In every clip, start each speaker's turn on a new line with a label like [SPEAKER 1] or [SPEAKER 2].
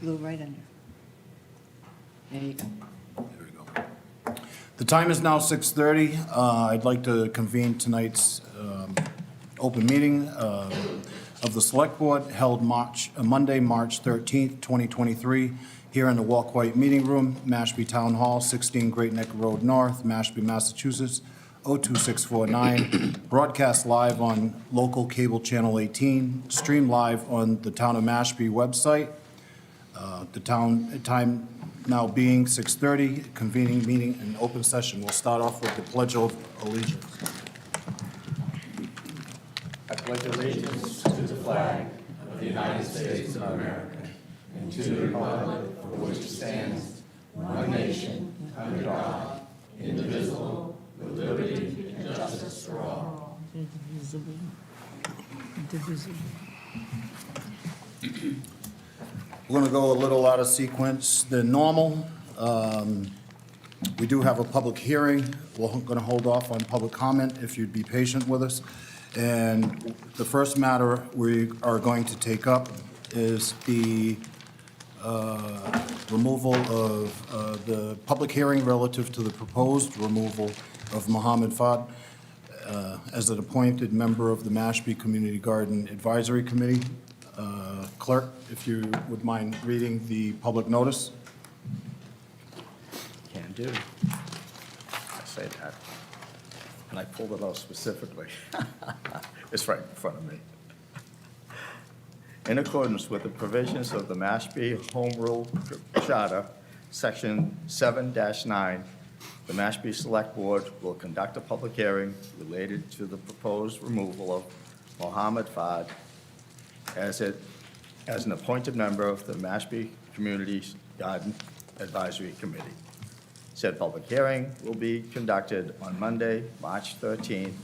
[SPEAKER 1] Blue right under. There you go.
[SPEAKER 2] There we go. The time is now 6:30. I'd like to convene tonight's open meeting of the Select Board held Monday, March 13th, 2023, here in the Walk-White Meeting Room, Mashpee Town Hall, 16 Great Neck Road North, Mashpee, Massachusetts, 02649. Broadcast live on local cable channel 18, stream live on the Town of Mashpee website. The time now being 6:30, convening meeting in open session. We'll start off with the Pledge of Allegiance.
[SPEAKER 3] I pledge allegiance to the flag of the United States of America and to the republic for which it stands, one nation, under God, indivisible, with liberty and justice for all.
[SPEAKER 1] Indivisible. Indivisible.
[SPEAKER 2] We're going to go a little out of sequence than normal. We do have a public hearing. We're going to hold off on public comment if you'd be patient with us. And the first matter we are going to take up is the removal of the public hearing relative to the proposed removal of Mohammed Fad as an appointed member of the Mashpee Community Garden Advisory Committee. Clerk, if you would mind reading the public notice.
[SPEAKER 3] Can do. I say that. And I pulled it out specifically. It's right in front of me. In accordance with the provisions of the Mashpee Home Rule Charter, Section 7-9, the Mashpee Select Board will conduct a public hearing related to the proposed removal of Mohammed Fad as an appointed member of the Mashpee Community Garden Advisory Committee. Said public hearing will be conducted on Monday, March 13,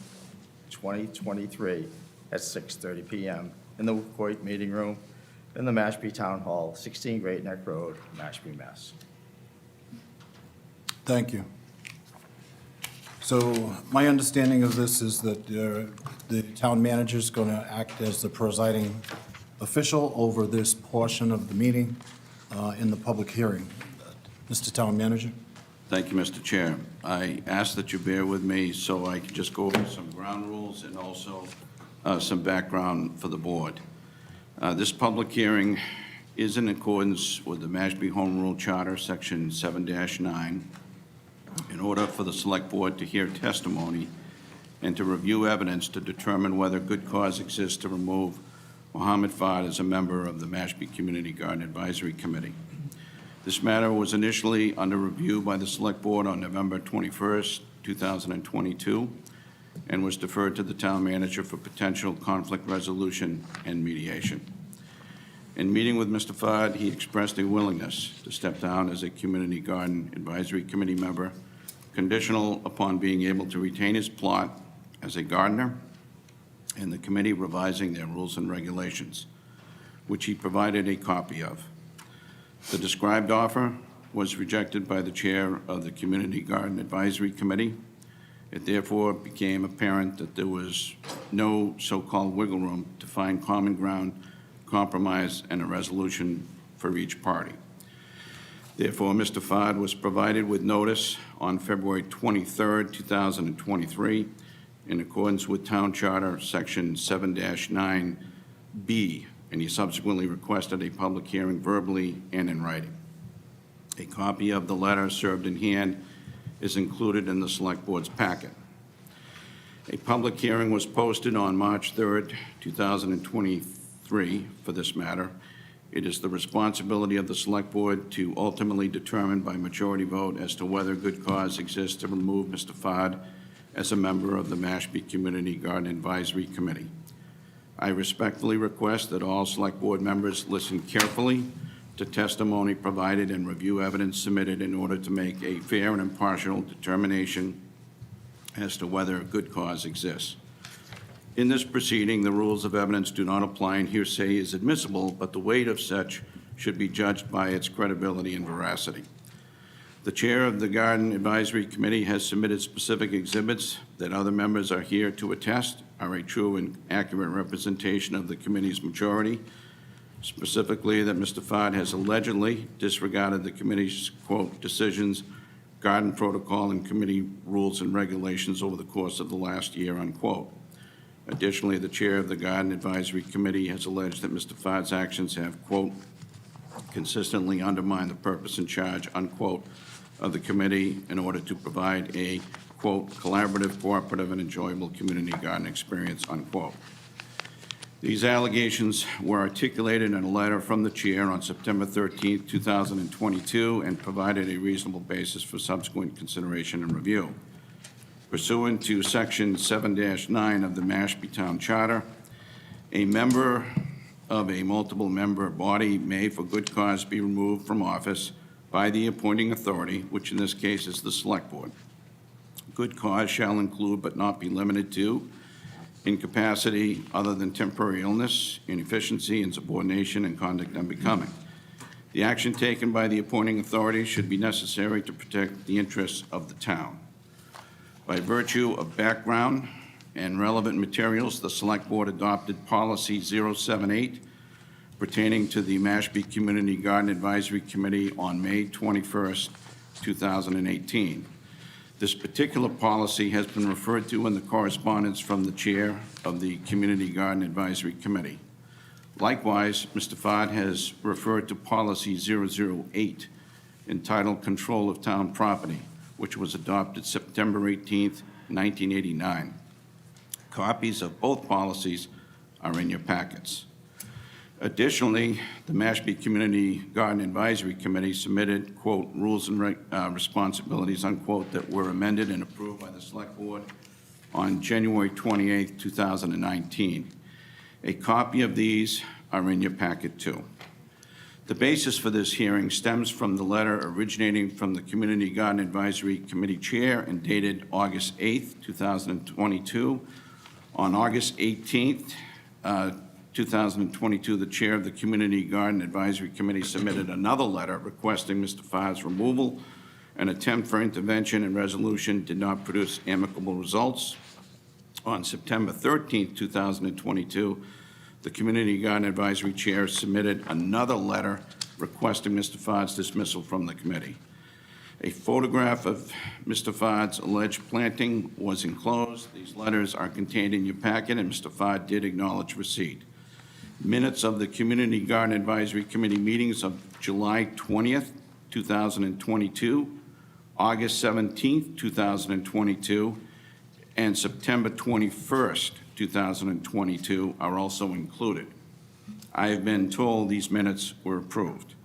[SPEAKER 3] 2023, at 6:30 p.m. in the Coit Meeting Room in the Mashpee Town Hall, 16 Great Neck Road, Mashpee, Mass.
[SPEAKER 2] Thank you. So my understanding of this is that the town manager is going to act as the presiding official over this portion of the meeting in the public hearing. Mr. Town Manager?
[SPEAKER 4] Thank you, Mr. Chair. I ask that you bear with me so I can just go over some ground rules and also some background for the board. This public hearing is in accordance with the Mashpee Home Rule Charter, Section 7-9. In order for the Select Board to hear testimony and to review evidence to determine whether good cause exists to remove Mohammed Fad as a member of the Mashpee Community Garden Advisory Committee. This matter was initially under review by the Select Board on November 21st, 2022, and was deferred to the Town Manager for potential conflict resolution and mediation. In meeting with Mr. Fad, he expressed a willingness to step down as a Community Garden Advisory Committee member, conditional upon being able to retain his plot as a gardener and the committee revising their rules and regulations, which he provided a copy of. The described offer was rejected by the chair of the Community Garden Advisory Committee. It therefore became apparent that there was no so-called wiggle room to find common ground, compromise, and a resolution for each party. Therefore, Mr. Fad was provided with notice on February 23rd, 2023, in accordance with Town Charter, Section 7-9B, and he subsequently requested a public hearing verbally and in writing. A copy of the letter served in hand is included in the Select Board's packet. A public hearing was posted on March 3rd, 2023 for this matter. It is the responsibility of the Select Board to ultimately determine by majority vote as to whether good cause exists to remove Mr. Fad as a member of the Mashpee Community Garden Advisory Committee. I respectfully request that all Select Board members listen carefully to testimony provided and review evidence submitted in order to make a fair and impartial determination as to whether a good cause exists. In this proceeding, the rules of evidence do not apply and hearsay is admissible, but the weight of such should be judged by its credibility and veracity. The chair of the Garden Advisory Committee has submitted specific exhibits that other members are here to attest are a true and accurate representation of the committee's majority specifically that Mr. Fod has allegedly disregarded the committee's, quote, decisions, garden protocol, and committee rules and regulations over the course of the last year, unquote. Additionally, the chair of the Garden Advisory Committee has alleged that Mr. Fod's actions have, quote, consistently undermined the purpose and charge, unquote, of the committee in order to provide a, quote, collaborative, cooperative, and enjoyable community garden experience, unquote. These allegations were articulated in a letter from the chair on September 13, 2022, and provided a reasonable basis for subsequent consideration and review. Pursuant to Section 7-9 of the Mashpee Town Charter, a member of a multiple-member body may, for good cause, be removed from office by the appointing authority, which in this case is the Select Board. Good cause shall include, but not be limited to, incapacity other than temporary illness, inefficiency, insubordination, and conduct unbecoming. The action taken by the appointing authority should be necessary to protect the interests of the town. By virtue of background and relevant materials, the Select Board adopted Policy 078 pertaining to the Mashpee Community Garden Advisory Committee on May 21st, 2018. This particular policy has been referred to in the correspondence from the chair of the Community Garden Advisory Committee. Likewise, Mr. Fod has referred to Policy 008 entitled Control of Town Property, which was adopted September 18th, 1989. Copies of both policies are in your packets. Additionally, the Mashpee Community Garden Advisory Committee submitted, quote, rules and responsibilities, unquote, that were amended and approved by the Select Board on January 28, 2019. A copy of these are in your packet, too. The basis for this hearing stems from the letter originating from the Community Garden Advisory Committee Chair and dated August 8, 2022. On August 18th, 2022, the chair of the Community Garden Advisory Committee submitted another letter requesting Mr. Fod's removal. An attempt for intervention and resolution did not produce amicable results. On September 13, 2022, the Community Garden Advisory Chair submitted another letter requesting Mr. Fod's dismissal from the committee. A photograph of Mr. Fod's alleged planting was enclosed. These letters are contained in your packet, and Mr. Fod did acknowledge receipt. Minutes of the Community Garden Advisory Committee meetings of July 20th, 2022, August 17th, 2022, and September 21st, 2022 are also included. I have been told these minutes were approved.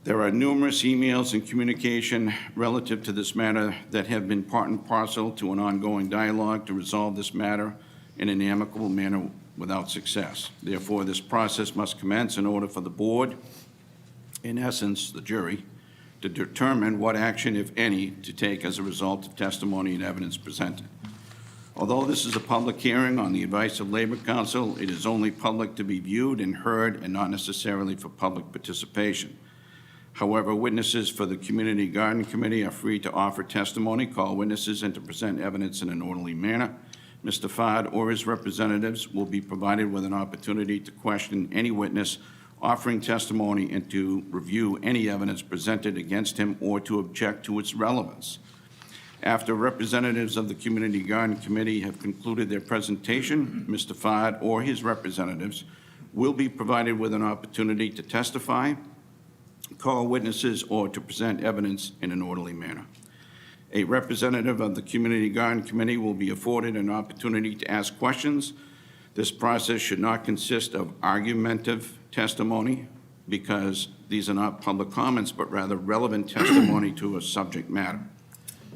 [SPEAKER 4] There are numerous emails and communication relative to this matter that have been part and parcel to an ongoing dialogue to resolve this matter in an amicable manner without success. Therefore, this process must commence in order for the board, in essence, the jury, to determine what action, if any, to take as a result of testimony and evidence presented. Although this is a public hearing on the advice of Labor Council, it is only public to be viewed and heard and not necessarily for public participation. However, witnesses for the Community Garden Committee are free to offer testimony, call witnesses, and to present evidence in an orderly manner. Mr. Fod or his representatives will be provided with an opportunity to question any witness offering testimony and to review any evidence presented against him or to object to its relevance. After representatives of the Community Garden Committee have concluded their presentation, Mr. Fod or his representatives will be provided with an opportunity to testify, call witnesses, or to present evidence in an orderly manner. A representative of the Community Garden Committee will be afforded an opportunity to ask questions. This process should not consist of argumentative testimony because these are not public comments, but rather relevant testimony to a subject matter.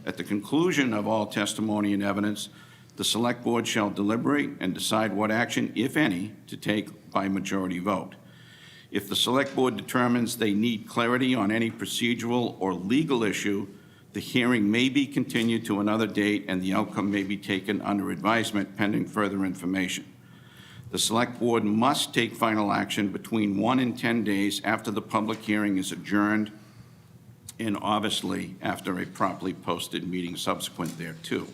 [SPEAKER 4] At the conclusion of all testimony and evidence, the Select Board shall deliberate and decide what action, if any, to take by majority vote. If the Select Board determines they need clarity on any procedural or legal issue, the hearing may be continued to another date and the outcome may be taken under advisement pending further information. The Select Board must take final action between 1 and 10 days after the public hearing is adjourned and obviously after a properly posted meeting subsequent thereto.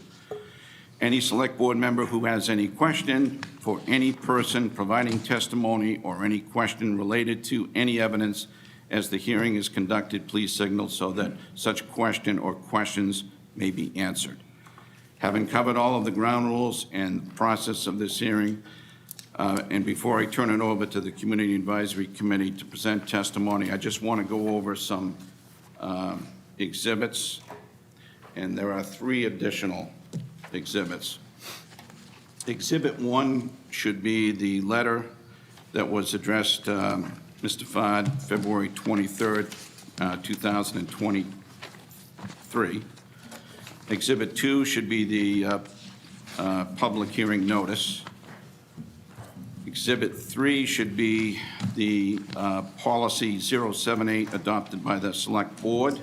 [SPEAKER 4] Any Select Board member who has any question for any person providing testimony or any question related to any evidence as the hearing is conducted, please signal so that such question or questions may be answered. Having covered all of the ground rules and process of this hearing, and before I turn it over to the Community Advisory Committee to present testimony, I just want to go over some exhibits, and there are 3 additional exhibits. Exhibit 1 should be the letter that was addressed Mr. Fod, February 23rd, 2023. Exhibit 2 should be the public hearing notice. Exhibit 3 should be the policy 078 adopted by the Select Board.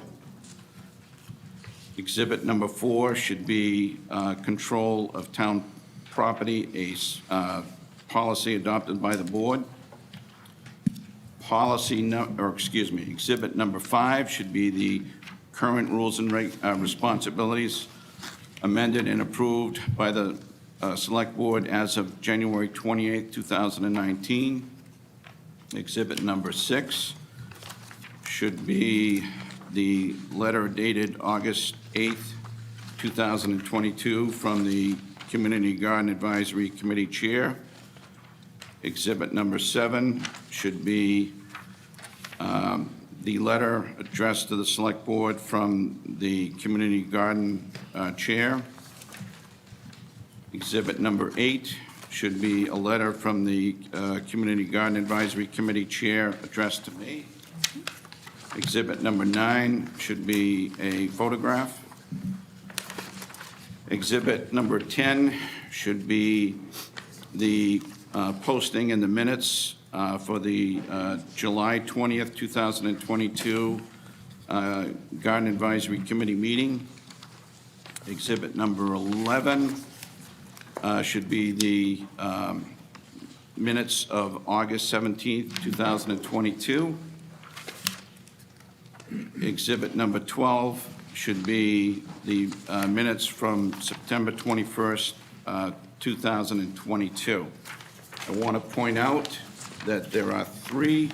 [SPEAKER 4] Exhibit number 4 should be control of town property, a policy adopted by the board. Exhibit number 5 should be the current rules and responsibilities amended and approved by the Select Board as of January 28, 2019. Exhibit number 6 should be the letter dated August 8th, 2022 from the Community Garden Advisory Committee Chair. Exhibit number 7 should be the letter addressed to the Select Board from the Community Garden Chair. Exhibit number 8 should be a letter from the Community Garden Advisory Committee Chair addressed to me. Exhibit number 9 should be a photograph. Exhibit number 10 should be the posting in the minutes for the July 20th, 2022 Garden Advisory Committee meeting. Exhibit number 11 should be the minutes of August 17th, 2022. Exhibit number 12 should be the minutes from September 21st, 2022. I want to point out that there are 3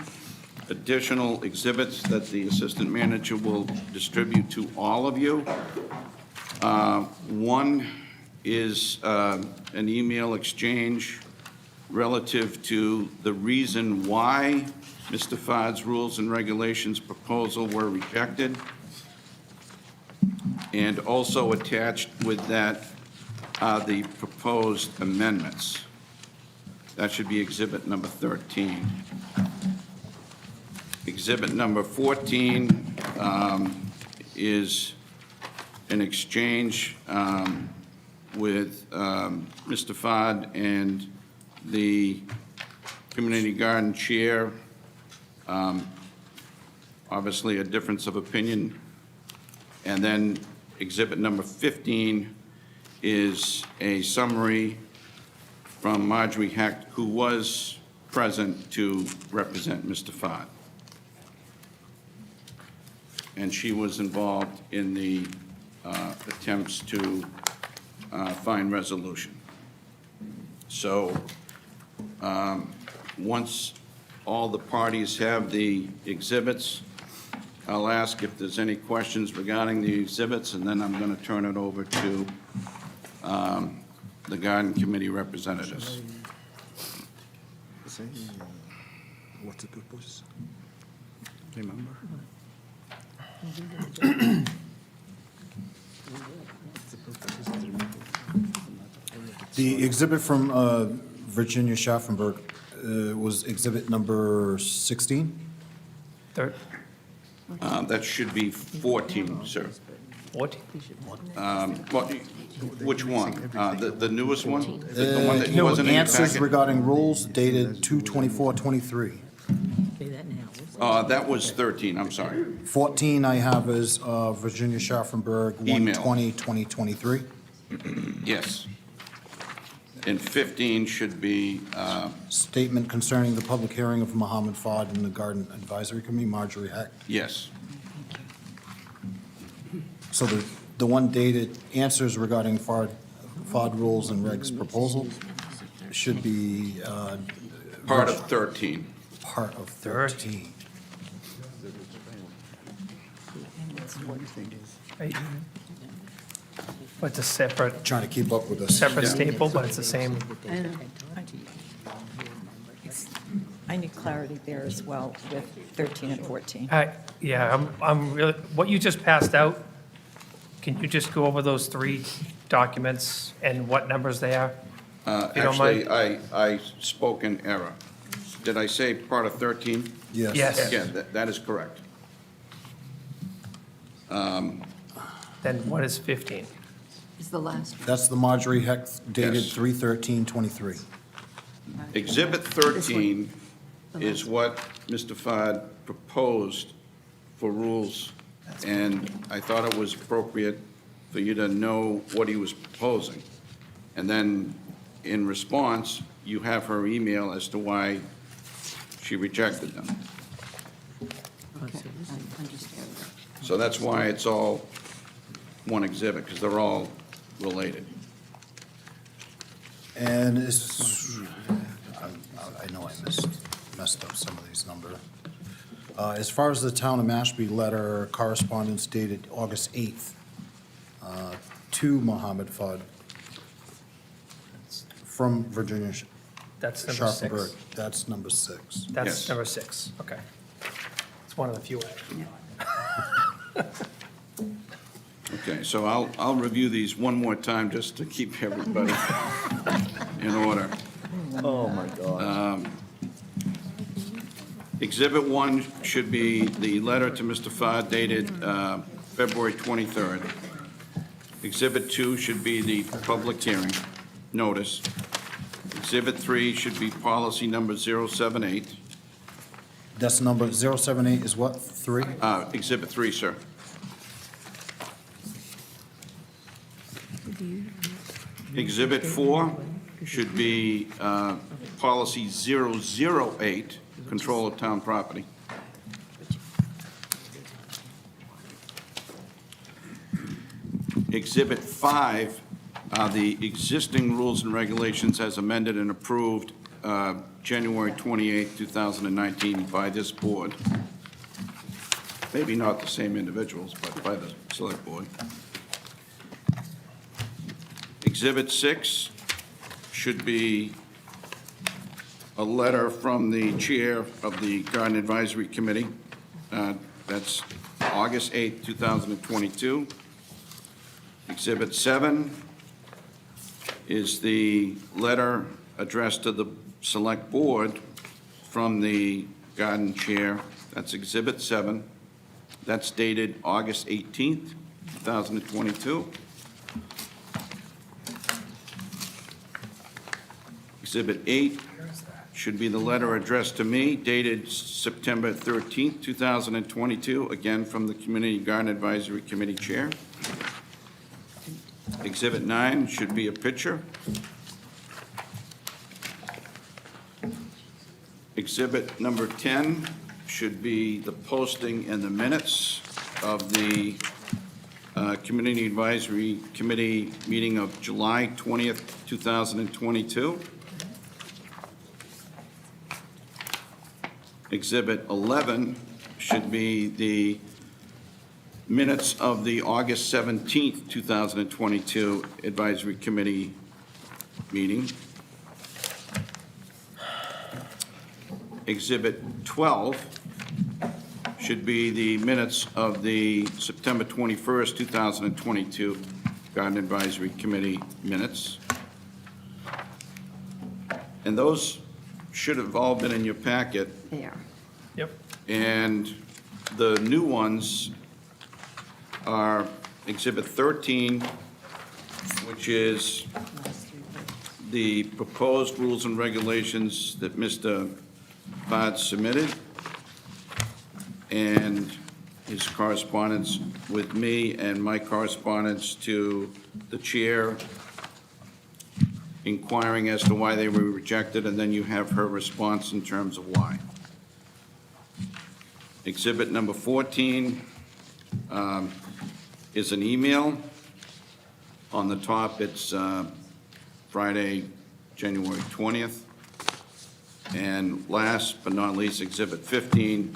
[SPEAKER 4] additional exhibits that the Assistant Manager will distribute to all of you. One is an email exchange relative to the reason why Mr. Fod's rules and regulations proposal were rejected. And also attached with that are the proposed amendments. That should be exhibit number 13. Exhibit number 14 is an exchange with Mr. Fod and the Community Garden Chair. Obviously, a difference of opinion. And then exhibit number 15 is a summary from Marjorie Hecht, who was present to represent Mr. Fod. And she was involved in the attempts to find resolution. So once all the parties have the exhibits, I'll ask if there's any questions regarding the exhibits, and then I'm going to turn it over to the Garden Committee representatives.
[SPEAKER 5] What's the purpose?
[SPEAKER 2] Remember? The exhibit from Virginia Schaffenberg was exhibit number 16?
[SPEAKER 6] Third,
[SPEAKER 4] That should be 14, sir.
[SPEAKER 6] what?
[SPEAKER 4] Well, which one? The newest one? The one that
[SPEAKER 2] No,
[SPEAKER 4] wasn't in your
[SPEAKER 2] answers
[SPEAKER 4] packet?
[SPEAKER 2] regarding rules dated 2/24/23.
[SPEAKER 1] Say that now.
[SPEAKER 4] That was 13, I'm sorry.
[SPEAKER 2] 14 I have is Virginia Schaffenberg,
[SPEAKER 4] Email.
[SPEAKER 2] 1/20/2023.
[SPEAKER 4] Yes. And 15 should be,
[SPEAKER 2] Statement concerning the public hearing of Mohammed Fod in the Garden Advisory Committee, Marjorie Hecht.
[SPEAKER 4] yes.
[SPEAKER 2] So the one dated answers regarding FOD rules and regs proposal. Should be
[SPEAKER 4] Part of 13.
[SPEAKER 2] part of 13.
[SPEAKER 6] Right. But it's a separate,
[SPEAKER 2] Trying to keep up with this.
[SPEAKER 6] separate
[SPEAKER 4] Yeah.
[SPEAKER 6] staple, but it's the same.
[SPEAKER 1] I need clarity there as well with 13 and 14.
[SPEAKER 6] Yeah, I'm really, what you just passed out, can you just go over those three documents and what numbers they are? If you don't
[SPEAKER 4] Actually,
[SPEAKER 6] mind.
[SPEAKER 4] I spoke in error. Did I say part of 13?
[SPEAKER 2] Yes.
[SPEAKER 6] Yes.
[SPEAKER 4] Yeah, that is correct.
[SPEAKER 6] Then what is 15?
[SPEAKER 1] Is the last one.
[SPEAKER 2] That's the Marjorie Heck dated
[SPEAKER 4] Yes.
[SPEAKER 2] 3/13/23.
[SPEAKER 4] Exhibit 13 is what Mr. Fad proposed for rules, and I thought it was appropriate for you to know what he was proposing. And then, in response, you have her email as to why she rejected them.
[SPEAKER 1] Okay, I understand.
[SPEAKER 4] So that's why it's all one exhibit, because they're all related.
[SPEAKER 2] And it's, I know I messed up some of these numbers. As far as the Town of Mashpee letter correspondence dated August 8th to Mohammed Fudd from Virginia
[SPEAKER 6] That's number
[SPEAKER 2] Sharpenberg,
[SPEAKER 6] 6.
[SPEAKER 2] that's number 6.
[SPEAKER 6] That's
[SPEAKER 4] Yes.
[SPEAKER 6] number 6, okay. It's one of the few.
[SPEAKER 4] Okay, so I'll review these one more time just to keep everybody in order.
[SPEAKER 3] Oh, my God.
[SPEAKER 4] Exhibit 1 should be the letter to Mr. Fad dated February 23rd. Exhibit 2 should be the public hearing notice. Exhibit 3 should be policy number 078.
[SPEAKER 2] That's number 078 is what, 3?
[SPEAKER 4] Exhibit 3, sir. Exhibit 4 should be policy 008, control of town property. Exhibit 5 are the existing rules and regulations as amended and approved January 28, 2019 by this board. Maybe not the same individuals, but by the select board. Exhibit 6 should be a letter from the chair of the Garden Advisory Committee. That's August 8, 2022. Exhibit 7 is the letter addressed to the Select Board from the Garden Chair. That's Exhibit 7. That's dated August 18th, 2022. Exhibit 8 should be the letter addressed to me dated September 13th, 2022, again from the Community Garden Advisory Committee Chair. Exhibit 9 should be a picture. Exhibit number 10 should be the posting and the minutes of the Community Advisory Committee meeting of July 20th, 2022. Exhibit 11 should be the minutes of the August 17th, 2022 Advisory Committee meeting. Exhibit 12 should be the minutes of the September 21st, 2022 Garden Advisory Committee minutes. And those should have all been in your packet.
[SPEAKER 1] There.
[SPEAKER 6] Yep.
[SPEAKER 4] And the new ones are Exhibit 13, which is the proposed rules and regulations that Mr. Fad submitted, and his correspondence with me and my correspondence to the chair inquiring as to why they were rejected, and then you have her response in terms of why. Exhibit number 14 is an email. On the top, it's Friday, January 20th. And last but not least, Exhibit 15,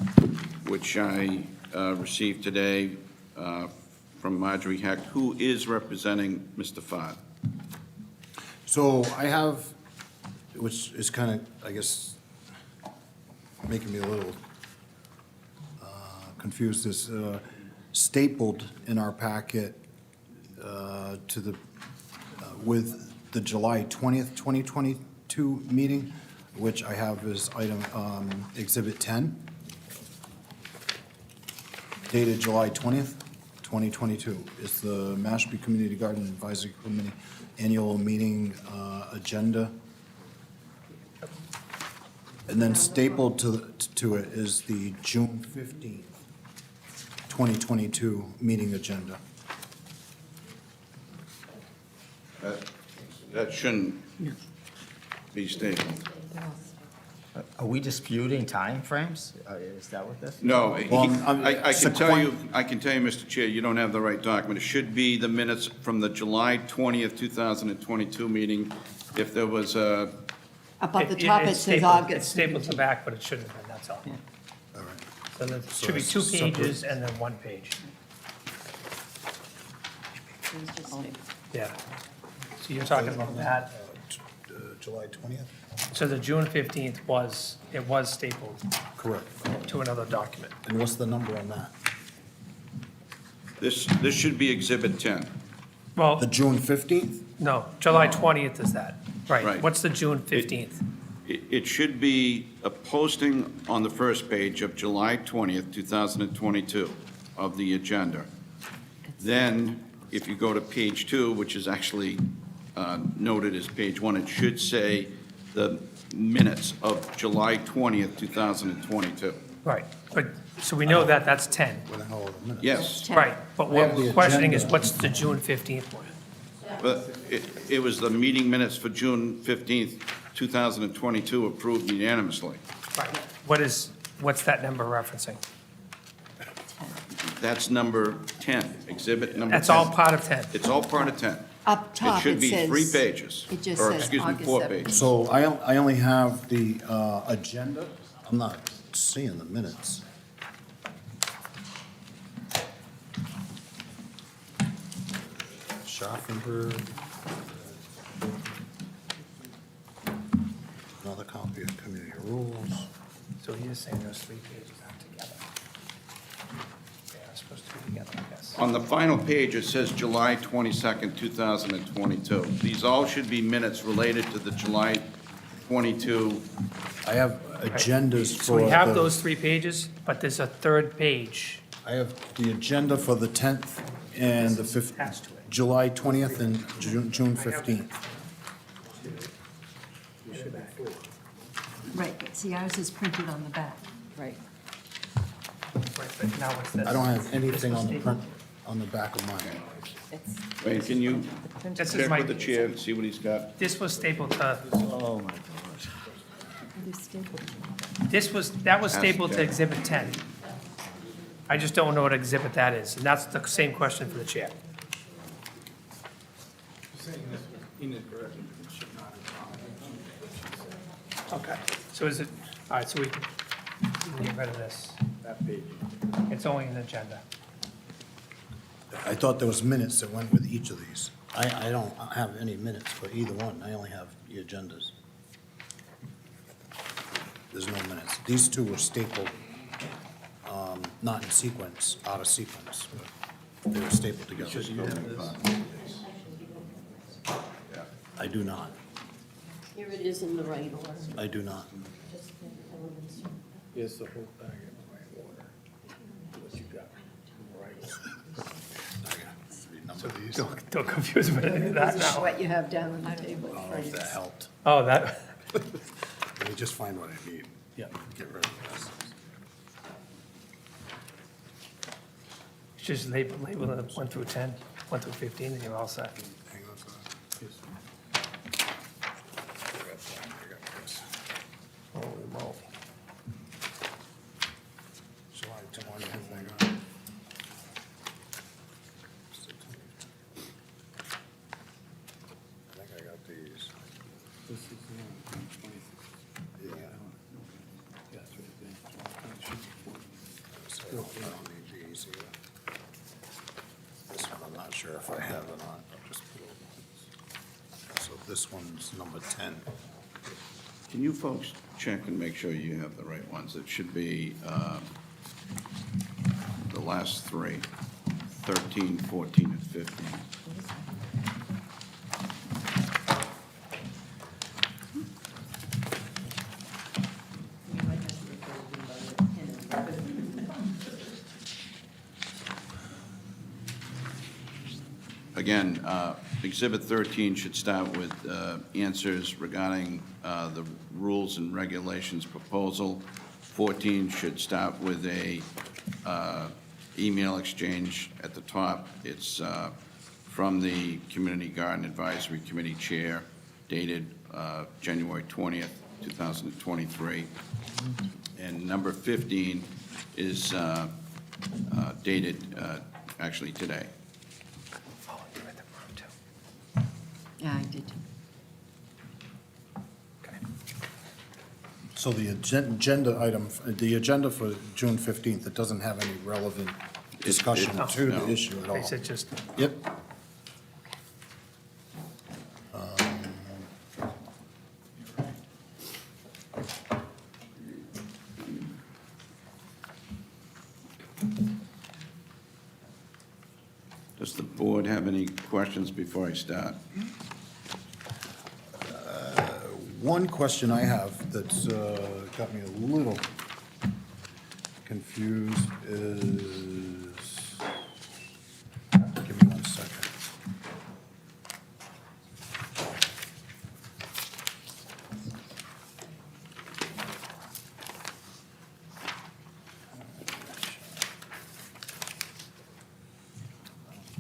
[SPEAKER 4] which I received today from Marjorie Heck, who is representing Mr. Fad.
[SPEAKER 2] So I have, which is kind of, I guess, making me a little confused, is stapled in our packet to the, with the July 20th, 2022 meeting, which I have as item, Exhibit 10, dated July 20th, 2022. It's the Mashpee Community Garden Advisory Committee Annual Meeting Agenda. And then stapled to it is the June 15th, 2022 meeting agenda.
[SPEAKER 4] That shouldn't be stapled.
[SPEAKER 3] Are we disputing timeframes? Is that what this?
[SPEAKER 4] No, I can tell
[SPEAKER 2] sequen-
[SPEAKER 4] you, Mr. Chair, you don't have the right document. It should be the minutes from the July 20th, 2022 meeting. If there was a,
[SPEAKER 7] Up at the
[SPEAKER 6] It-
[SPEAKER 7] top, it
[SPEAKER 6] it's
[SPEAKER 7] says
[SPEAKER 6] stapled- It's
[SPEAKER 7] August.
[SPEAKER 6] stapled to the back, but it shouldn't have been, that's all.
[SPEAKER 2] All right.
[SPEAKER 6] So there should be
[SPEAKER 2] it's
[SPEAKER 6] 2
[SPEAKER 2] separate.
[SPEAKER 6] pages and then 1 page. Yeah. So you're talking about that.
[SPEAKER 2] July 20th?
[SPEAKER 6] So the June 15th was stapled
[SPEAKER 2] Correct.
[SPEAKER 6] to another document.
[SPEAKER 2] And what's the number on that?
[SPEAKER 4] this should be Exhibit 10.
[SPEAKER 2] The
[SPEAKER 6] Well,
[SPEAKER 2] June 15th?
[SPEAKER 6] no, July 20th is that. Right.
[SPEAKER 4] Right.
[SPEAKER 6] What's the June 15th?
[SPEAKER 4] It should be a posting on the first page of July 20th, 2022 of the agenda. Then, if you go to page 2, which is actually noted as page 1, it should say the minutes of July 20th, 2022.
[SPEAKER 6] Right. But, so we know that that's 10.
[SPEAKER 2] Where the hell are the minutes?
[SPEAKER 4] Yes,
[SPEAKER 6] Right. But what
[SPEAKER 2] have the
[SPEAKER 6] we're questioning is
[SPEAKER 2] agenda.
[SPEAKER 6] what's the June 15th one?
[SPEAKER 4] but it was the meeting minutes for June 15th, 2022 approved unanimously.
[SPEAKER 6] Right. What's that number referencing?
[SPEAKER 4] That's number 10, exhibit number 10.
[SPEAKER 6] That's all part of 10.
[SPEAKER 4] It's all part of 10.
[SPEAKER 7] Up top,
[SPEAKER 4] It should
[SPEAKER 7] it
[SPEAKER 4] be
[SPEAKER 7] says.
[SPEAKER 4] 3 pages.
[SPEAKER 7] It just
[SPEAKER 4] or,
[SPEAKER 7] says
[SPEAKER 4] excuse me,
[SPEAKER 7] August
[SPEAKER 4] 4
[SPEAKER 7] 17th.
[SPEAKER 4] pages.
[SPEAKER 2] So I only have the agenda. I'm not seeing the minutes. Schaffenberg. Another copy of community rules.
[SPEAKER 6] So you're saying those 3 pages are together? They are supposed to be together, I guess.
[SPEAKER 4] On the final page, it says July 22nd, 2022. These all should be minutes related to the July 22.
[SPEAKER 2] I have agendas for
[SPEAKER 6] So we have
[SPEAKER 2] the-
[SPEAKER 6] those 3 pages, but there's a 3rd page.
[SPEAKER 2] I have the agenda for the 10th and the 5th,
[SPEAKER 6] Attached to it.
[SPEAKER 2] July 20th and June 15th.
[SPEAKER 7] Right, but see, ours is printed on the back.
[SPEAKER 1] Right.
[SPEAKER 6] Right, but now what's this?
[SPEAKER 2] I don't have anything on the print, on the back of mine.
[SPEAKER 1] It's,
[SPEAKER 4] Wait, can you
[SPEAKER 1] the print
[SPEAKER 6] This is
[SPEAKER 4] check
[SPEAKER 6] my,
[SPEAKER 4] with the chair and see what he's got?
[SPEAKER 6] this was stapled to,
[SPEAKER 3] Oh, my gosh.
[SPEAKER 1] is stapled.
[SPEAKER 6] that was stapled to
[SPEAKER 4] Okay.
[SPEAKER 6] Exhibit 10. I just don't know what exhibit that is, and that's the same question for the chair. Okay, so is it, all right, so we can get rid of this. That page. It's only an agenda.
[SPEAKER 2] I thought there was minutes that went with each of these. I don't have any minutes for either one. I only have the agendas. There's no minutes. These two were stapled, not in sequence, out of sequence, but they were stapled together. I do not.
[SPEAKER 8] Here it is in the right order.
[SPEAKER 2] I do not.
[SPEAKER 8] Just the elements.
[SPEAKER 5] Here's the whole bag in the right order. What you got? Right.
[SPEAKER 6] Don't confuse me with any of that
[SPEAKER 7] This is
[SPEAKER 6] now.
[SPEAKER 7] what you have down on the table.
[SPEAKER 2] Oh, if that helped.
[SPEAKER 6] Oh, that,
[SPEAKER 2] Let me just find what I need.
[SPEAKER 6] yeah.
[SPEAKER 2] Get rid of this.
[SPEAKER 6] Just label it 1 through 10, 1 through 15, and you're all set.
[SPEAKER 2] Hang on for that.
[SPEAKER 6] Holy moly.
[SPEAKER 2] July 20th, I got. I think I got these. sure if I have it on. I'll just put it. So this one's number 10.
[SPEAKER 4] Can you folks check and make sure you have the right ones? It should be the last three, 13, 14, and 15. Again, Exhibit 13 should start with answers regarding the rules and regulations proposal. 14 should start with a email exchange at the top. It's from the Community Garden Advisory Committee Chair, dated January 20th, 2023. And number 15 is dated actually today.
[SPEAKER 6] Oh, you read the room too.
[SPEAKER 7] Yeah, I did.
[SPEAKER 6] Okay.
[SPEAKER 2] So the agenda item, the agenda for June 15th, it doesn't have any relevant discussion
[SPEAKER 6] No.
[SPEAKER 2] to the
[SPEAKER 4] No.
[SPEAKER 2] issue at all.
[SPEAKER 6] They said just,
[SPEAKER 2] Yep.
[SPEAKER 4] Does the board have any questions before I start?
[SPEAKER 2] One question I have that's got me a little confused is, give me 1 second.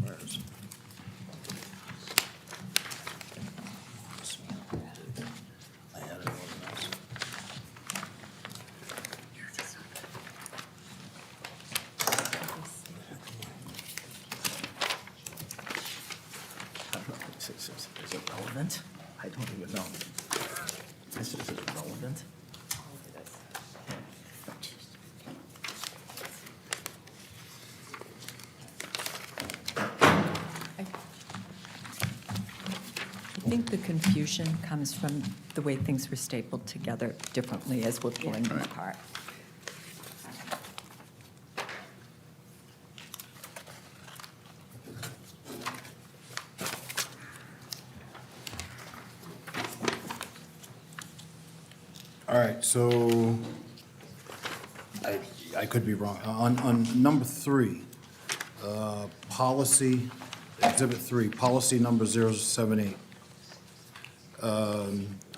[SPEAKER 2] Where is it? I had it organized.
[SPEAKER 3] Is it relevant? I don't even know. Is it relevant?
[SPEAKER 1] I think the confusion comes from the way things were stapled together differently as we're pulling them
[SPEAKER 4] Right.
[SPEAKER 1] apart.
[SPEAKER 2] All right, so I could be wrong. On number 3, policy, Exhibit 3, policy number 078.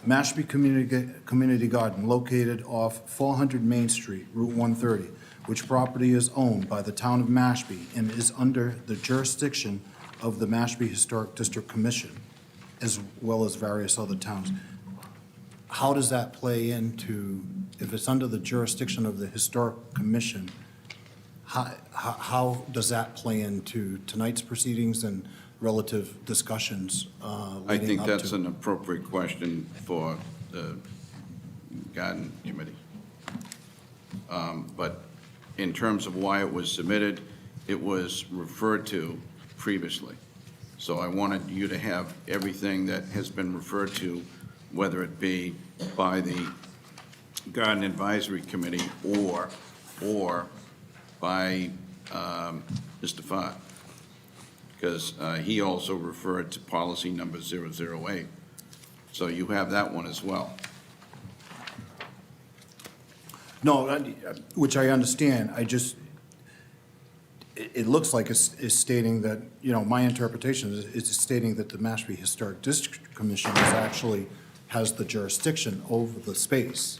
[SPEAKER 2] Mashpee Community Garden located off 400 Main Street, Route 130, which property is owned by the town of Mashpee and is under the jurisdiction of the Mashpee Historic District Commission, as well as various other towns. How does that play into, if it's under the jurisdiction of the Historic Commission, how does that play into tonight's proceedings and relative discussions
[SPEAKER 4] I
[SPEAKER 2] leading
[SPEAKER 4] think
[SPEAKER 2] up to?
[SPEAKER 4] that's an appropriate question for the Garden Committee. But in terms of why it was submitted, it was referred to previously. So I wanted you to have everything that has been referred to, whether it be by the Garden Advisory Committee or by Mr. Fott, because he also referred to policy number 008. So you have that one as well.
[SPEAKER 2] No, which I understand, it looks like it's stating that, my interpretation is stating that the Mashpee Historic District Commission has the jurisdiction over the space.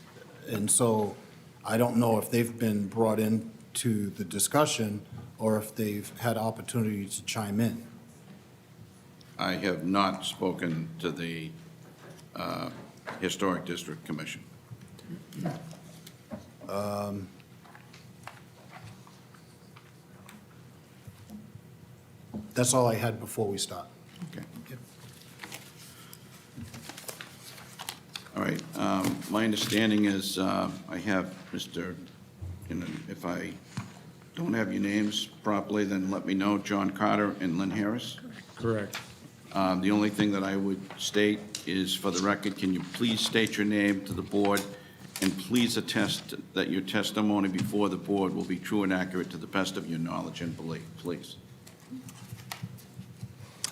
[SPEAKER 2] And so I don't know if they've been brought into the discussion or if they've had opportunity to chime in.
[SPEAKER 4] I have not spoken to the Historic District Commission.
[SPEAKER 2] That's all I had before we start.
[SPEAKER 4] Okay.
[SPEAKER 2] Yep.
[SPEAKER 4] All right. My understanding is I have Mr., if I don't have your names properly, then let me know. John Carter and Lynn Harris.
[SPEAKER 5] Correct.
[SPEAKER 4] The only thing that I would state is, for the record, can you please state your name to the board, and please attest that your testimony before the board will be true and accurate to the best of your knowledge and belief, please.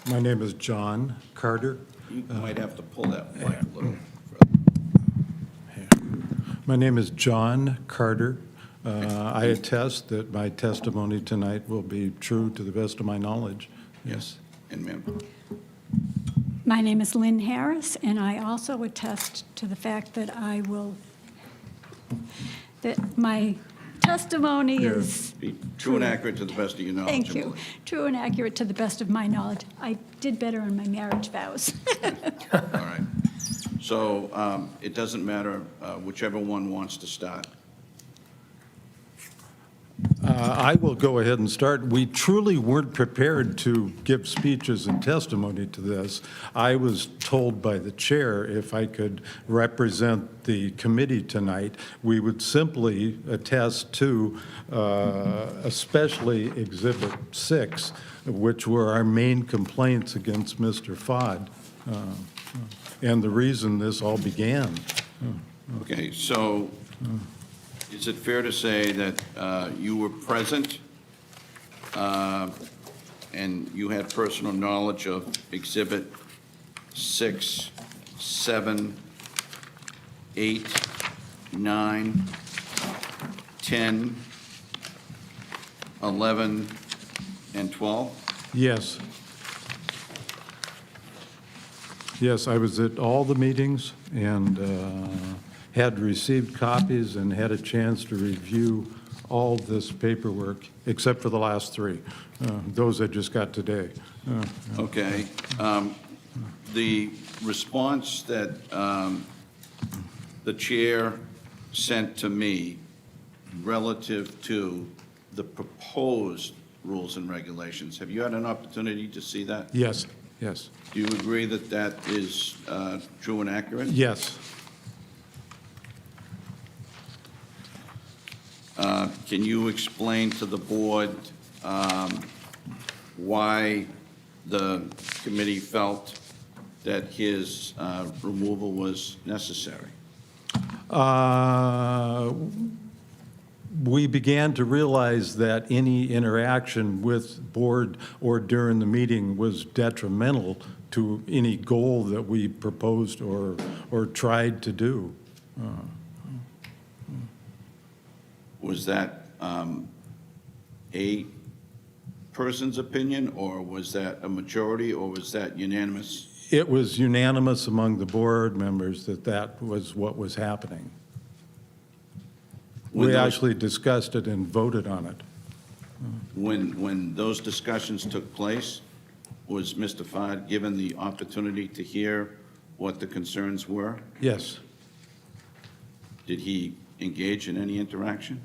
[SPEAKER 5] My name is John Carter.
[SPEAKER 4] You might have to pull that mic a little further.
[SPEAKER 5] My name is John Carter. I attest that my testimony tonight will be true to the best of my knowledge.
[SPEAKER 4] Yes, and ma'am.
[SPEAKER 9] My name is Lynn Harris, and I also attest to the fact that that my testimony is,
[SPEAKER 4] Be true and accurate to the best of your knowledge.
[SPEAKER 9] thank
[SPEAKER 4] and
[SPEAKER 9] you,
[SPEAKER 4] belief.
[SPEAKER 9] true and accurate to the best of my knowledge. I did better on my marriage vows.
[SPEAKER 4] All right. So it doesn't matter, whichever one wants to start.
[SPEAKER 5] I will go ahead and start. We truly weren't prepared to give speeches and testimony to this. I was told by the chair if I could represent the committee tonight, we would simply attest to especially Exhibit 6, which were our main complaints against Mr. Fod, and the reason this all began.
[SPEAKER 4] Okay, so is it fair to say that you were present and you had personal knowledge of Exhibit 6, 7, 8, 9, 10, 11, and 12?
[SPEAKER 5] Yes. Yes, I was at all the meetings and had received copies and had a chance to review all this paperwork, except for the last three. Those I just got today.
[SPEAKER 4] Okay. The response that the chair sent to me relative to the proposed rules and regulations, have you had an opportunity to see that?
[SPEAKER 5] Yes, yes,
[SPEAKER 4] Do you agree that that is true and accurate?
[SPEAKER 5] yes.
[SPEAKER 4] Can you explain to the board why the committee felt that his removal was necessary?
[SPEAKER 5] We began to realize that any interaction with board or during the meeting was detrimental to any goal that we proposed or tried to do.
[SPEAKER 4] Was that a person's opinion, or was that a majority, or was that unanimous?
[SPEAKER 5] It was unanimous among the board members that that was what was happening.
[SPEAKER 4] When
[SPEAKER 5] We
[SPEAKER 4] those-
[SPEAKER 5] actually discussed it and voted on it.
[SPEAKER 4] When those discussions took place, was Mr. Fod given the opportunity to hear what the concerns were?
[SPEAKER 5] Yes.
[SPEAKER 4] Did he engage in any interaction?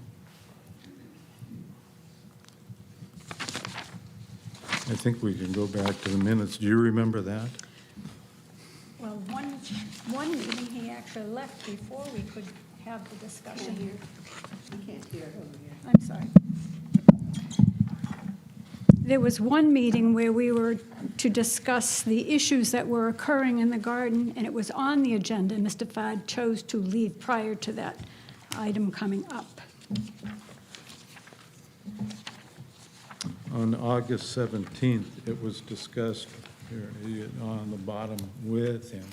[SPEAKER 5] I think we can go back to the minutes. Do you remember that?
[SPEAKER 9] Well, one meeting, he actually left before we could have the discussion.
[SPEAKER 7] You can't hear it over here.
[SPEAKER 9] I'm sorry. There was one meeting where we were to discuss the issues that were occurring in the garden, and it was on the agenda. Mr. Fod chose to leave prior to that item coming up.
[SPEAKER 5] On August 17th, it was discussed here on the bottom with him.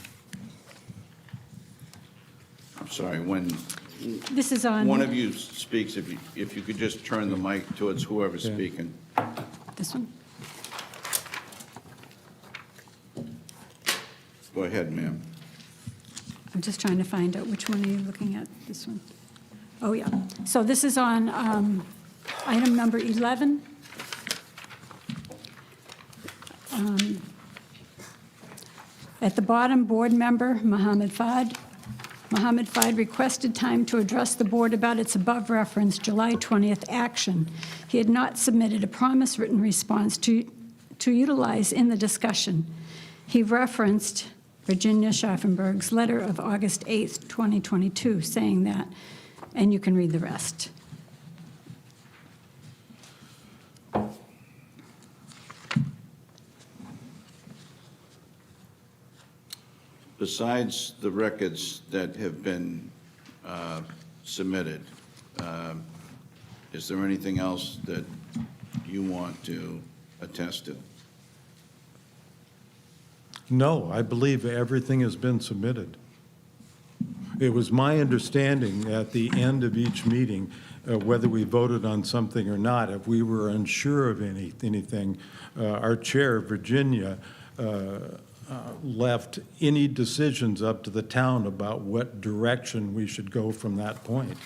[SPEAKER 4] I'm sorry, when
[SPEAKER 9] This is on
[SPEAKER 4] one of you speaks, if you could just turn the mic towards whoever's
[SPEAKER 5] Yeah.
[SPEAKER 4] speaking.
[SPEAKER 9] this one.
[SPEAKER 4] Go ahead, ma'am.
[SPEAKER 9] I'm just trying to find out which one are you looking at, this one? Oh, yeah. So this is on item number 11. At the bottom, board member Mohammed Fod. Mohammed Fod requested time to address the board about its above-referenced July 20th action. He had not submitted a promised written response to utilize in the discussion. He referenced Virginia Schaffenberg's letter of August 8th, 2022, saying that, and you can read the rest.
[SPEAKER 4] besides the records that have been submitted, is there anything else that you want to attest to?
[SPEAKER 5] No, I believe everything has been submitted. It was my understanding at the end of each meeting, whether we voted on something or not, if we were unsure of anything, our chair, Virginia, left any decisions up to the town about what direction we should go from that point.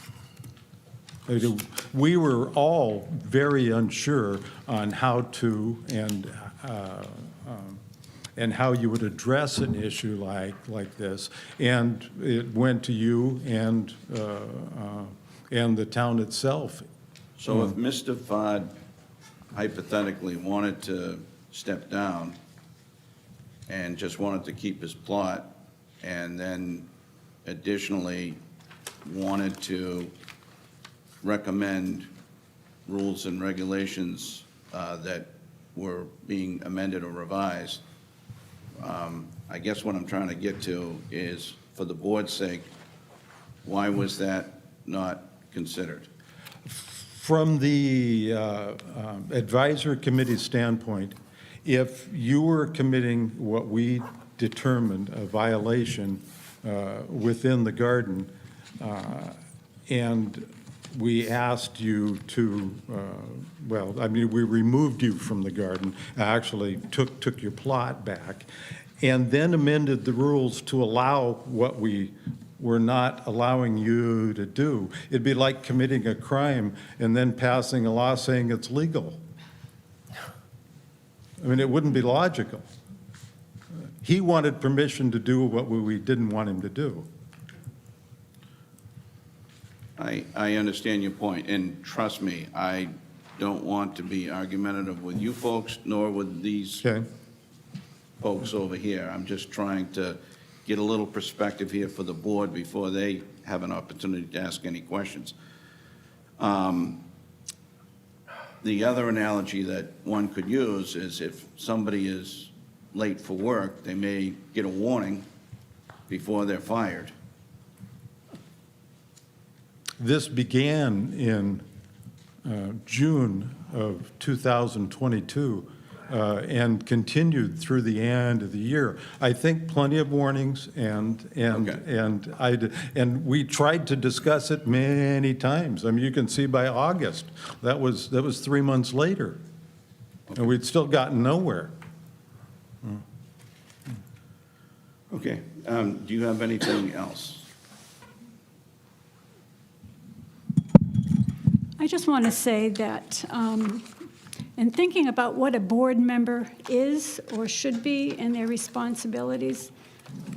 [SPEAKER 5] We were all very unsure on how to and how you would address an issue like this. And it went to you and the town itself.
[SPEAKER 4] So if Mr. Fod hypothetically wanted to step down and just wanted to keep his plot, and then additionally wanted to recommend rules and regulations that were being amended or revised, I guess what I'm trying to get to is, for the board's sake, why was that not considered?
[SPEAKER 5] From the advisory committee standpoint, if you were committing what we determined a violation within the garden, and we asked you to, well, I mean, we removed you from the garden, actually took your plot back, and then amended the rules to allow what we were not allowing you to do. It'd be like committing a crime and then passing a law saying it's legal. I mean, it wouldn't be logical. He wanted permission to do what we didn't want him to do.
[SPEAKER 4] I understand your point, and trust me, I don't want to be argumentative with you folks, nor with these
[SPEAKER 5] Okay?
[SPEAKER 4] folks over here. I'm just trying to get a little perspective here for the board before they have an opportunity to ask any questions. The other analogy that one could use is if somebody is late for work, they may get a warning before they're fired.
[SPEAKER 5] This began in June of 2022 and continued through the end of the year. I think plenty of warnings, and we tried to discuss it many times. I mean, you can see by August, that was 3 months later, and we'd still gotten nowhere.
[SPEAKER 4] Okay, do you have anything else?
[SPEAKER 9] I just want to say that in thinking about what a board member is or should be and their responsibilities,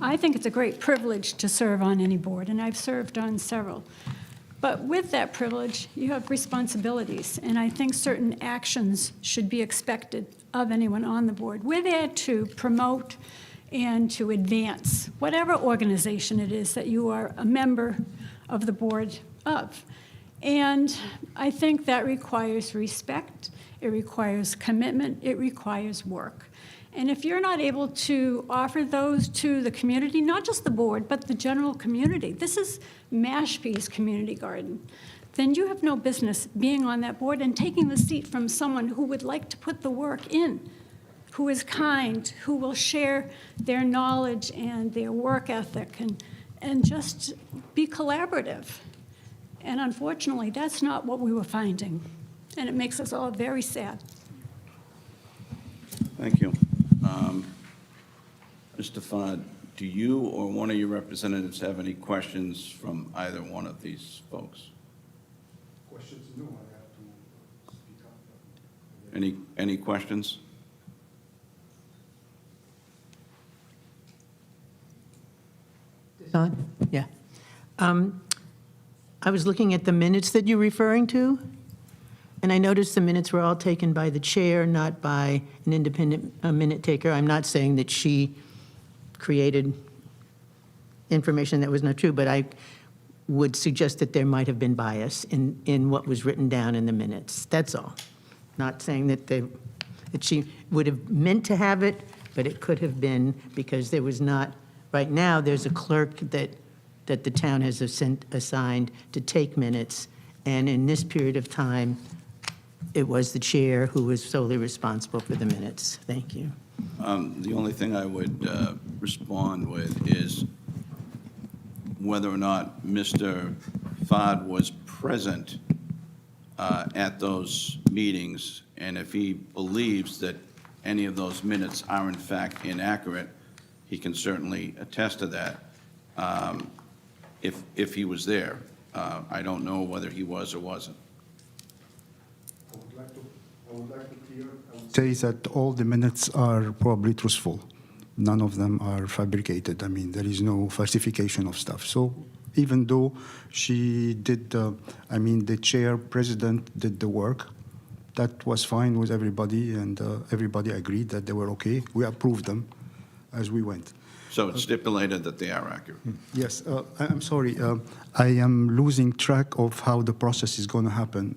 [SPEAKER 9] I think it's a great privilege to serve on any board, and I've served on several. But with that privilege, you have responsibilities, and I think certain actions should be expected of anyone on the board. We're there to promote and to advance whatever organization it is that you are a member of the board of. And I think that requires respect, it requires commitment, it requires work. And if you're not able to offer those to the community, not just the board, but the general community, this is Mashpee's community garden, then you have no business being on that board and taking the seat from someone who would like to put the work in, who is kind, who will share their knowledge and their work ethic and just be collaborative. And unfortunately, that's not what we were finding. And it makes us all very sad.
[SPEAKER 4] Thank you. Mr. Fod, do you or one of your representatives have any questions from either one of these folks?
[SPEAKER 5] Questions? No, I have to speak up.
[SPEAKER 4] Any questions?
[SPEAKER 7] Is on? Yeah. I was looking at the minutes that you're referring to, and I noticed the minutes were all taken by the chair, not by an independent minute taker. I'm not saying that she created information that was not true, but I would suggest that there might have been bias in what was written down in the minutes. That's all. Not saying that that she would have meant to have it, but it could have been because there was not Right now, there's a clerk that the town has assigned to take minutes, and in this period of time, it was the chair who was solely responsible for the minutes. Thank you.
[SPEAKER 4] The only thing I would respond with is whether or not Mr. Fad was present at those meetings, and if he believes that any of those minutes are in fact inaccurate, he can certainly attest to that if he was there. I don't know whether he was or wasn't.
[SPEAKER 10] Say that all the minutes are probably truthful. None of them are fabricated. I mean, there is no falsification of stuff. So even though she did, the chair president did the work, that was fine with everybody, and everybody agreed that they were okay. We approved them as we went.
[SPEAKER 4] So it's stipulated that they are accurate.
[SPEAKER 10] Yes, I'm sorry. I am losing track of how the process is going to happen.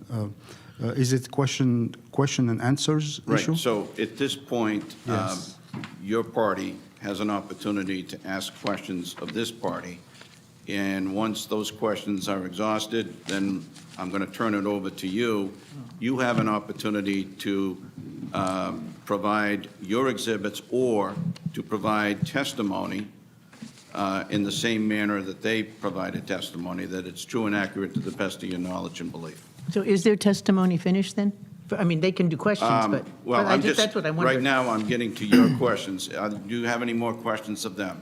[SPEAKER 10] Is it question and answers issue?
[SPEAKER 4] Right, so at this point,
[SPEAKER 10] Yes.
[SPEAKER 4] your party has an opportunity to ask questions of this party, and once those questions are exhausted, then I'm going to turn it over to you. You have an opportunity to provide your exhibits or to provide testimony in the same manner that they provided testimony, that it's true and accurate to the best of your knowledge and belief.
[SPEAKER 7] So is their testimony finished then? I mean, they can do questions, but
[SPEAKER 4] Well,
[SPEAKER 7] I
[SPEAKER 4] I'm
[SPEAKER 7] just, that's what I wondered.
[SPEAKER 4] right now, I'm getting to your questions. Do you have any more questions of them?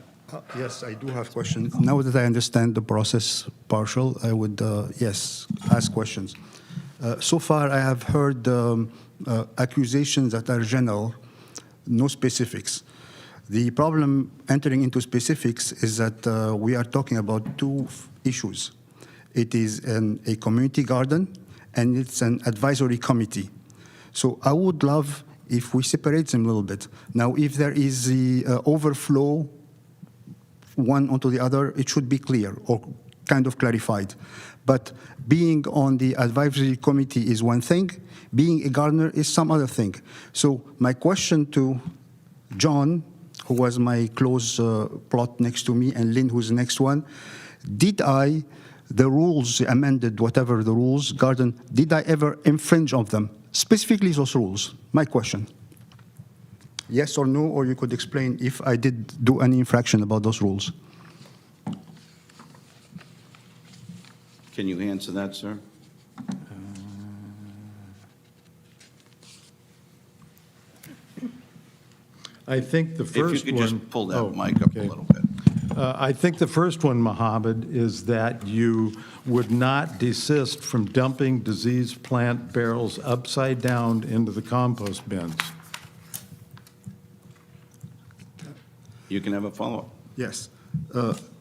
[SPEAKER 10] Yes, I do have questions. Now that I understand the process partial, I would, yes, ask questions. So far, I have heard accusations that are general, no specifics. The problem entering into specifics is that we are talking about two issues. It is a community garden, and it's an advisory committee. So I would love if we separate them a little bit. Now, if there is the overflow one onto the other, it should be clear or kind of clarified. But being on the advisory committee is one thing, being a gardener is some other thing. So my question to John, who was my close plot next to me, and Lynn, who's the next one, the rules amended, whatever the rules, garden, did I ever infringe on them? Specifically those rules, my question. Yes or no, or you could explain if I did do any infraction about those rules.
[SPEAKER 4] Can you answer that, sir?
[SPEAKER 5] I think the
[SPEAKER 4] If you
[SPEAKER 5] first one...
[SPEAKER 4] could just pull that
[SPEAKER 5] Oh,
[SPEAKER 4] mic up a
[SPEAKER 5] okay.
[SPEAKER 4] little bit.
[SPEAKER 5] I think the first one, Mohammed, is that you would not desist from dumping diseased plant barrels upside down into the compost bins.
[SPEAKER 4] You can have a follow-up.
[SPEAKER 10] Yes.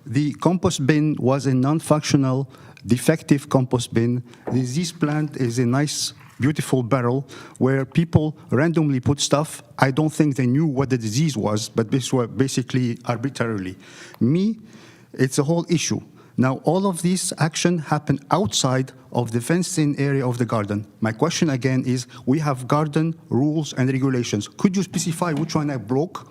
[SPEAKER 10] The compost bin was a non-functional, defective compost bin. The disease plant is a nice, beautiful barrel where people randomly put stuff. I don't think they knew what the disease was, but this was basically arbitrarily. Me, it's a whole issue. Now, all of this action happened outside of the fenced-in area of the garden. My question again is, we have garden rules and regulations. Could you specify which one I broke?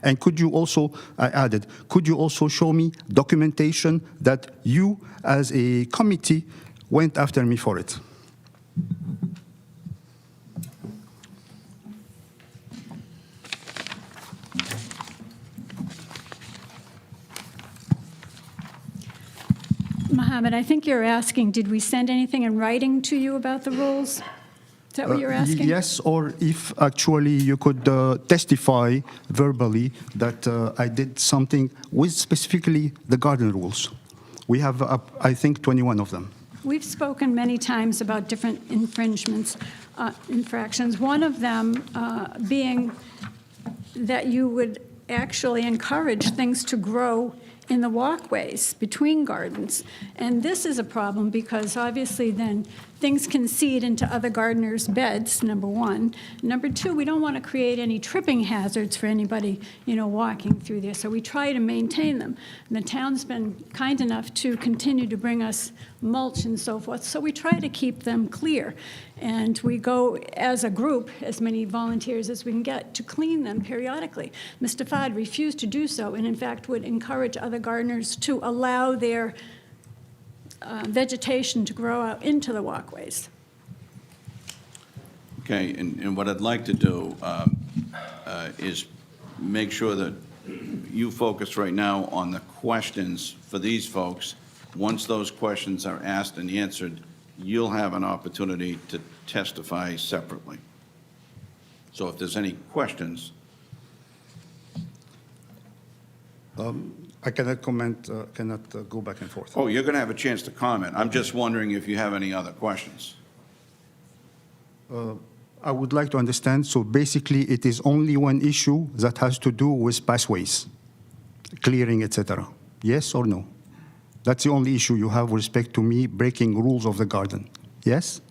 [SPEAKER 10] And could you also, I added, could you also show me documentation that you, as a committee, went after me for it?
[SPEAKER 9] Mohammed, I think you're asking, did we send anything in writing to you about the rules? Is that what you're asking?
[SPEAKER 10] Yes, or if actually you could testify verbally that I did something with specifically the garden rules. We have, I think, 21 of them.
[SPEAKER 9] We've spoken many times about different infringements, infractions. One of them being that you would actually encourage things to grow in the walkways between gardens. And this is a problem because obviously then things can seed into other gardeners' beds, number one. Number two, we don't want to create any tripping hazards for anybody, walking through there. So we try to maintain them. And the town's been kind enough to continue to bring us mulch and so forth. So we try to keep them clear. And we go as a group, as many volunteers as we can get, to clean them periodically. Mr. Fad refused to do so and in fact would encourage other gardeners to allow their vegetation to grow out into the walkways.
[SPEAKER 4] Okay, and what I'd like to do is make sure that you focus right now on the questions for these folks. Once those questions are asked and answered, you'll have an opportunity to testify separately. So if there's any questions,
[SPEAKER 10] I cannot comment, cannot go back and forth.
[SPEAKER 4] oh, you're going to have a chance to comment. I'm just wondering if you have any other questions.
[SPEAKER 10] I would like to understand, so basically it is only one issue that has to do with pathways, clearing, etc. Yes or no? That's the only issue you have with respect to me breaking rules of the garden. Yes?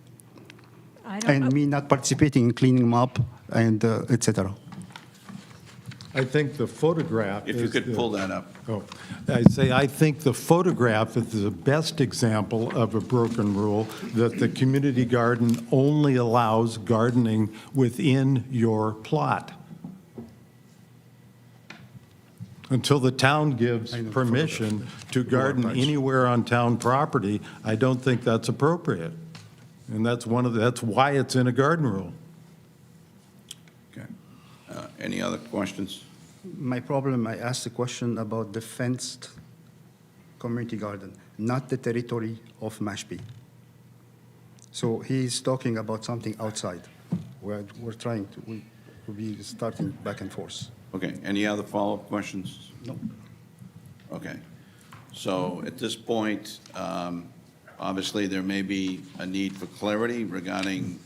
[SPEAKER 9] I don't know.
[SPEAKER 10] And me not participating in cleaning them up and etc.
[SPEAKER 5] I think the photograph
[SPEAKER 4] If you
[SPEAKER 5] is
[SPEAKER 4] could
[SPEAKER 5] the-
[SPEAKER 4] pull that up.
[SPEAKER 5] Oh, I think the photograph is the best example of a broken rule, that the community garden only allows gardening within your plot. Until the town gives
[SPEAKER 10] I know the
[SPEAKER 5] permission to
[SPEAKER 10] photograph.
[SPEAKER 5] garden
[SPEAKER 10] Right.
[SPEAKER 5] anywhere on town property, I don't think that's appropriate. And that's that's why it's in a garden rule.
[SPEAKER 4] Okay. Any other questions?
[SPEAKER 10] My problem, I asked a question about the fenced community garden, not the territory of Mashpee. So he's talking about something outside. We're trying to, we'll be starting back and forth.
[SPEAKER 4] Okay, any other follow-up questions?
[SPEAKER 10] No.
[SPEAKER 4] Okay. So at this point, obviously, there may be a need for clarity regarding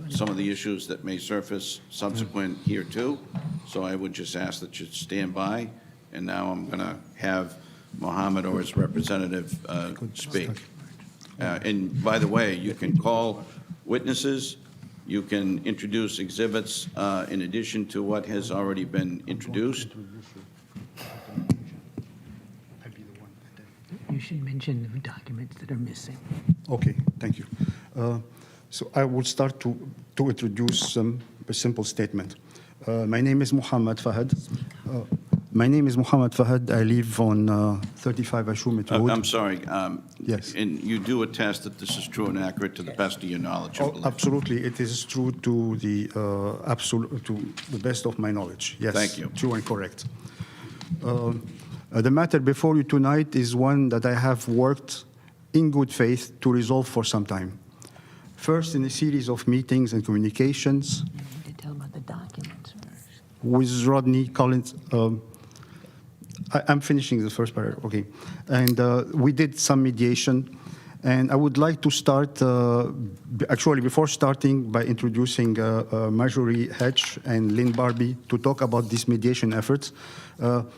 [SPEAKER 4] some of the issues that may surface subsequent here too. So I would just ask that you stand by, and now I'm going to have Mohammed or his representative speak. And by the way, you can call witnesses, you can introduce exhibits in addition to what has already been introduced.
[SPEAKER 7] You should mention the documents that are missing.
[SPEAKER 10] Okay, thank you. So I will start to introduce a simple statement. My name is Mohammed Fahad. I live on 35 Ashumet Road.
[SPEAKER 4] I'm sorry.
[SPEAKER 10] Yes.
[SPEAKER 4] And you do attest that this is true and accurate to the best of your knowledge, I
[SPEAKER 10] Oh,
[SPEAKER 4] believe?
[SPEAKER 10] absolutely, it is true to the to the best of my knowledge. Yes.
[SPEAKER 4] Thank you.
[SPEAKER 10] True and correct. The matter before you tonight is one that I have worked in good faith to resolve for some time. First, in a series of meetings and communications
[SPEAKER 7] You need to tell about the documents first.
[SPEAKER 10] with Rodney Collins. I'm finishing the first part, okay. And we did some mediation. And I would like to start, actually, before starting, by introducing Marjorie Hedge and Lynn Barbie to talk about these mediation efforts.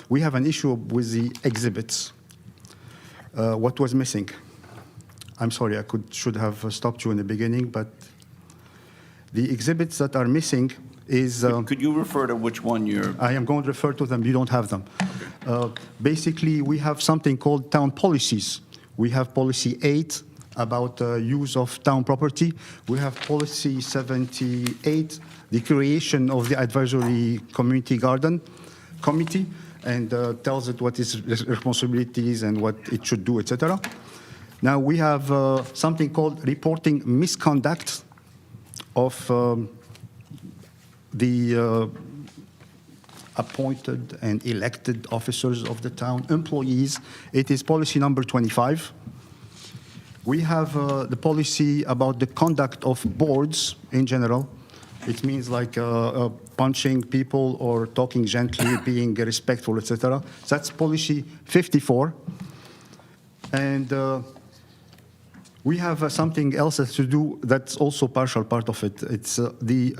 [SPEAKER 10] We have an issue with the exhibits. What was missing? I'm sorry, I should have stopped you in the beginning, but the exhibits that are missing is...
[SPEAKER 4] Could you refer to which one you're,
[SPEAKER 10] I am going to refer to them. You don't have them. Basically, we have something called town policies. We have policy 8 about use of town property. We have policy 78, the creation of the advisory community garden committee, and tells it what its responsibilities and what it should do, etc. Now we have something called reporting misconduct of the appointed and elected officers of the town, employees. It is policy number 25. We have the policy about the conduct of boards in general. It means like punching people or talking gently, being respectful, etc. That's policy 54. And we have something else to do that's also partial part of it. It's the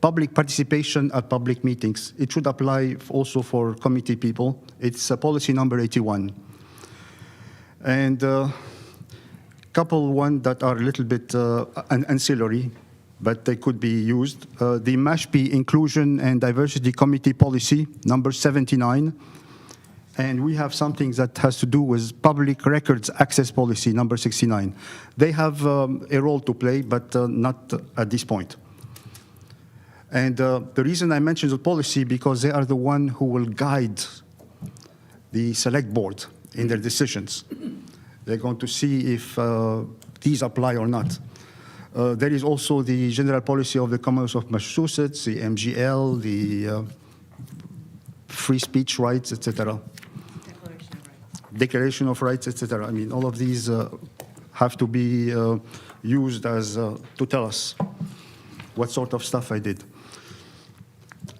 [SPEAKER 10] Public participation at public meetings. It should apply also for committee people. It's policy number 81. And couple one that are a little bit ancillary, but they could be used. The Mashpee Inclusion and Diversity Committee Policy, number 79. And we have something that has to do with Public Records Access Policy, number 69. They have a role to play, but not at this point. And the reason I mention the policy, because they are the one who will guide the select board in their decisions. They're going to see if these apply or not. There is also the general policy of the Commonwealth of Massachusetts, the MGL, the free speech rights, etc. Declaration of Rights, etc. I mean, all of these have to be used as to tell us what sort of stuff I did.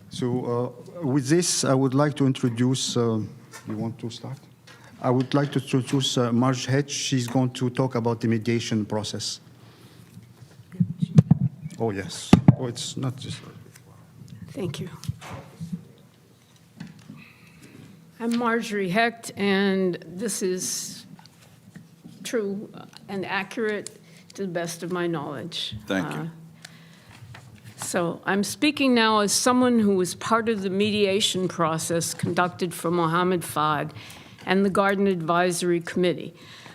[SPEAKER 10] So with this, I would like to introduce, you want to start? I would like to introduce Marge Hedge. She's going to talk about the mediation process. Oh, yes. Oh, it's not just...
[SPEAKER 11] Thank you. I'm Marjorie Hecht, and this is true and accurate to the best of my knowledge.
[SPEAKER 4] Thank you.
[SPEAKER 11] So I'm speaking now as someone who was part of the mediation process conducted for Mohammed Fahd and the Garden Advisory Committee.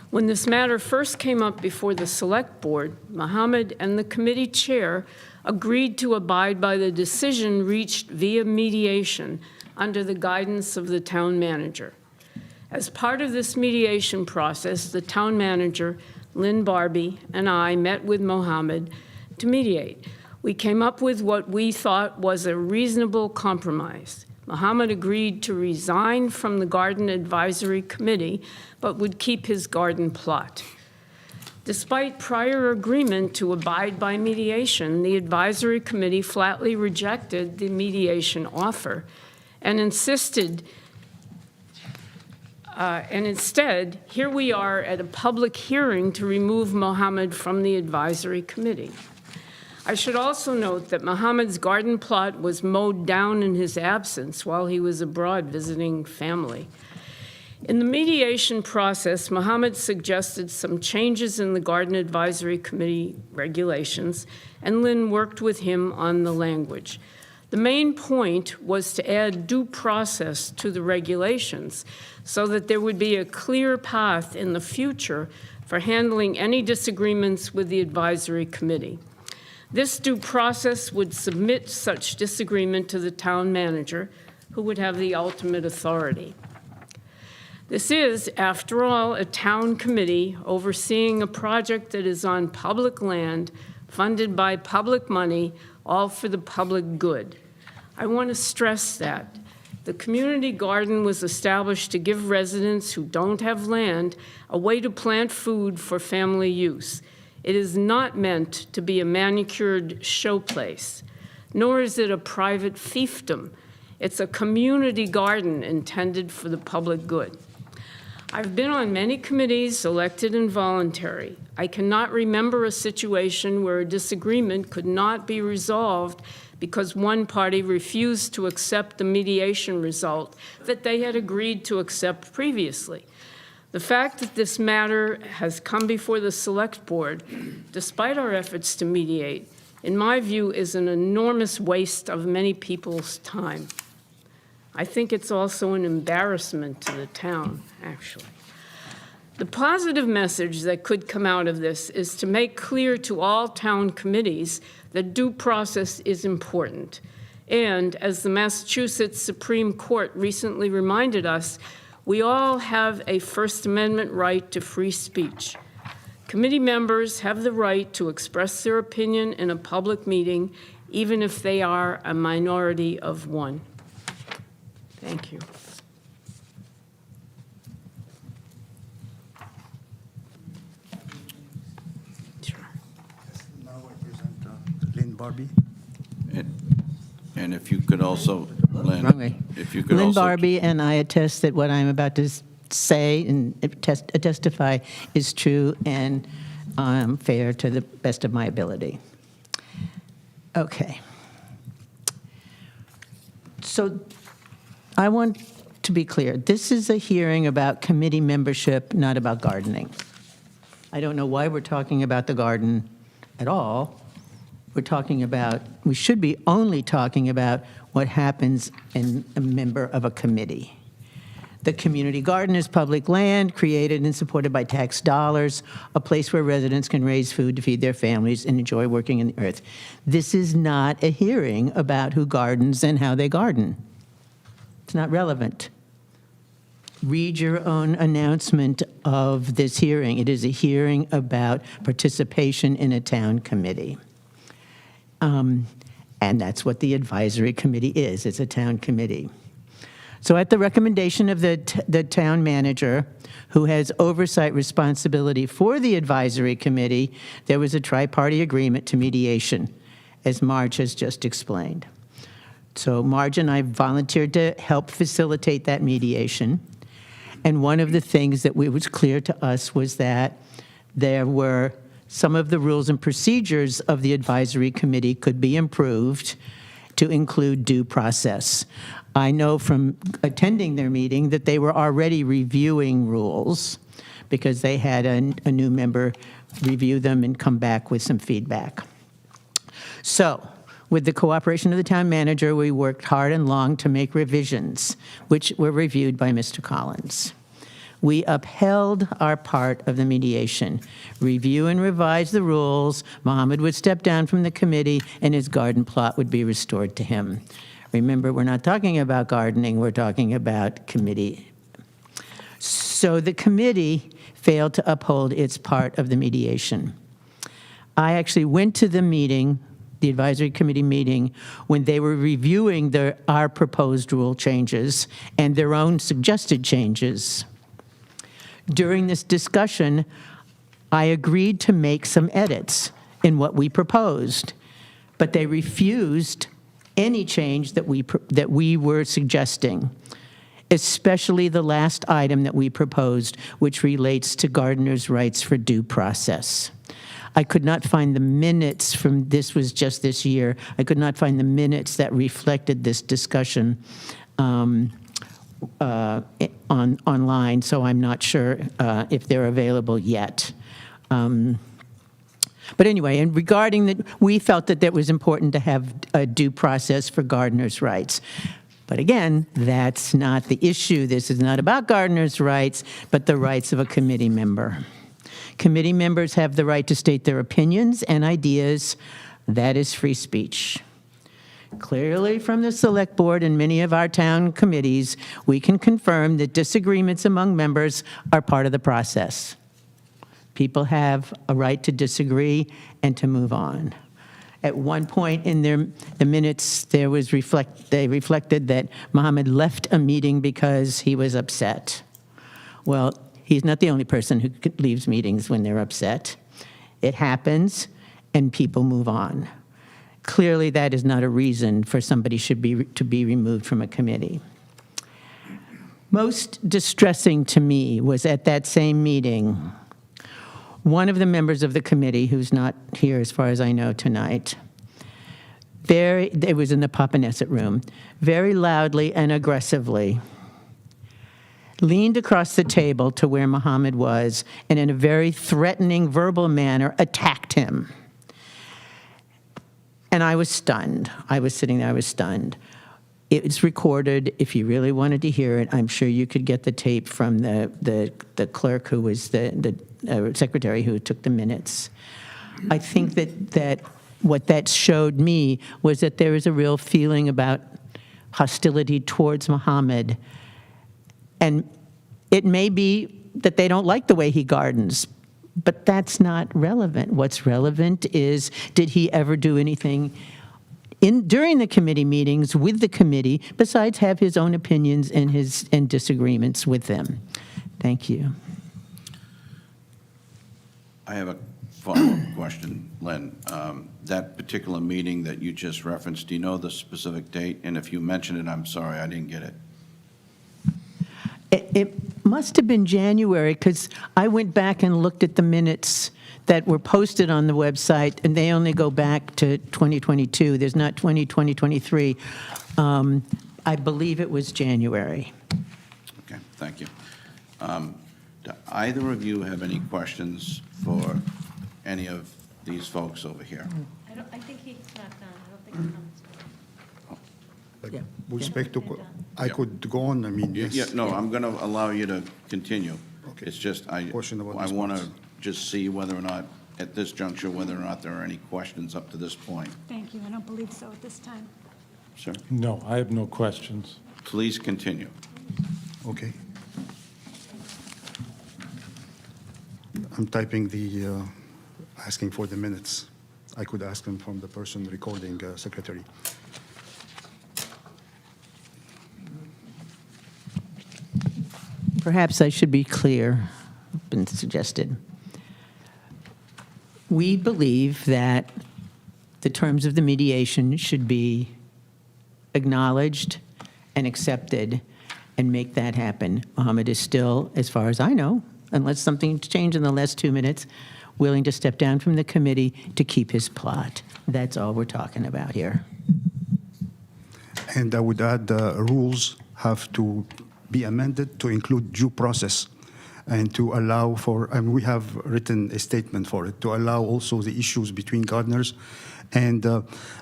[SPEAKER 11] When this matter first came up before the Select Board, Mohammed and the committee chair agreed to abide by the decision reached via mediation under the guidance of the town manager. As part of this mediation process, the town manager, Lynn Barbie, and I met with Mohammed to mediate. We came up with what we thought was a reasonable compromise. Mohammed agreed to resign from the Garden Advisory Committee, but would keep his garden plot. Despite prior agreement to abide by mediation, the Advisory Committee flatly rejected the mediation offer and insisted, and instead, here we are at a public hearing to remove Mohammed from the Advisory Committee. I should also note that Mohammed's garden plot was mowed down in his absence while he was abroad visiting family. In the mediation process, Mohammed suggested some changes in the Garden Advisory Committee regulations, and Lynn worked with him on the language. The main point was to add due process to the regulations so that there would be a clear path in the future for handling any disagreements with the Advisory Committee. This due process would submit such disagreement to the town manager, who would have the ultimate authority. This is, after all, a town committee overseeing a project that is on public land, funded by public money, all for the public good. I want to stress that. The community garden was established to give residents who don't have land a way to plant food for family use. It is not meant to be a manicured showplace, nor is it a private fiefdom. It's a community garden intended for the public good. I've been on many committees, elected and voluntary. I cannot remember a situation where a disagreement could not be resolved because one party refused to accept the mediation result that they had agreed to accept previously. The fact that this matter has come before the Select Board, despite our efforts to mediate, in my view, is an enormous waste of many people's time. I think it's also an embarrassment to the town, actually. The positive message that could come out of this is to make clear to all town committees that due process is important. And as the Massachusetts Supreme Court recently reminded us, we all have a First Amendment right to free speech. Committee members have the right to express their opinion in a public meeting, even if they are a minority of one. Thank you. Sure.
[SPEAKER 10] Now I present Lynn Barbie.
[SPEAKER 4] And if you could also,
[SPEAKER 7] Wrong way.
[SPEAKER 4] Lynn, if you could
[SPEAKER 7] Lynn
[SPEAKER 4] also...
[SPEAKER 7] Barbie, and I attest that what I'm about to say and testify is true and fair to the best of my ability. Okay. So I want to be clear. This is a hearing about committee membership, not about gardening. I don't know why we're talking about the garden at all. We should be only talking about what happens in a member of a committee. The community garden is public land created and supported by tax dollars, a place where residents can raise food to feed their families and enjoy working in the earth. This is not a hearing about who gardens and how they garden. It's not relevant. Read your own announcement of this hearing. It is a hearing about participation in a town committee. And that's what the advisory committee is. It's a town committee. So at the recommendation of the town manager, who has oversight responsibility for the advisory committee, there was a tri-party agreement to mediation, as Marge has just explained. So Marge and I volunteered to help facilitate that mediation. And one of the things that was clear to us was that there were some of the rules and procedures of the advisory committee could be improved to include due process. I know from attending their meeting that they were already reviewing rules because they had a new member review them and come back with some feedback. So, with the cooperation of the town manager, we worked hard and long to make revisions, which were reviewed by Mr. Collins. We upheld our part of the mediation, review and revise the rules. Mohammed would step down from the committee, and his garden plot would be restored to him. Remember, we're not talking about gardening, we're talking about committee. So the committee failed to uphold its part of the mediation. I actually went to the meeting, the advisory committee meeting, when they were reviewing our proposed rule changes and their own suggested changes. During this discussion, I agreed to make some edits in what we proposed, but they refused any change that we were suggesting, especially the last item that we proposed, which relates to gardeners' rights for due process. I could not find the minutes from, this was just this year, I could not find the minutes that reflected this discussion online, so I'm not sure if they're available yet. But anyway, and regarding that, we felt that it was important to have a due process for gardeners' rights. But again, that's not the issue. This is not about gardeners' rights, but the rights of a committee member. Committee members have the right to state their opinions and ideas. That is free speech. Clearly from the Select Board and many of our town committees, we can confirm that disagreements among members are part of the process. People have a right to disagree and to move on. At one point in the minutes, they reflected that Mohammed left a meeting because he was upset. Well, he's not the only person who leaves meetings when they're upset. It happens, and people move on. Clearly, that is not a reason for somebody to be removed from a committee. Most distressing to me was at that same meeting, one of the members of the committee, who's not here as far as I know tonight, it was in the Papaneset room, very loudly and aggressively leaned across the table to where Mohammed was and in a very threatening verbal manner attacked him. And I was stunned. I was sitting there, I was stunned. It's recorded. If you really wanted to hear it, I'm sure you could get the tape from the clerk who was the secretary who took the minutes. I think that what that showed me was that there is a real feeling about hostility towards Mohammed. And it may be that they don't like the way he gardens, but that's not relevant. What's relevant is, did he ever do anything during the committee meetings with the committee besides have his own opinions and disagreements with them? Thank you.
[SPEAKER 4] I have a follow-up question, Lynn. That particular meeting that you just referenced, do you know the specific date? And if you mentioned it, I'm sorry, I didn't get it.
[SPEAKER 7] It must have been January, because I went back and looked at the minutes that were posted on the website, and they only go back to 2022. There's not 2023. I believe it was January.
[SPEAKER 4] Okay, thank you. Do either of you have any questions for any of these folks over here?
[SPEAKER 8] I think he's not done. I don't think he comes.
[SPEAKER 7] Yeah.
[SPEAKER 10] With respect to, I
[SPEAKER 4] Yeah.
[SPEAKER 10] could go on, I mean, yes.
[SPEAKER 4] Yeah, no, I'm going to allow you to continue.
[SPEAKER 10] Okay.
[SPEAKER 4] It's just, I
[SPEAKER 10] Question about
[SPEAKER 4] want to
[SPEAKER 10] response.
[SPEAKER 4] just see whether or not, at this juncture, whether or not there are any questions up to this point.
[SPEAKER 9] Thank you, I don't believe so at this time.
[SPEAKER 4] Sir,
[SPEAKER 5] No, I have no questions.
[SPEAKER 4] please continue.
[SPEAKER 10] Okay. I'm typing the, asking for the minutes. I could ask them from the person recording, secretary.
[SPEAKER 7] Perhaps I should be clear, been suggested. We believe that the terms of the mediation should be acknowledged and accepted and make that happen. Mohammed is still, as far as I know, unless something changed in the last 2 minutes, willing to step down from the committee to keep his plot. That's all we're talking about here.
[SPEAKER 10] And I would add, rules have to be amended to include due process and to allow for, and we have written a statement for it, to allow also the issues between gardeners and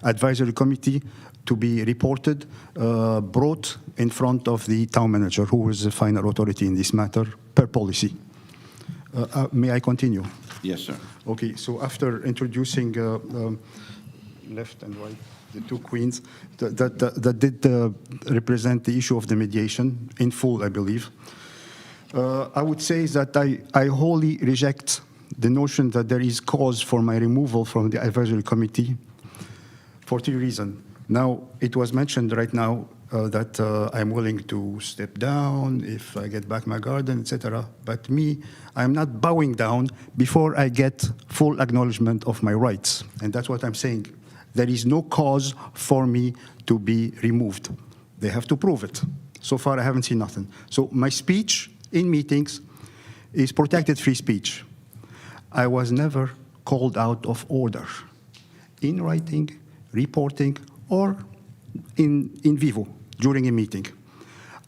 [SPEAKER 10] advisory committee to be reported, brought in front of the town manager, who is the final authority in this matter, per policy. May I continue?
[SPEAKER 4] Yes, sir.
[SPEAKER 10] Okay, so after introducing left and right, the two queens that did represent the issue of the mediation in full, I believe, I would say that I wholly reject the notion that there is cause for my removal from the advisory committee for 3 reasons. Now, it was mentioned right now that I'm willing to step down if I get back my garden, etc. But me, I'm not bowing down before I get full acknowledgement of my rights. And that's what I'm saying. There is no cause for me to be removed. They have to prove it. So far, I haven't seen nothing. So my speech in meetings is protected free speech. I was never called out of order in writing, reporting, or in vivo during a meeting.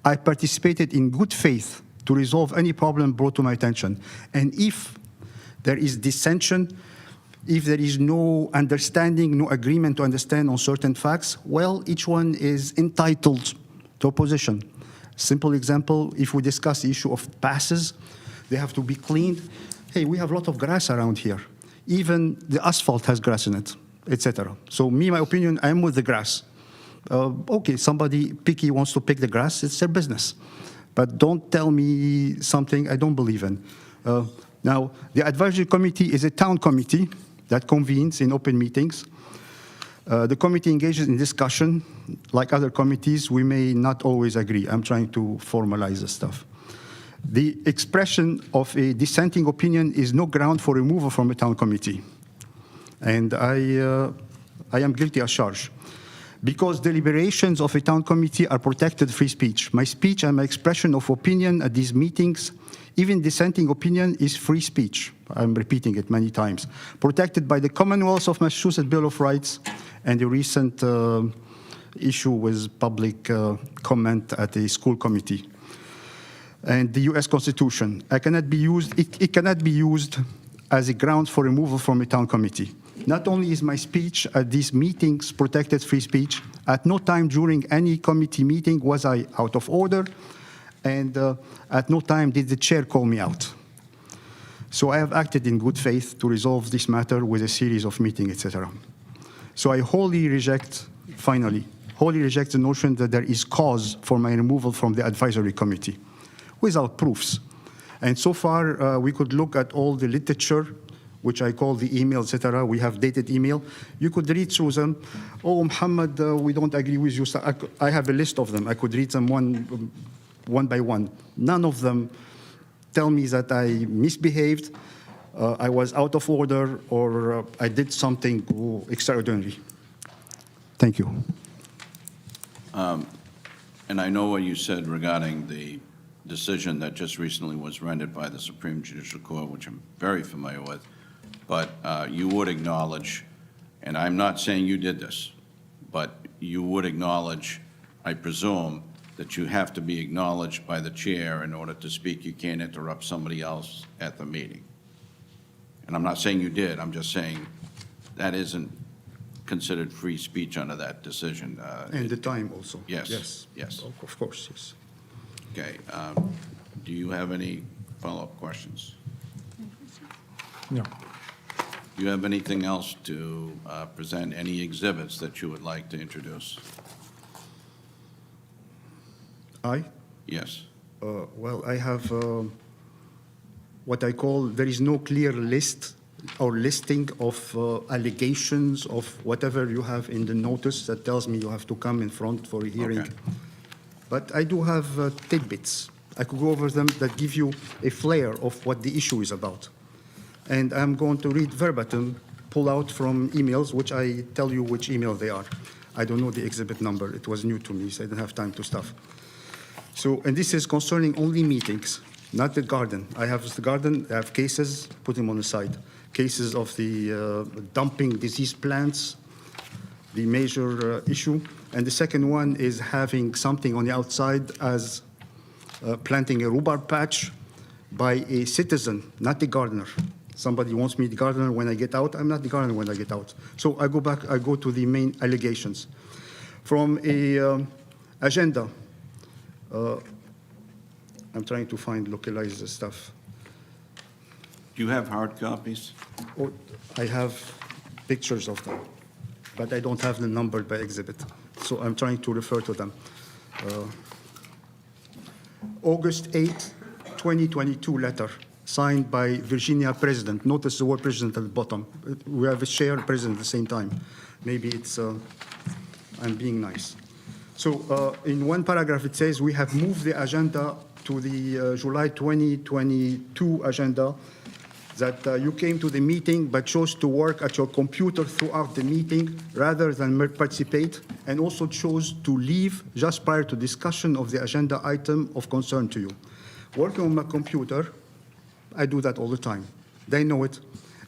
[SPEAKER 10] I participated in good faith to resolve any problem brought to my attention. And if there is dissension, if there is no understanding, no agreement to understand on certain facts, well, each one is entitled to opposition. Simple example, if we discuss the issue of passes, they have to be cleaned. Hey, we have a lot of grass around here. Even the asphalt has grass in it, etc. So me, my opinion, I'm with the grass. Okay, somebody picky wants to pick the grass, it's their business. But don't tell me something I don't believe in. Now, the advisory committee is a town committee that convenes in open meetings. The committee engages in discussion. Like other committees, we may not always agree. I'm trying to formalize this stuff. The expression of a dissenting opinion is no ground for removal from a town committee. And I am guilty as charged. Because deliberations of a town committee are protected free speech. My speech and my expression of opinion at these meetings, even dissenting opinion, is free speech. I'm repeating it many times. Protected by the Commonwealth of Massachusetts Bill of Rights and the recent issue with public comment at a school committee. And the US Constitution. It cannot be used as a ground for removal from a town committee. Not only is my speech at these meetings protected free speech, at no time during any committee meeting was I out of order, and at no time did the chair call me out. So I have acted in good faith to resolve this matter with a series of meetings, etc. So I wholly reject the notion that there is cause for my removal from the advisory committee, without proofs. And so far, we could look at all the literature, which I call the email, etc. We have dated email. You could read through them. Oh, Muhammad, we don't agree with you. So I have a list of them. I could read them one by one. None of them tell me that I misbehaved, I was out of order, or I did something extraordinary. Thank you.
[SPEAKER 4] And I know what you said regarding the decision that just recently was rendered by the Supreme Judicial Court, which I'm very familiar with, but you would acknowledge, and I'm not saying you did this, but you would acknowledge I presume, that you have to be acknowledged by the chair in order to speak. You can't interrupt somebody else at the meeting. And I'm not saying you did, I'm just saying that isn't considered free speech under that decision.
[SPEAKER 10] And the time also.
[SPEAKER 4] Yes,
[SPEAKER 10] Yes.
[SPEAKER 4] yes.
[SPEAKER 10] Of course, yes.
[SPEAKER 4] Okay, do you have any follow-up questions?
[SPEAKER 5] No.
[SPEAKER 4] Do you have anything else to present, any exhibits that you would like to introduce? Yes.
[SPEAKER 10] Well, I have what I call, there is no clear list or listing of allegations of whatever you have in the notice that tells me you have to come in front for a hearing.
[SPEAKER 4] Okay.
[SPEAKER 10] But I do have tidbits. I could go over them that give you a flair of what the issue is about. And I'm going to read verbatim, pull out from emails, which I tell you which email they are. I don't know the exhibit number. It was new to me, so I didn't have time to stuff. So, and this is concerning only meetings, not the garden. I have the garden, I have cases, put them on the side. Cases of the dumping diseased plants, the major issue. And the second one is having something on the outside as planting a rhubarb patch by a citizen, not the gardener. Somebody wants me the gardener when I get out. I'm not the gardener when I get out. So I go back, I go to the main allegations. From a agenda, I'm trying to localize the stuff.
[SPEAKER 4] Do you have hard copies?
[SPEAKER 10] Oh, I have pictures of them, but I don't have them numbered by exhibit. So I'm trying to refer to them. August 8, 2022 letter signed by Virginia President. Notice the word president at the bottom. We have a chair president at the same time. Maybe it's, I'm being nice. So in one paragraph it says, we have moved the agenda to the July 2022 agenda, that you came to the meeting but chose to work at your computer throughout the meeting rather than participate, and also chose to leave just prior to discussion of the agenda item of concern to you. Working on my computer, I do that all the time. They know it.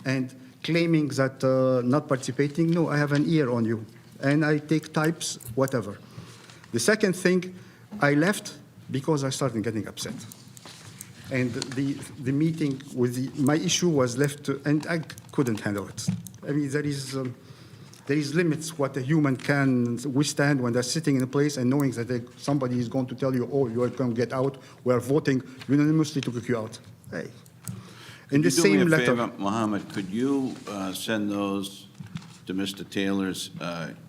[SPEAKER 10] And claiming that not participating, no, I have an ear on you. And I take types, whatever. The second thing, I left because I started getting upset. And the meeting with my issue was left to, and I couldn't handle it. I mean, there is limits what a human can withstand when they're sitting in a place and knowing that somebody is going to tell you, oh, you are going to get out. We are voting unanimously to kick you out. Hey. In the same letter.
[SPEAKER 4] Do me a favor, Mohammed, could you send those to Mr. Taylor's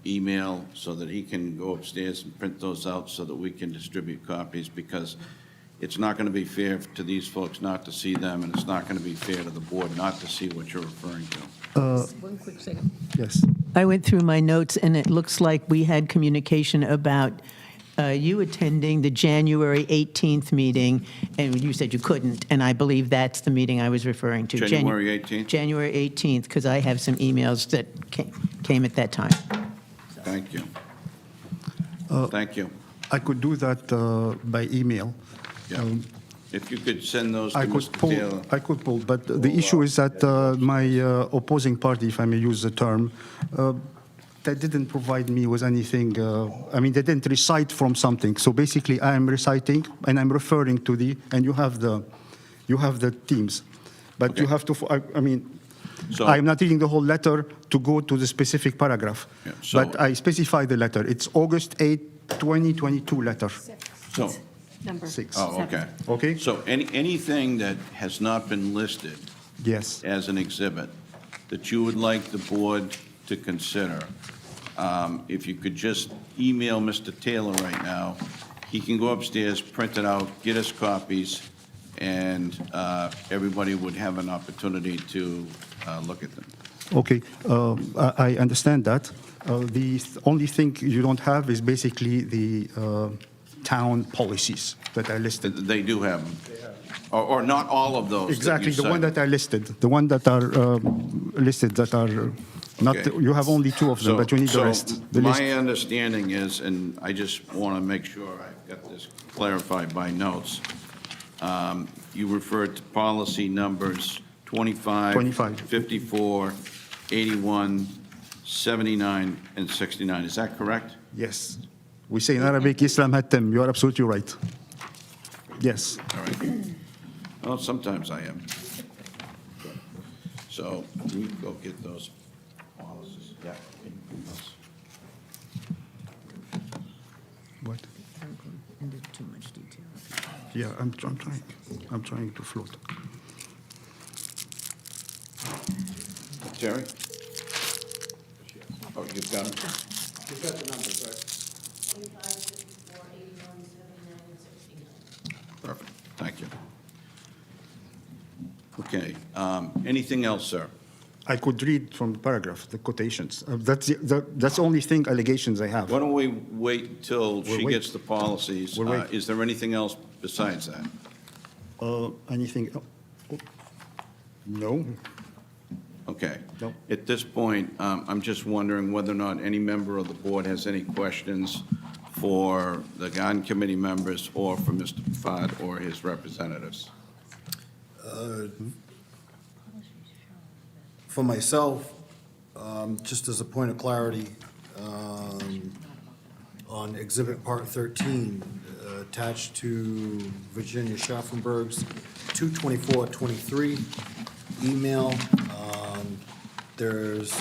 [SPEAKER 4] email so that he can go upstairs and print those out so that we can distribute copies? Because it's not going to be fair to these folks not to see them, and it's not going to be fair to the board not to see what you're referring to.
[SPEAKER 7] One quick second.
[SPEAKER 10] Yes.
[SPEAKER 7] I went through my notes, and it looks like we had communication about you attending the January 18th meeting, and you said you couldn't, and I believe that's the meeting I was referring to.
[SPEAKER 4] January 18th?
[SPEAKER 7] January 18th, because I have some emails that came at that time.
[SPEAKER 4] Thank you. Thank you.
[SPEAKER 10] I could do that by email.
[SPEAKER 4] Yeah. If you could send those to
[SPEAKER 10] I could
[SPEAKER 4] Mr. Taylor.
[SPEAKER 10] pull, but the issue is that my opposing party, if I may use the term, they didn't provide me with anything. I mean, they didn't recite from something. So basically, I am reciting and I'm referring to and you have the teams, but
[SPEAKER 4] Okay.
[SPEAKER 10] you have to. I mean,
[SPEAKER 4] So-
[SPEAKER 10] I'm not reading the whole letter to go to the specific paragraph,
[SPEAKER 4] Yeah, so-
[SPEAKER 10] but I specify the letter. It's August 8, 2022 letter.
[SPEAKER 4] So,
[SPEAKER 8] Number
[SPEAKER 10] 6.
[SPEAKER 4] oh, okay.
[SPEAKER 10] Okay.
[SPEAKER 4] So anything that has not been listed
[SPEAKER 10] Yes.
[SPEAKER 4] as an exhibit that you would like the board to consider, if you could just email Mr. Taylor right now, he can go upstairs, print it out, get us copies, and everybody would have an opportunity to look at them.
[SPEAKER 10] Okay, I understand that. The only thing you don't have is basically the town policies that are listed.
[SPEAKER 4] They do have them. Or not all of those that you
[SPEAKER 10] Exactly, the one
[SPEAKER 4] cited.
[SPEAKER 10] that are listed, the one that are listed that are not,
[SPEAKER 4] Okay.
[SPEAKER 10] you have only 2 of them, but you need the rest. The list.
[SPEAKER 4] My understanding is, and I just want to make sure I've got this clarified by notes, you referred to policy numbers 25,
[SPEAKER 10] 25.
[SPEAKER 4] 54, 81, 79, and 69. Is that correct?
[SPEAKER 10] Yes, We say in Arabic, Islam Hattem. You are absolutely right. Yes.
[SPEAKER 4] All right. Well, sometimes I am. So we go get those policies. Yeah.
[SPEAKER 10] What?
[SPEAKER 7] Into too much detail.
[SPEAKER 10] Yeah, I'm trying. I'm trying to float.
[SPEAKER 4] Terry? Oh, you've got them?
[SPEAKER 2] You've got the numbers, right?
[SPEAKER 4] Perfect, thank you. Okay, anything else, sir?
[SPEAKER 10] I could read from the paragraph, the quotations. That's the only thing, allegations I have.
[SPEAKER 4] Why don't we wait till she
[SPEAKER 10] We'll wait.
[SPEAKER 4] gets the policies?
[SPEAKER 10] We'll wait.
[SPEAKER 4] Is there anything else besides that?
[SPEAKER 10] Anything? No.
[SPEAKER 4] Okay.
[SPEAKER 10] No.
[SPEAKER 4] At this point, I'm just wondering whether or not any member of the board has any questions for the Garden Committee members or for Mr. Fad or his representatives.
[SPEAKER 2] For myself, just as a point of clarity, on Exhibit Part 13, attached to Virginia Schaffenberg's 2/24/23 email, there's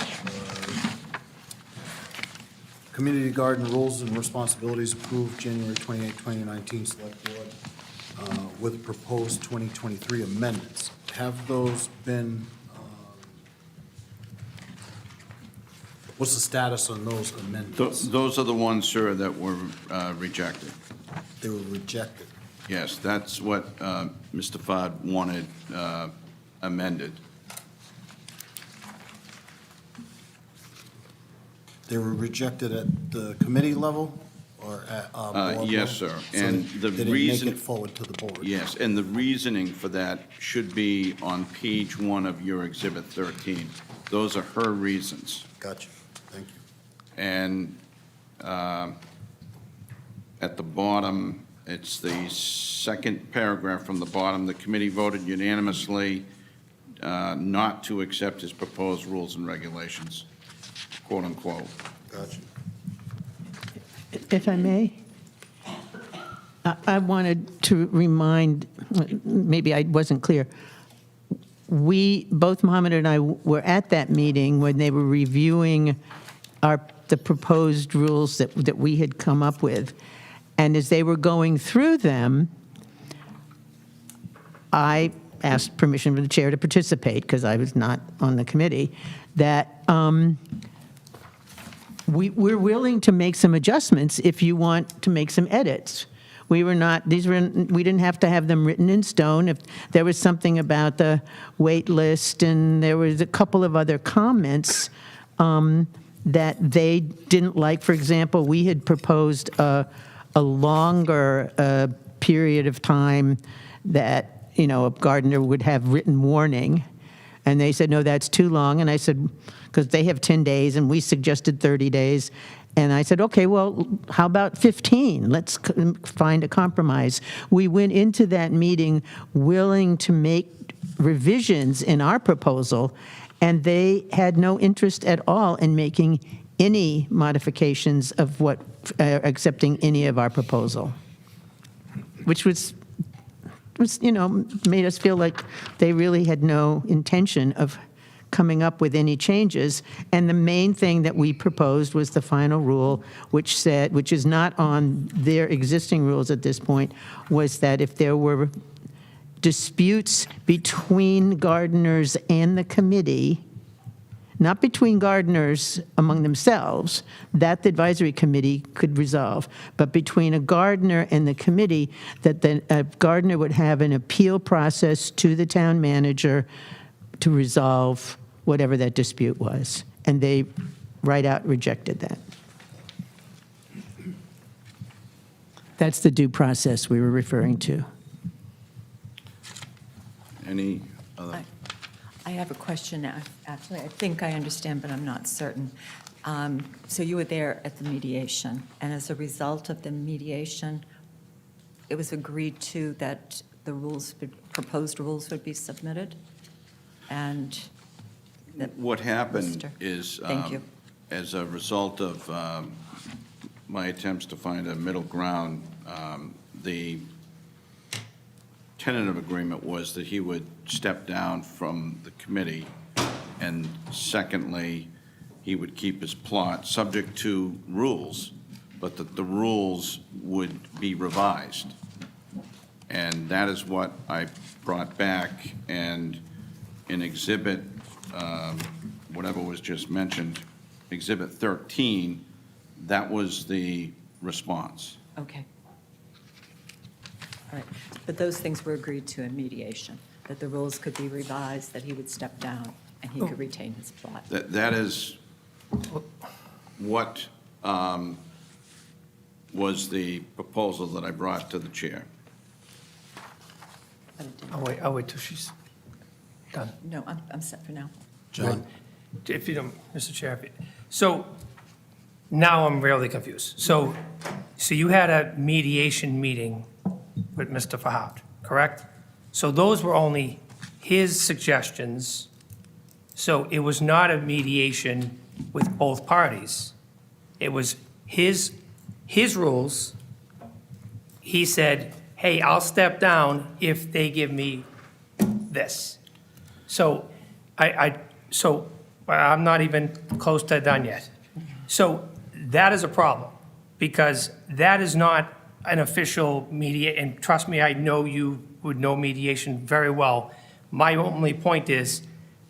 [SPEAKER 2] Community Garden Rules and Responsibilities approved January 28, 2019 Select Board with proposed 2023 amendments. Have those been, what's the status on those amendments?
[SPEAKER 4] Those are the ones, sir, that were rejected.
[SPEAKER 2] They were rejected.
[SPEAKER 4] Yes, that's what Mr. Fad wanted amended.
[SPEAKER 2] They were rejected at the committee level or at board level?
[SPEAKER 4] Yes, sir.
[SPEAKER 2] So
[SPEAKER 4] And the
[SPEAKER 2] they didn't
[SPEAKER 4] reason-
[SPEAKER 2] make it forward to the board?
[SPEAKER 4] Yes, and the reasoning for that should be on page 1 of your Exhibit 13. Those are her reasons.
[SPEAKER 2] Gotcha. Thank you.
[SPEAKER 4] And at the bottom, it's the second paragraph from the bottom. The committee voted unanimously not to accept his proposed rules and regulations, quote unquote.
[SPEAKER 2] Gotcha.
[SPEAKER 7] If I may, I wanted to remind, maybe I wasn't clear, both Mohammed and I were at that meeting when they were reviewing the proposed rules that we had come up with. And as they were going through them, I asked permission from the chair to participate, because I was not on the committee, that we're willing to make some adjustments if you want to make some edits. We didn't have to have them written in stone. If there was something about the wait list, and there was a couple of other comments that they didn't like. For example, we had proposed a longer period of time that, a gardener would have written warning. And they said, no, that's too long. And I said, because they have 10 days, and we suggested 30 days. And I said, okay, well, how about 15? Let's find a compromise. We went into that meeting willing to make revisions in our proposal, and they had no interest at all in making any modifications of accepting any of our proposal, which was, made us feel like they really had no intention of coming up with any changes. And the main thing that we proposed was the final rule, which is not on their existing rules at this point, was that if there were disputes between gardeners and the committee, not between gardeners among themselves, that the advisory committee could resolve, but between a gardener and the committee, that a gardener would have an appeal process to the town manager to resolve whatever that dispute was. And they right out rejected that. That's the due process we were referring to.
[SPEAKER 4] Any other?
[SPEAKER 1] I have a question, actually. I think I understand, but I'm not certain. So you were there at the mediation, and as a result of the mediation, it was agreed to that the proposed rules would be submitted? And that
[SPEAKER 4] What happened
[SPEAKER 1] Mr.
[SPEAKER 4] is,
[SPEAKER 1] Thank you.
[SPEAKER 4] as a result of my attempts to find a middle ground. The tentative agreement was that he would step down from the committee, and secondly, he would keep his plot, subject to rules, but that the rules would be revised. And that is what I brought back, and in exhibit, whatever was just mentioned, exhibit 13, that was the response.
[SPEAKER 1] Okay. All right, but those things were agreed to in mediation, that the rules could be revised, that he would step down, and he could retain his plot.
[SPEAKER 4] That is what was the proposal that I brought to the chair.
[SPEAKER 1] But it didn't.
[SPEAKER 6] I'll wait till she's done.
[SPEAKER 1] No, I'm set for now.
[SPEAKER 2] John?
[SPEAKER 6] If you don't, Mr. Chair, so now I'm really confused. So you had a mediation meeting with Mr. Fahad, correct? So those were only his suggestions. So it was not a mediation with both parties. It was his rules. He said, hey, I'll step down if they give me this. So so I'm not even close to done yet. So that is a problem, because that is not an official and trust me, I know you would know mediation very well. My only point is,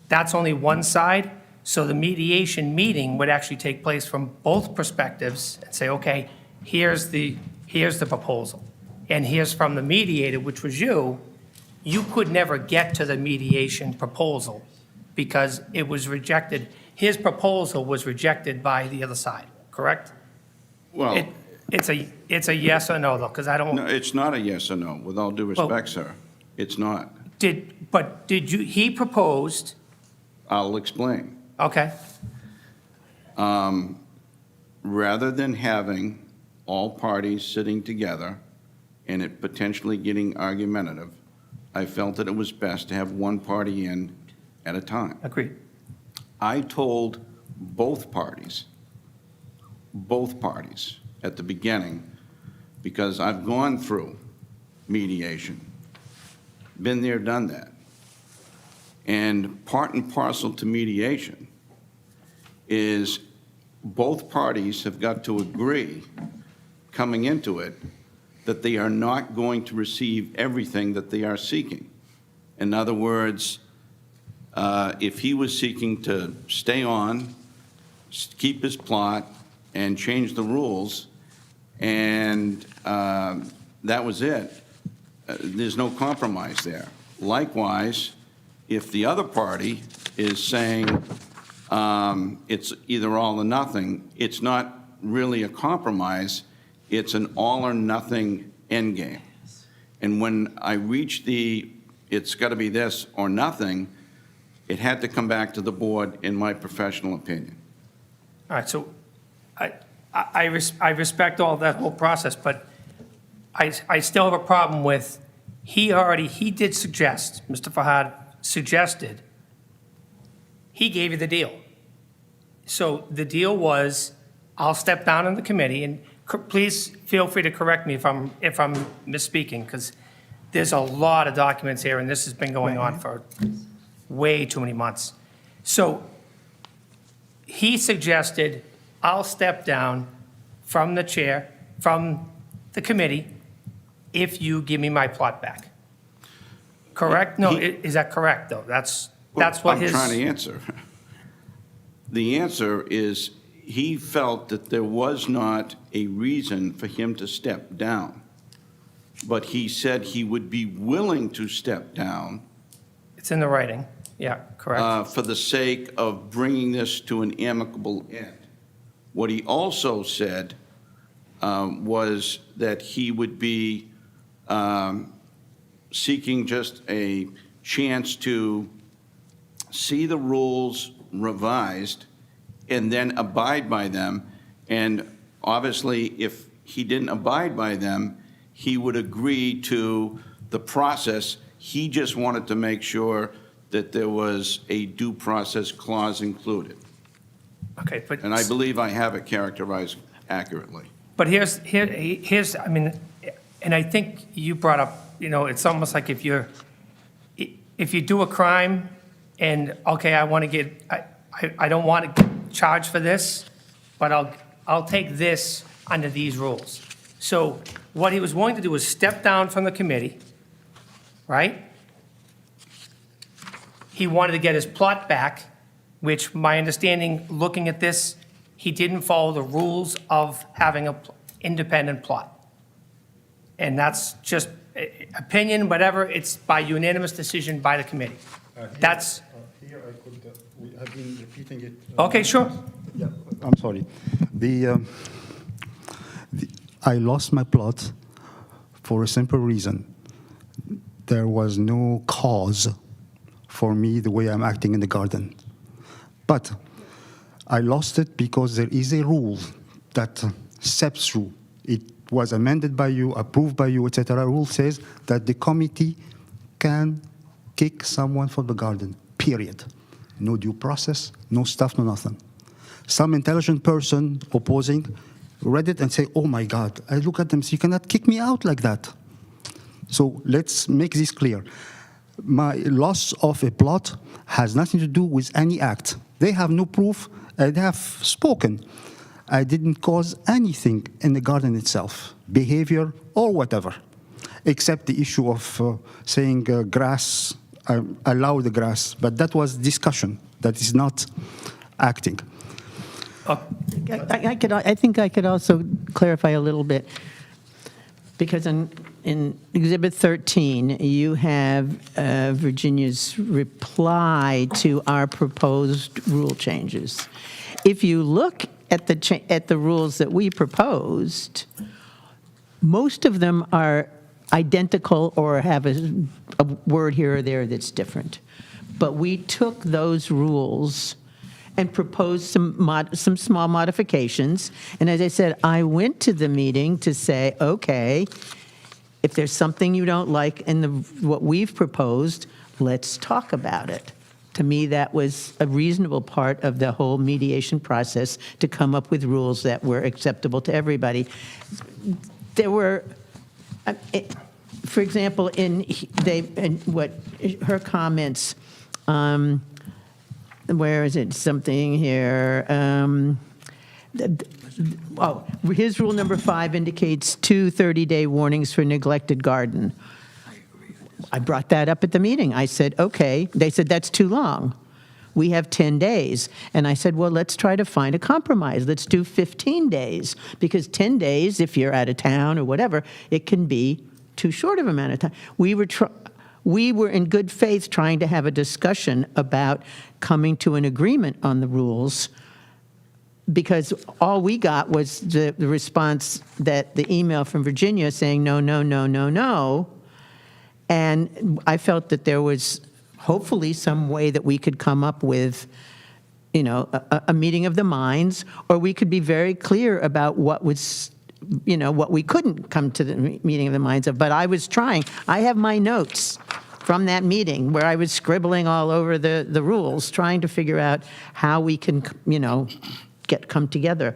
[SPEAKER 6] that's only one side, so the mediation meeting would actually take place from both perspectives and say, okay, here's the proposal. And here's from the mediator, which was you could never get to the mediation proposal because it was rejected. His proposal was rejected by the other side, correct?
[SPEAKER 4] Well,
[SPEAKER 6] It's a yes or no, though, because I don't.
[SPEAKER 4] no, it's not a yes or no, with all due
[SPEAKER 6] Well-
[SPEAKER 4] respect, sir. It's not.
[SPEAKER 6] He proposed,
[SPEAKER 4] I'll explain.
[SPEAKER 6] okay,
[SPEAKER 4] Rather than having all parties sitting together and it potentially getting argumentative, I felt that it was best to have one party in at a time.
[SPEAKER 6] agreed.
[SPEAKER 4] I told both parties at the beginning, because I've gone through mediation, been there, done that. And part and parcel to mediation is both parties have got to agree, coming into it, that they are not going to receive everything that they are seeking. In other words, if he was seeking to stay on, keep his plot, and change the rules, and that was it, there's no compromise there. Likewise, if the other party is saying it's either all or nothing, it's not really a compromise, it's an all or nothing endgame. And when I reached it's got to be this or nothing, it had to come back to the board, in my professional opinion.
[SPEAKER 6] All right, so I respect all that whole process, but I still have a problem with, he did suggest, Mr. Fahad suggested, he gave you the deal. So the deal was, I'll step down in the committee, and please feel free to correct me if I'm misspeaking, because there's a lot of documents here, and this has been going on for way too many months. So he suggested, I'll step down from the chair, from the committee, if you give me my plot back. Correct? No, is that correct, though? That's what his.
[SPEAKER 4] I'm trying to answer. The answer is, he felt that there was not a reason for him to step down, but he said he would be willing to step down
[SPEAKER 6] It's in the writing. Yeah, correct.
[SPEAKER 4] for the sake of bringing this to an amicable end. What he also said was that he would be seeking just a chance to see the rules revised and then abide by them. And obviously, if he didn't abide by them, he would agree to the process. He just wanted to make sure that there was a due process clause included.
[SPEAKER 6] Okay, but.
[SPEAKER 4] And I believe I have it characterized accurately.
[SPEAKER 6] But here's, I mean, and I think you brought up, it's almost like if you do a crime and, okay, I don't want to get charged for this, but I'll take this under these rules. So what he was willing to do was step down from the committee, right? He wanted to get his plot back, which my understanding, looking at this, he didn't follow the rules of having an independent plot. And that's just opinion, whatever, it's by unanimous decision by the committee. That's,
[SPEAKER 10] Here I could, we have been repeating it.
[SPEAKER 6] okay, sure.
[SPEAKER 10] Yeah, I'm sorry. I lost my plot for a simple reason. There was no cause for me the way I'm acting in the garden. But I lost it because there is a rule that steps through. It was amended by you, approved by you, etc. Rule says that the committee can kick someone from the garden, period. No due process, no stuff, no nothing. Some intelligent person opposing read it and say, oh my God. I look at them, so you cannot kick me out like that. So let's make this clear. My loss of a plot has nothing to do with any act. They have no proof, they have spoken. I didn't cause anything in the garden itself, behavior or whatever, except the issue of saying grass, allow the grass, but that was discussion. That is not acting.
[SPEAKER 7] I think I could also clarify a little bit, because in Exhibit 13, you have Virginia's reply to our proposed rule changes. If you look at the rules that we proposed, most of them are identical or have a word here or there that's different. But we took those rules and proposed some small modifications. And as I said, I went to the meeting to say, okay, if there's something you don't like in what we've proposed, let's talk about it. To me, that was a reasonable part of the whole mediation process, to come up with rules that were acceptable to everybody. There were, for example, in her comments, where is it, something here? His rule number 5 indicates 2 30-day warnings for neglected garden. I brought that up at the meeting. I said, okay. They said, that's too long. We have 10 days. And I said, well, let's try to find a compromise. Let's do 15 days. Because 10 days, if you're out of town or whatever, it can be too short of amount of time. We were in good faith trying to have a discussion about coming to an agreement on the rules, because all we got was the response, that the email from Virginia saying no, no, no, no, no. And I felt that there was hopefully some way that we could come up with, a meeting of the minds, or we could be very clear about what was, what we couldn't come to the meeting of the minds of. But I was trying. I have my notes from that meeting where I was scribbling all over the rules, trying to figure out how we can, come together.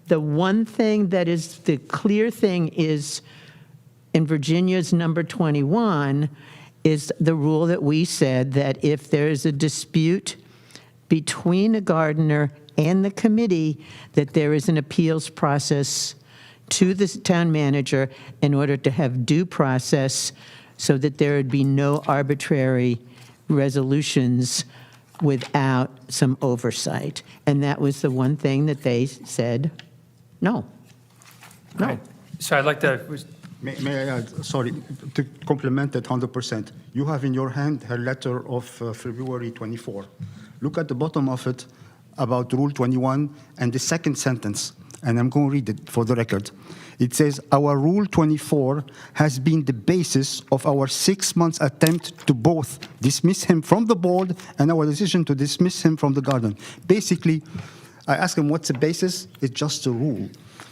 [SPEAKER 7] The one thing that is the clear thing is, in Virginia's number 21, is the rule that we said that if there's a dispute between a gardener and the committee, that there is an appeals process to the town manager in order to have due process, so that there would be no arbitrary resolutions without some oversight. And that was the one thing that they said, no. No.
[SPEAKER 6] So I'd like to,
[SPEAKER 10] May I add, sorry, to complement that 100%. You have in your hand her letter of February 24. Look at the bottom of it about Rule 21 and the second sentence, and I'm going to read it for the record. It says, our Rule 24 has been the basis of our 6 months attempt to both dismiss him from the board and our decision to dismiss him from the garden. Basically, I asked him, what's the basis? It's just a rule.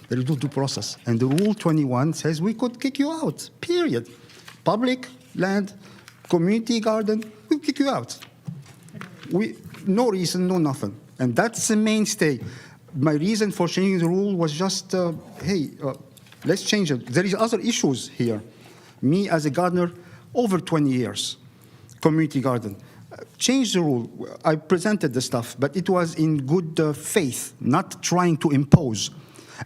[SPEAKER 10] There is no due process. And the Rule 21 says we could kick you out, period. Public land, community garden, we'll kick you out. No reason, no nothing. And that's the mainstay. my reason for changing the rule was just, hey, let's change it. There is other issues here. Me as a gardener, over 20 years, community garden. Change the rule. I presented the stuff, but it was in good faith, not trying to impose.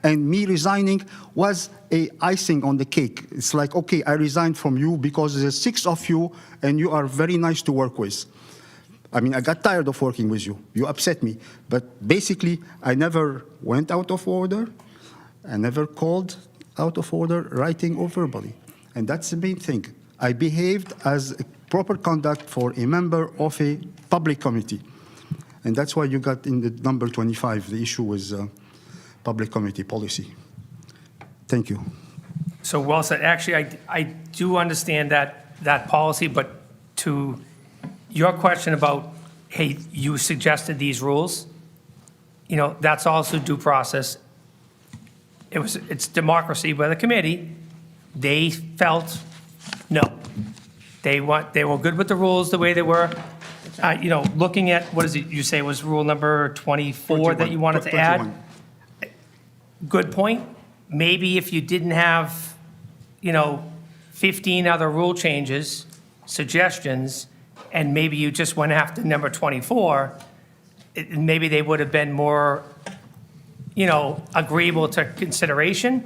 [SPEAKER 10] And me resigning was a icing on the cake. It's like, okay, I resigned from you because there's 6 of you and you are very nice to work with. I mean, I got tired of working with you. You upset me. But basically, I never went out of order. I never called out of order, writing or verbally. And that's the main thing. I behaved as a proper conduct for a member of a public committee. And that's why you got in the number 25, the issue was public committee policy. Thank you.
[SPEAKER 6] So well said. Actually, I do understand that policy, but to your question about, hey, you suggested these rules, you know, that's also due process. It's democracy by the committee. They felt, no. They were good with the rules the way they were. You know, looking at, what is it, you say was rule number 24 that you wanted to add?
[SPEAKER 10] 21.
[SPEAKER 6] Good point. Maybe if you didn't have, you know, 15 other rule changes, suggestions, and maybe you just went after number 24, maybe they would have been more, you know, agreeable to consideration.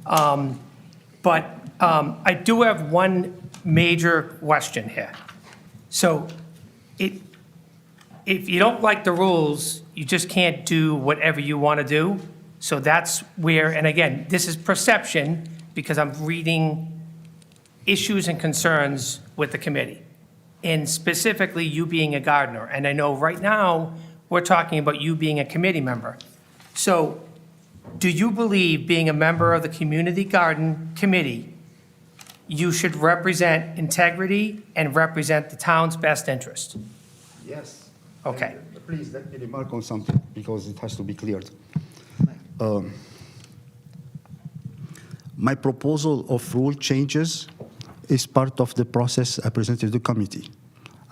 [SPEAKER 6] But I do have one major question here. So if you don't like the rules, you just can't do whatever you want to do. So that's where, and again, this is perception, because I'm reading issues and concerns with the committee, and specifically you being a gardener. And I know right now, we're talking about you being a committee member. So do you believe, being a member of the Community Garden Committee, you should represent integrity and represent the town's best interest?
[SPEAKER 10] Yes.
[SPEAKER 6] Okay.
[SPEAKER 10] Please let me remark on something, because it has to be cleared. My proposal of rule changes is part of the process I presented to the committee.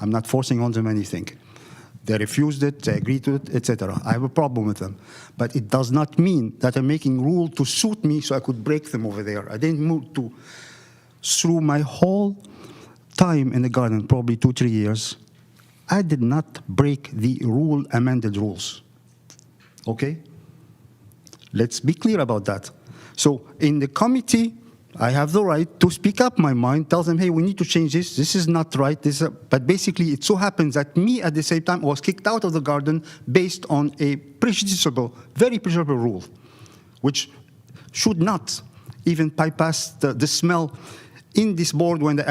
[SPEAKER 10] I'm not forcing on them anything. They refused it, they agreed to it, etc. I have a problem with them. But it does not mean that I'm making rule to suit me so I could break them over there. I didn't move to, through my whole time in the garden, probably 2-3 years, I did not break the rule, amended rules. Okay? Let's be clear about that. So in the committee, I have the right to speak up my mind, tell them, hey, we need to change this. This is not right. But basically, it so happens that me, at the same time, was kicked out of the garden based on a prejudiciable, very prejudicial rule, which should not even bypass the smell in this board when they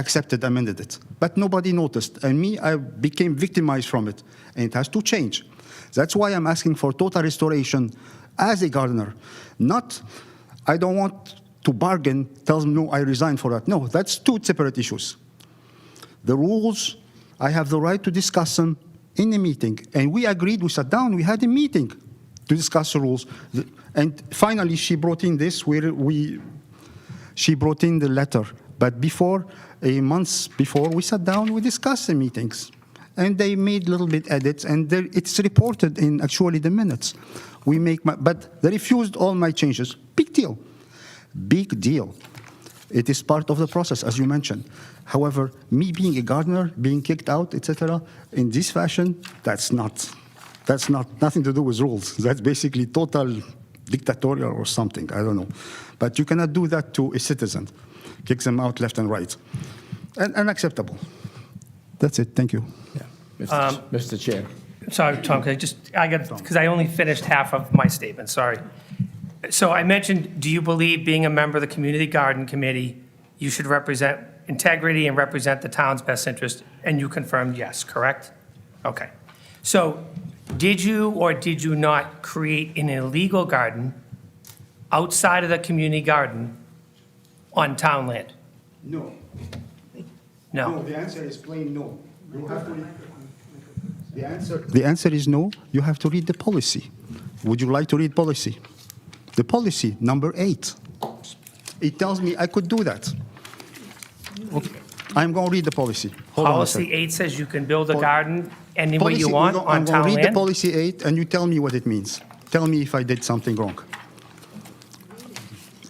[SPEAKER 10] amended it. But nobody noticed. And me, I became victimized from it. And it has to change. That's why I'm asking for total restoration as a gardener. Not, I don't want to bargain, tells them, no, I resign for that. No, that's 2 separate issues. The rules, I have the right to discuss them in a meeting. And we agreed, we sat down, we had a meeting to discuss the rules. And finally, she brought in this, she brought in the letter. But before, a month before, we sat down, we discussed the meetings. And they made little bit edits, and it's reported in actually the minutes. But they refused all my changes. Big deal. Big deal. It is part of the process, as you mentioned. However, me being a gardener, being kicked out, etc., in this fashion, that's nothing to do with rules. That's basically total dictatorial or something. I don't know. But you cannot do that to a citizen. Kick them out left and right. And unacceptable. That's it. Thank you.
[SPEAKER 3] Mr. Chair.
[SPEAKER 6] Sorry, Tom, because I only finished half of my statement, sorry. So I mentioned, do you believe, being a member of the Community Garden Committee, you should represent integrity and represent the town's best interest? And you confirmed yes, correct? Okay. So did you or did you not create an illegal garden outside of the community garden on town land?
[SPEAKER 10] No.
[SPEAKER 6] No.
[SPEAKER 10] The answer is plain no. You have to read. The answer is no. You have to read the policy. Would you like to read policy? The policy, number 8. It tells me I could do that. Okay. I'm going to read the policy. Hold on a
[SPEAKER 6] Policy
[SPEAKER 10] sec.
[SPEAKER 6] 8 says you can build a garden any way you
[SPEAKER 10] Policy-
[SPEAKER 6] want
[SPEAKER 10] I'm
[SPEAKER 6] on
[SPEAKER 10] going to
[SPEAKER 6] town
[SPEAKER 10] read the
[SPEAKER 6] land?
[SPEAKER 10] policy 8, and you tell me what it means. tell me if I did something wrong.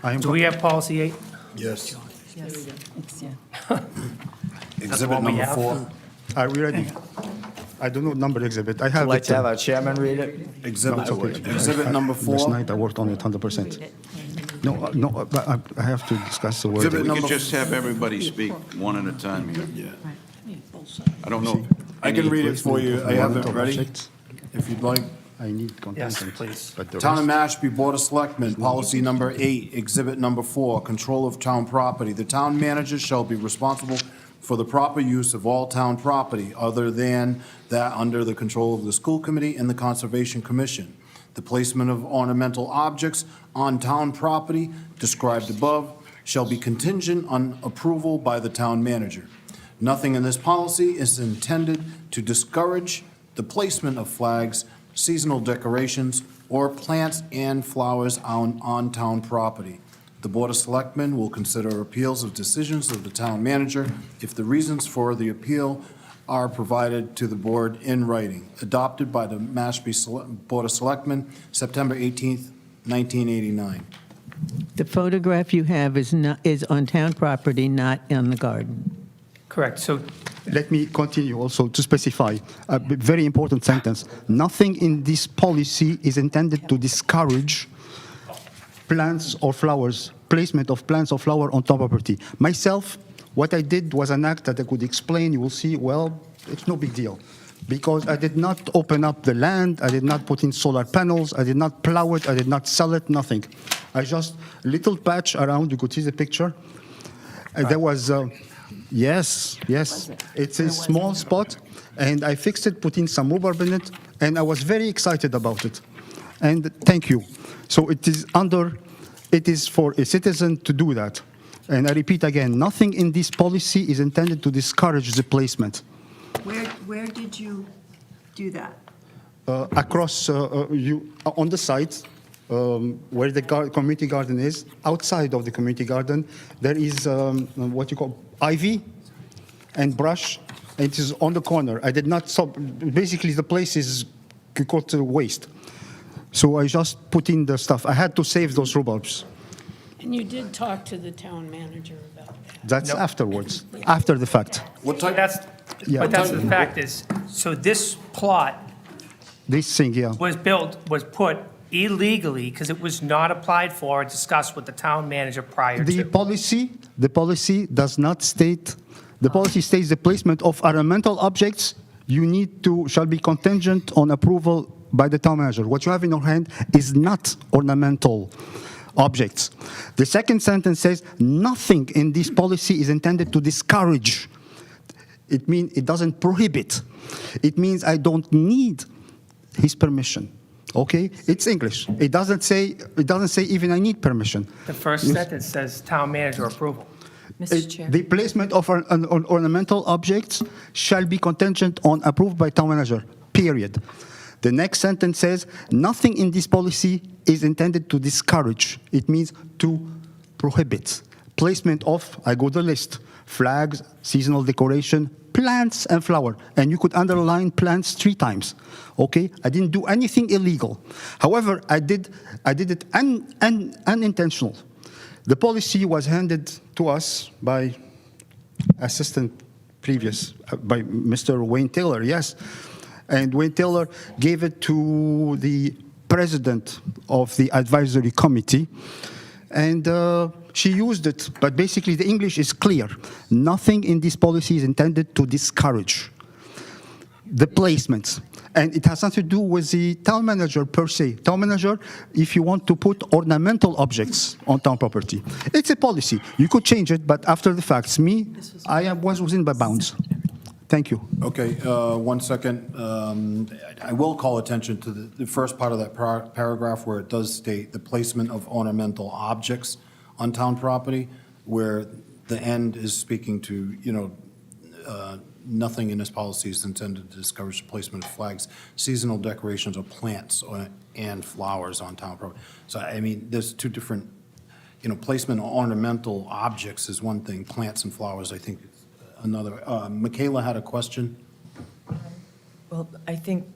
[SPEAKER 10] I am
[SPEAKER 6] Do we have policy 8?
[SPEAKER 2] Yes.
[SPEAKER 1] Yes.
[SPEAKER 2] Exhibit
[SPEAKER 6] what we
[SPEAKER 2] number
[SPEAKER 6] have.
[SPEAKER 2] 4.
[SPEAKER 10] Are we ready? I don't know number exhibit. I have
[SPEAKER 3] I'd like
[SPEAKER 10] it.
[SPEAKER 3] to have our chairman read it.
[SPEAKER 2] Exhibit number
[SPEAKER 10] Last
[SPEAKER 2] 4.
[SPEAKER 10] night I worked on it 100%. No, but I have to discuss the word.
[SPEAKER 2] Exhibit
[SPEAKER 4] We
[SPEAKER 2] number
[SPEAKER 4] could just have everybody speak one at a time here. I don't know.
[SPEAKER 2] I can read it for you. I have it
[SPEAKER 10] Ornamental
[SPEAKER 2] ready,
[SPEAKER 10] objects.
[SPEAKER 2] if you'd like.
[SPEAKER 10] I need content.
[SPEAKER 6] Yes, please.
[SPEAKER 10] But the
[SPEAKER 2] Town of
[SPEAKER 10] rest-
[SPEAKER 2] Mashpee Board of Selectmen, policy number 8, exhibit number 4, control of town property. The town manager shall be responsible for the proper use of all town property other than that under the control of the school committee and the Conservation Commission. The placement of ornamental objects on town property described above shall be contingent on approval by the town manager. Nothing in this policy is intended to discourage the placement of flags, seasonal decorations, or plants and flowers on town property. The Board of Selectmen will consider appeals of decisions of the town manager if the reasons for the appeal are provided to the board in writing. Adopted by the Mashpee Board of Selectmen, September 18th, 1989.
[SPEAKER 7] The photograph you have is on town property, not in the garden.
[SPEAKER 6] Correct. So
[SPEAKER 10] Let me continue also to specify a very important sentence. Nothing in this policy is intended to discourage plants or flowers, placement of plants or flower on top property. Myself, what I did was an act that I could explain. You will see, well, it's no big deal. Because I did not open up the land, I did not put in solar panels, I did not plow it, I did not sell it, nothing. I just, little patch around, you could see the picture. There was, yes, it's a small spot, and I fixed it, put in some rhubarb in it, and I was very excited about it. And thank you. So it is for a citizen to do that. And I repeat again, nothing in this policy is intended to discourage the placement.
[SPEAKER 12] Where did you do that?
[SPEAKER 10] Across, on the site, where the community garden is, outside of the community garden, there is what you call ivy and brush. It is on the corner. I did not, so basically the place is got to waste. So I just put in the stuff. I had to save those rhubarbs.
[SPEAKER 11] And you did talk to the town manager about that.
[SPEAKER 10] That's afterwards, after the fact.
[SPEAKER 2] What type?
[SPEAKER 10] Yeah.
[SPEAKER 6] but that's the fact is, so this plot
[SPEAKER 10] This thing, yeah.
[SPEAKER 6] was put illegally because it was not applied for or discussed with the town manager prior
[SPEAKER 10] The
[SPEAKER 6] to.
[SPEAKER 10] policy does not state, the policy states the placement of ornamental objects shall be contingent on approval by the town manager. What you have in your hand is not ornamental objects. The second sentence says, nothing in this policy is intended to discourage. It means it doesn't prohibit. It means I don't need his permission. Okay? It's English. It doesn't say even I need permission.
[SPEAKER 6] The first sentence says town manager approval.
[SPEAKER 1] Mr. Chair.
[SPEAKER 10] The placement of ornamental objects shall be contingent on approved by town manager, period. The next sentence says, nothing in this policy is intended to discourage. It means to prohibit. Placement of, I go the list, flags, seasonal decoration, plants and flower. And you could underline plants 3 times. Okay? I didn't do anything illegal. However, I did it unintentional. The policy was handed to us by by Mr. Wayne Taylor, yes. And Wayne Taylor gave it to the president of the advisory committee. And she used it, but basically the English is clear. Nothing in this policy is intended to discourage the placements. And it has nothing to do with the town manager per se. Town manager, if you want to put ornamental objects on town property, it's a policy. You could change it, but after the facts, I was within my bounds. Thank you.
[SPEAKER 2] Okay, 1 second. I will call attention to the first part of that paragraph where it does state the placement of ornamental objects on town property, where the end is speaking to, nothing in this policy is intended to discourage the placement of flags, seasonal decorations, or plants and flowers on town property. So, I mean, there's 2 different, placement of ornamental objects is one thing, plants and flowers, I think, another. Michaela had a question.
[SPEAKER 1] Well, I think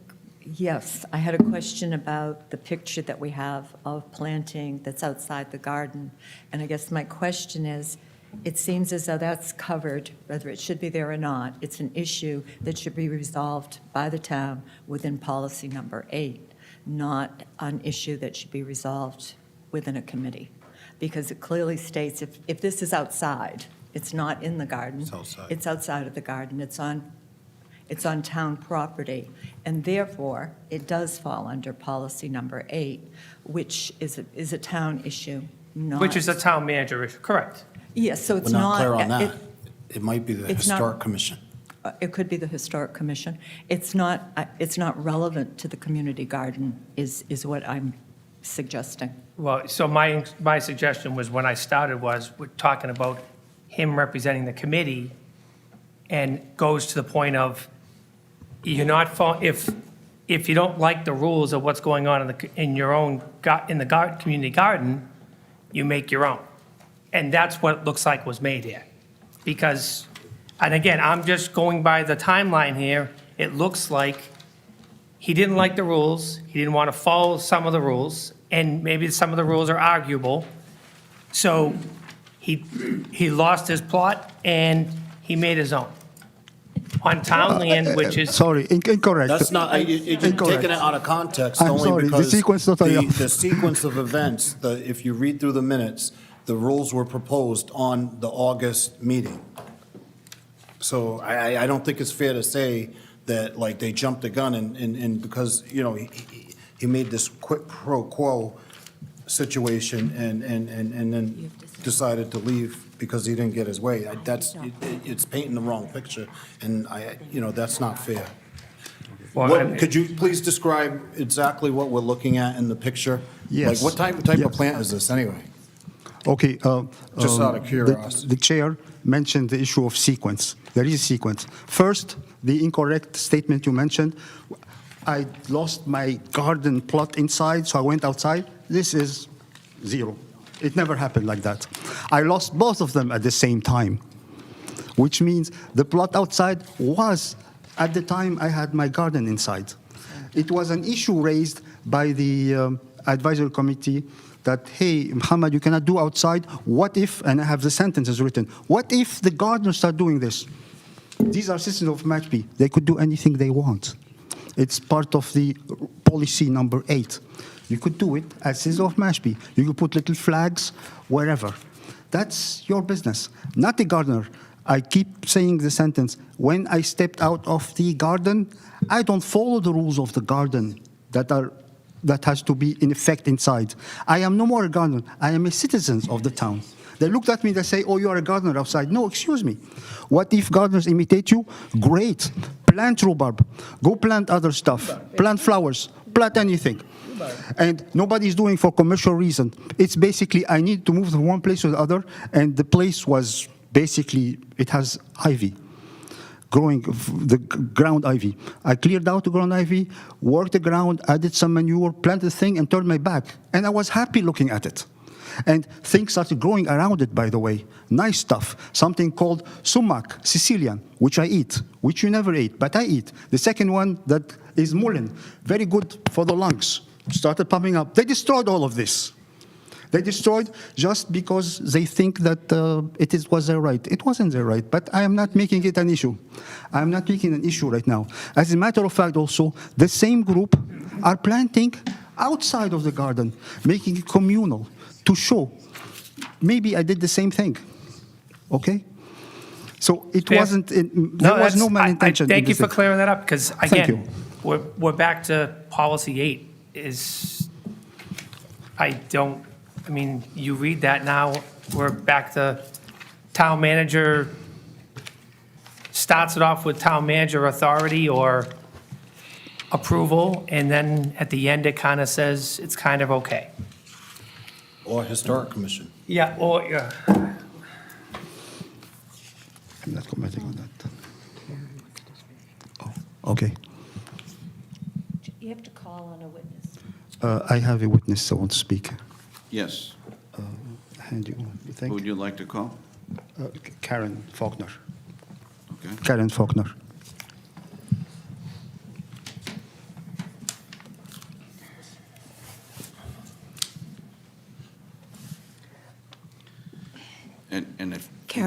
[SPEAKER 1] Yes, I had a question about the picture that we have of planting that's outside the garden. And I guess my question is, it seems as though that's covered, whether it should be there or not. It's an issue that should be resolved by the town within policy number 8, not an issue that should be resolved within a committee. Because it clearly states if this is outside, it's not in the garden.
[SPEAKER 2] It's outside.
[SPEAKER 1] It's outside of the garden. It's on town property, and therefore, it does fall under policy number 8, which is a town issue, not...
[SPEAKER 6] Which is a town manager issue, correct?
[SPEAKER 1] Yes, so it's
[SPEAKER 2] We're
[SPEAKER 1] not...
[SPEAKER 2] not clear on
[SPEAKER 1] it-
[SPEAKER 2] that. It might be the
[SPEAKER 1] it's not-
[SPEAKER 2] Historic Commission.
[SPEAKER 1] It could be the Historic Commission. It's not relevant to the community garden, is what I'm suggesting.
[SPEAKER 6] Well, so my suggestion was, when I started, was we're talking about him representing the committee, and goes to the point of, you're not, if you don't like the rules of what's going on in your own, community garden, you make your own. And that's what it looks like was made here. Because, and again, I'm just going by the timeline here, it looks like he didn't like the rules, he didn't want to follow some of the rules, and maybe some of the rules are arguable. So he lost his plot and he made his own on town land, which is,
[SPEAKER 10] Sorry, incorrect.
[SPEAKER 2] That's not, you're
[SPEAKER 10] Incorrect.
[SPEAKER 2] taking it out of context
[SPEAKER 10] I'm
[SPEAKER 2] only
[SPEAKER 10] sorry, the
[SPEAKER 2] because
[SPEAKER 10] sequence totally off.
[SPEAKER 2] the sequence of events, if you read through the minutes, the rules were proposed on the August meeting. So I don't think it's fair to say that, like, they jumped the gun and because, you know, he made this quid pro quo situation and then decided to leave because he didn't get his way. It's painting the wrong picture, and that's not fair. Could you please describe exactly what we're looking at in the picture?
[SPEAKER 10] Yes.
[SPEAKER 2] Like, what type
[SPEAKER 10] Yeah.
[SPEAKER 2] of plant is this, anyway?
[SPEAKER 10] Okay.
[SPEAKER 2] Just out of curiosity.
[SPEAKER 10] The chair mentioned the issue of sequence. There is a sequence. First, the incorrect statement you mentioned. I lost my garden plot inside, so I went outside. This is zero. It never happened like that. I lost both of them at the same time, which means the plot outside was, at the time I had my garden inside. It was an issue raised by the advisory committee that, hey, Muhammad, you cannot do outside. What if, and I have the sentences written, what if the gardeners start doing this? These are citizens of Mashpee. They could do anything they want. It's part of the policy number 8. You could do it as citizens of Mashpee. You could put little flags wherever. That's your business, not the gardener. I keep saying the sentence, when I stepped out of the garden, I don't follow the rules of the garden that has to be in effect inside. I am no more a gardener. I am a citizen of the town. They looked at me, they say, oh, you are a gardener outside. No, excuse me. What if gardeners imitate you? Great. Plant rhubarb. Go plant other stuff. Plant flowers. Plant anything. And nobody's doing for commercial reason. It's basically, I need to move from one place to the other, and the place was basically, it has ivy. Growing the ground ivy. I cleared out the ground ivy, worked the ground, added some manure, planted the thing, and turned my back. And I was happy looking at it. And things started growing around it, by the way. Nice stuff. Something called sumac, Sicilian, which I eat, which you never ate, but I eat. The second one that is mullein, very good for the lungs. Started pumping up. They destroyed all of this. They destroyed just because they think that was their right. It wasn't their right, but I am not making it an issue. I am not making an issue right now. As a matter of fact, also, the same group are planting outside of the garden, making it communal to show. Maybe I did the same thing, okay? So it wasn't, there was no malintention.
[SPEAKER 6] Thank you for clearing that up, because
[SPEAKER 10] Thank you.
[SPEAKER 6] again, we're back to policy 8 I mean, you read that now, we're back to town manager, starts it off with town manager authority or approval, and then at the end, it kind of says it's kind of okay.
[SPEAKER 2] Or Historic Commission?
[SPEAKER 6] Yeah, or, yeah.
[SPEAKER 10] I'm not commenting on that. Oh, okay.
[SPEAKER 8] You have to call on a witness.
[SPEAKER 10] I have a witness that wants to speak.
[SPEAKER 4] Yes.
[SPEAKER 10] Hand you, you
[SPEAKER 4] Who
[SPEAKER 10] think?
[SPEAKER 4] would you like to call?
[SPEAKER 10] Karen Faulkner.
[SPEAKER 4] Okay.
[SPEAKER 10] Karen Faulkner.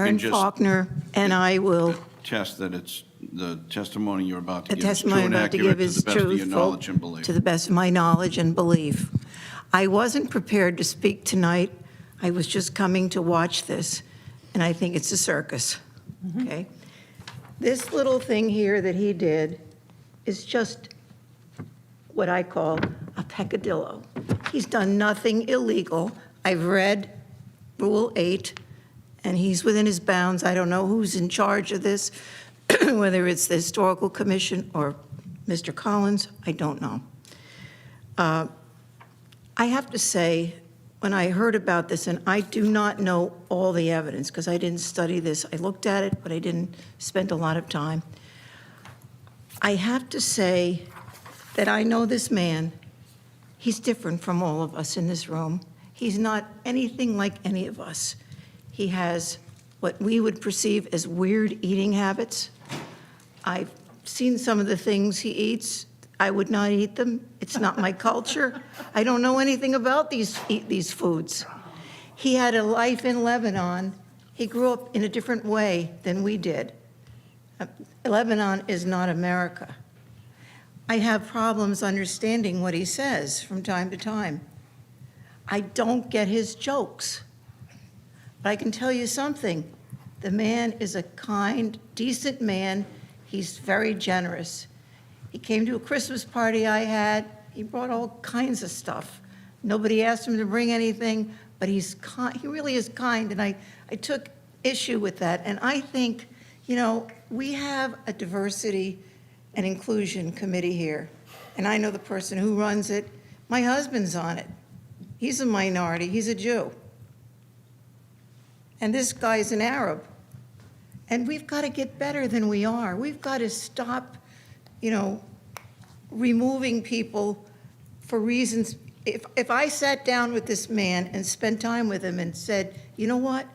[SPEAKER 13] Karen
[SPEAKER 4] just
[SPEAKER 13] Faulkner, and I will,
[SPEAKER 4] attest that it's, the testimony you're about to
[SPEAKER 13] the
[SPEAKER 4] give is true
[SPEAKER 13] testimony I'm
[SPEAKER 4] and
[SPEAKER 13] about to
[SPEAKER 4] accurate
[SPEAKER 13] give
[SPEAKER 4] to
[SPEAKER 13] is
[SPEAKER 4] the best of your
[SPEAKER 13] truthful,
[SPEAKER 4] knowledge and belief.
[SPEAKER 13] to the best of my knowledge and belief. I wasn't prepared to speak tonight. I was just coming to watch this, and I think it's a circus, okay? This little thing here that he did is just what I call a peccadillo. He's done nothing illegal. I've read Rule 8, and he's within his bounds. I don't know who's in charge of this, whether it's the Historical Commission or Mr. Collins, I don't know. I have to say, when I heard about this, and I do not know all the evidence because I didn't study this. I looked at it, but I didn't spend a lot of time. I have to say that I know this man. He's different from all of us in this room. He's not anything like any of us. He has what we would perceive as weird eating habits. I've seen some of the things he eats. I would not eat them. It's not my culture. I don't know anything about these foods. He had a life in Lebanon. He grew up in a different way than we did. Lebanon is not America. I have problems understanding what he says from time to time. I don't get his jokes. But I can tell you something. The man is a kind, decent man. He's very generous. He came to a Christmas party I had. He brought all kinds of stuff. Nobody asked him to bring anything, but he's kind. He really is kind, and I took issue with that. And I think, you know, we have a diversity and inclusion committee here, and I know the person who runs it. My husband's on it. He's a minority. He's a Jew. And this guy's an Arab. And we've got to get better than we are. We've got to stop, you know, removing people for reasons. If I sat down with this man and spent time with him and said, you know what,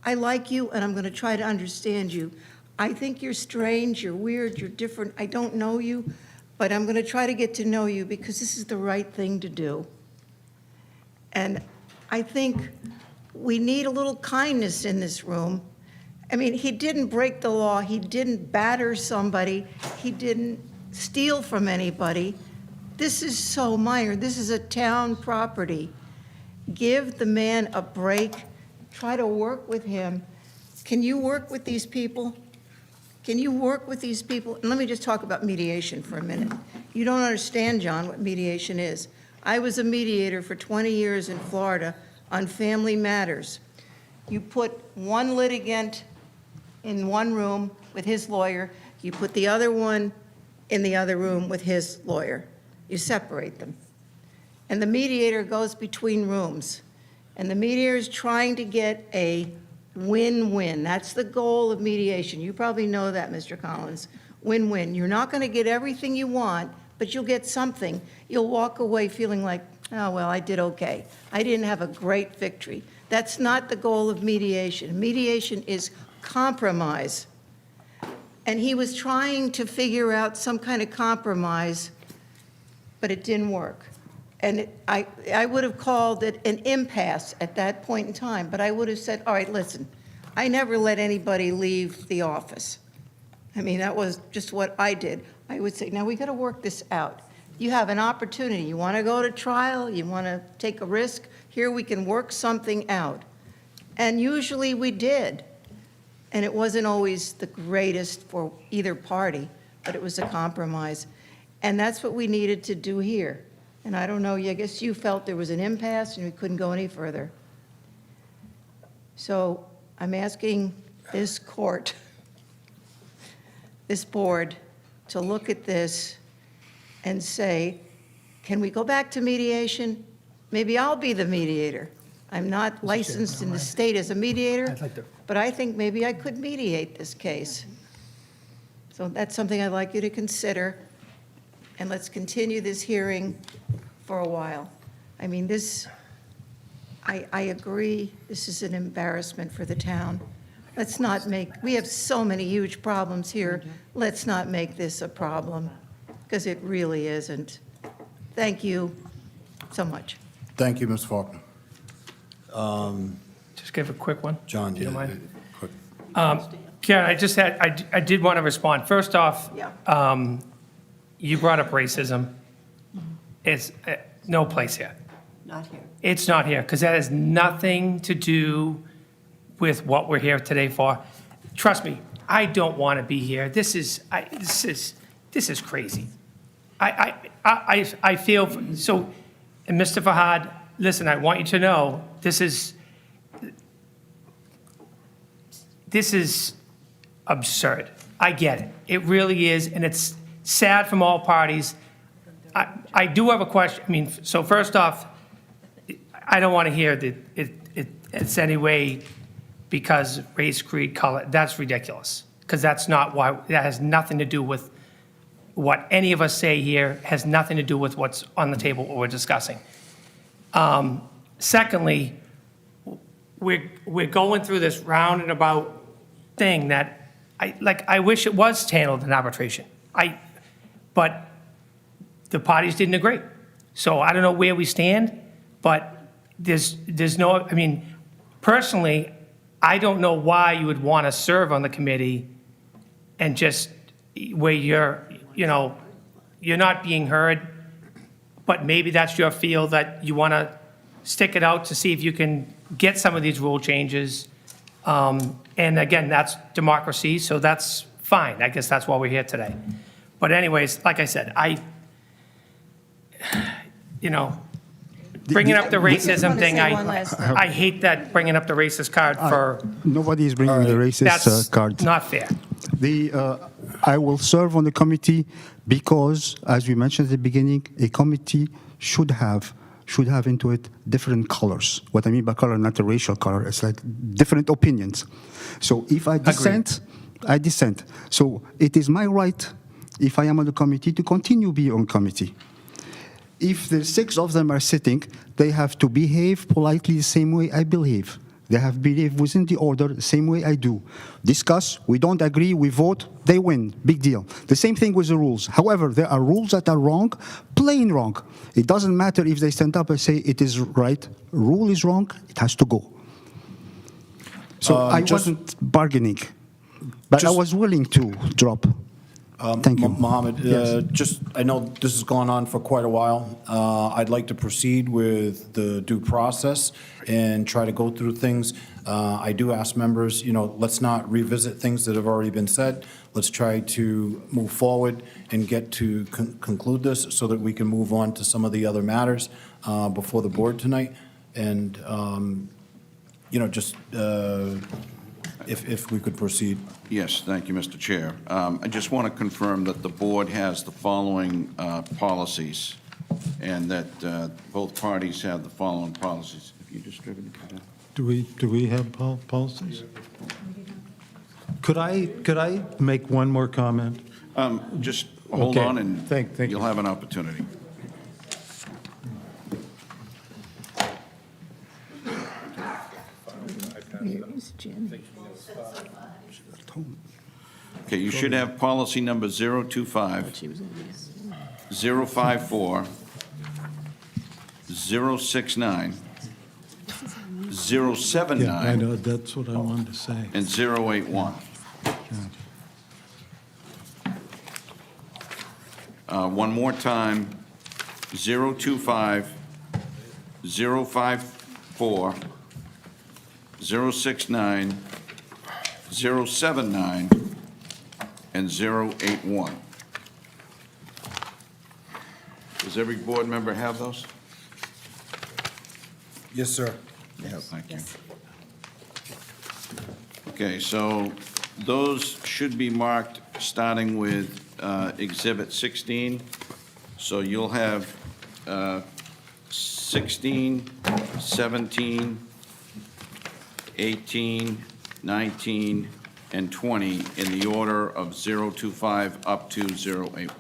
[SPEAKER 13] I like you and I'm going to try to understand you. I think you're strange, you're weird, you're different. I don't know you, but I'm going to try to get to know you because this is the right thing to do. And I think we need a little kindness in this room. I mean, he didn't break the law. He didn't batter somebody. He didn't steal from anybody. This is so minor. This is a town property. Give the man a break. Try to work with him. Can you work with these people? Can you work with these people? And let me just talk about mediation for a minute. You don't understand, John, what mediation is. I was a mediator for 20 years in Florida on family matters. You put one litigant in one room with his lawyer. You put the other one in the other room with his lawyer. You separate them. And the mediator goes between rooms. And the mediator is trying to get a win-win. That's the goal of mediation. You probably know that, Mr. Collins. Win-win. You're not going to get everything you want, but you'll get something. You'll walk away feeling like, oh, well, I did okay. I didn't have a great victory. That's not the goal of mediation. Mediation is compromise. And he was trying to figure out some kind of compromise, but it didn't work. And I would have called it an impasse at that point in time, but I would have said, all right, listen, I never let anybody leave the office. I mean, that was just what I did. I would say, now we got to work this out. You have an opportunity. You want to go to trial? You want to take a risk? Here we can work something out. And usually we did. And it wasn't always the greatest for either party, but it was a compromise. And that's what we needed to do here. And I don't know, I guess you felt there was an impasse and we couldn't go any further. So I'm asking this court, this board, to look at this and say, can we go back to mediation? Maybe I'll be the mediator. I'm not licensed in the state as a mediator, but I think maybe I could mediate this case. So that's something I'd like you to consider. And let's continue this hearing for a while. I mean, this, I agree, this is an embarrassment for the town. Let's not make, we have so many huge problems here. Let's not make this a problem, because it really isn't. Thank you so much.
[SPEAKER 2] Thank you, Ms. Faulkner.
[SPEAKER 6] Just give a quick one.
[SPEAKER 2] John,
[SPEAKER 6] Do you
[SPEAKER 2] yeah,
[SPEAKER 6] mind?
[SPEAKER 2] quick.
[SPEAKER 6] Karen, I did want to respond. First off,
[SPEAKER 13] Yeah.
[SPEAKER 6] you brought up racism. It's no place here.
[SPEAKER 12] Not here.
[SPEAKER 6] It's not here, because that has nothing to do with what we're here today for. Trust me, I don't want to be here. This is crazy. I feel, so, and Mr. Fahad, listen, I want you to know, this is absurd. I get it. It really is, and it's sad from all parties. I do have a question. I mean, so first off, I don't want to hear that it's any way because race, creed, color. That's ridiculous, because that's not why. That has nothing to do with what any of us say here. Has nothing to do with what's on the table, what we're discussing. Secondly, we're going through this roundabout thing that I wish it was handled in arbitration. But the parties didn't agree. So I don't know where we stand, but there's no, I mean, personally, I don't know why you would want to serve on the committee and just where you're not being heard, but maybe that's your feel that you want to stick it out to see if you can get some of these rule changes. And again, that's democracy, so that's fine. I guess that's why we're here today. But anyways, like I said, bringing up the racism thing,
[SPEAKER 13] say one last thing.
[SPEAKER 6] I hate that, bringing up the racist card for,
[SPEAKER 10] Nobody is bringing the racist
[SPEAKER 6] that's
[SPEAKER 10] card.
[SPEAKER 6] not fair.
[SPEAKER 10] I will serve on the committee because, as we mentioned at the beginning, a committee should have into it different colors. What I mean by color, not a racial color, it's like different opinions. So if I dissent, I dissent. So it is my right, if I am on the committee, to continue being on committee. If the 6 of them are sitting, they have to behave politely the same way I behave. They have behaved within the order the same way I do. Discuss, we don't agree, we vote, they win, big deal. The same thing with the rules. However, there are rules that are wrong, plain wrong. It doesn't matter if they stand up and say it is right. Rule is wrong, it has to go. So I wasn't bargaining, but I was willing to drop. Thank you.
[SPEAKER 2] Mohammed,
[SPEAKER 10] Yes.
[SPEAKER 2] I know this has gone on for quite a while. I'd like to proceed with the due process and try to go through things. I do ask members, let's not revisit things that have already been said. Let's try to move forward and get to conclude this so that we can move on to some of the other matters before the board tonight. And, if we could proceed.
[SPEAKER 4] Yes, thank you, Mr. Chair. I just want to confirm that the board has the following policies, and that both parties have the following policies. Have you distributed that?
[SPEAKER 5] Do we have policies? Could I make one more comment?
[SPEAKER 4] Just hold
[SPEAKER 5] Okay.
[SPEAKER 4] on, and
[SPEAKER 5] Thank you.
[SPEAKER 4] you'll have an opportunity. Okay, you should have policy number 025, 054, 069, 079.
[SPEAKER 5] Yeah, I know, that's what I wanted to say.
[SPEAKER 4] And 081. One more time, 025, 054, 069, 079, and 081. Does every board member have those?
[SPEAKER 2] Yes, sir.
[SPEAKER 4] Thank you. Okay, so those should be marked starting with Exhibit 16. So you'll have 16, 17, 18, 19, and 20 in the order of 025 up to 081.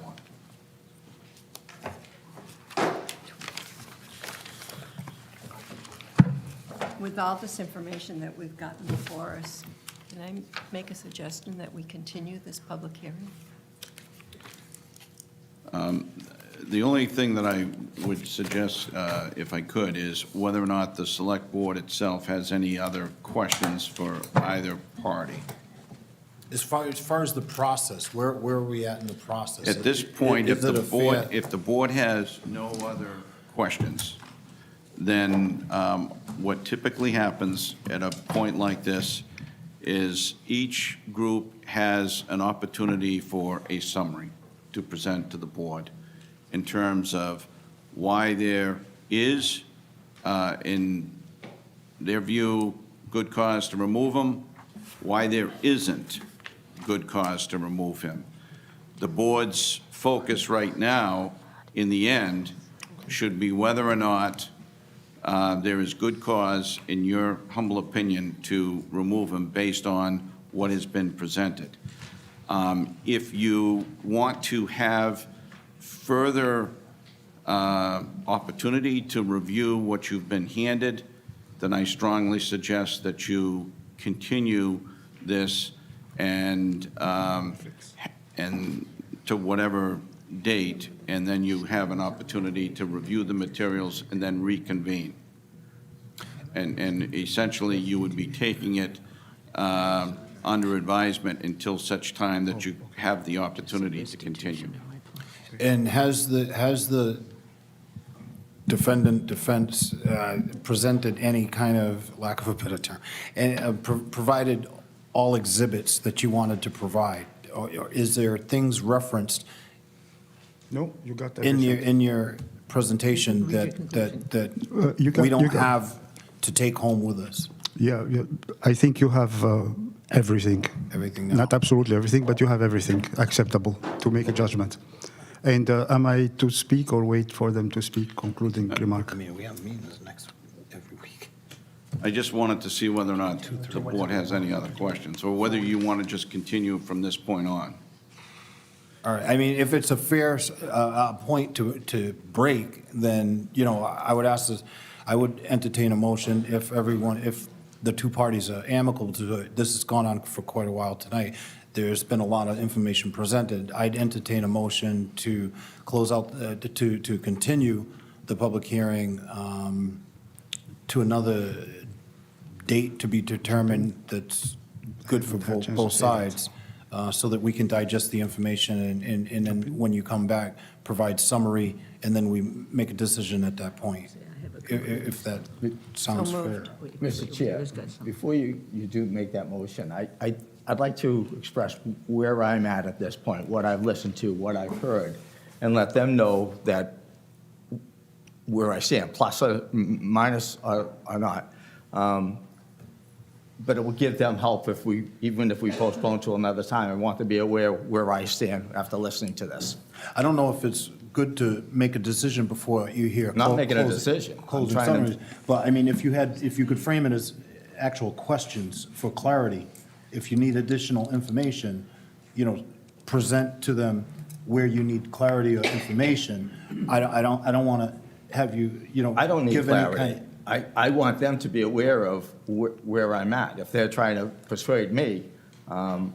[SPEAKER 12] With all this information that we've gotten before us, can I make a suggestion that we continue this public hearing?
[SPEAKER 4] The only thing that I would suggest, if I could, is whether or not the Select Board itself has any other questions for either party.
[SPEAKER 2] As far as the process, where are we at in the process?
[SPEAKER 4] At this point,
[SPEAKER 2] Is it a fair-
[SPEAKER 4] if the board has no other questions, then what typically happens at a point like this is each group has an opportunity for a summary to present to the board in terms of why there is, in their view, good cause to remove him, why there isn't good cause to remove him. The board's focus right now, in the end, should be whether or not there is good cause, in your humble opinion, to remove him based on what has been presented. If you want to have further opportunity to review what you've been handed, then I strongly suggest that you continue this and to whatever date, and then you have an opportunity to review the materials and then reconvene. And essentially, you would be taking it under advisement until such time that you have the opportunity to continue.
[SPEAKER 2] And has the defense presented any kind of, lack of a better term, and provided all exhibits that you wanted to provide? Or is there things referenced
[SPEAKER 10] No, you got
[SPEAKER 2] in
[SPEAKER 10] everything.
[SPEAKER 2] your presentation
[SPEAKER 10] you got-
[SPEAKER 2] we
[SPEAKER 10] you
[SPEAKER 2] don't
[SPEAKER 10] got-
[SPEAKER 2] have to take home with us?
[SPEAKER 10] Yeah, I think you have everything.
[SPEAKER 2] Everything now?
[SPEAKER 10] Not absolutely everything, but you have everything acceptable to make a judgment. And am I to speak or wait for them to speak, concluding remark?
[SPEAKER 2] I mean, we have meetings every week.
[SPEAKER 4] I just wanted to see whether or not the board has any other questions, or whether you want to just continue from this point on.
[SPEAKER 2] All right, I mean, if it's a fair point to break, then, I would ask this, I would entertain a motion if the two parties are amicable to it. This has gone on for quite a while tonight. There's been a lot of information presented. I'd entertain a motion to close out, to continue the public hearing to another date to be determined that's good for both sides, so that we can digest the information and then when you come back, provide summary, and then we make a decision at that point, if that sounds fair.
[SPEAKER 3] Mr. Chair, before you do make that motion, I'd like to express where I'm at this point, what I've listened to, what I've heard, and let them know that where I stand, plus or minus or not. But it will give them help even if we postpone to another time. I want to be aware where I stand after listening to this.
[SPEAKER 2] I don't know if it's good to make a decision before you hear.
[SPEAKER 3] Not making a decision. I'm
[SPEAKER 2] Closing
[SPEAKER 3] trying to-
[SPEAKER 2] summaries. But, I mean, if you could frame it as actual questions for clarity, if you need additional information, present to them where you need clarity or information. I don't want to have you,
[SPEAKER 3] I don't need
[SPEAKER 2] give any
[SPEAKER 3] clarity.
[SPEAKER 2] kind.
[SPEAKER 3] I want them to be aware of where I'm at. If they're trying to persuade me, I'm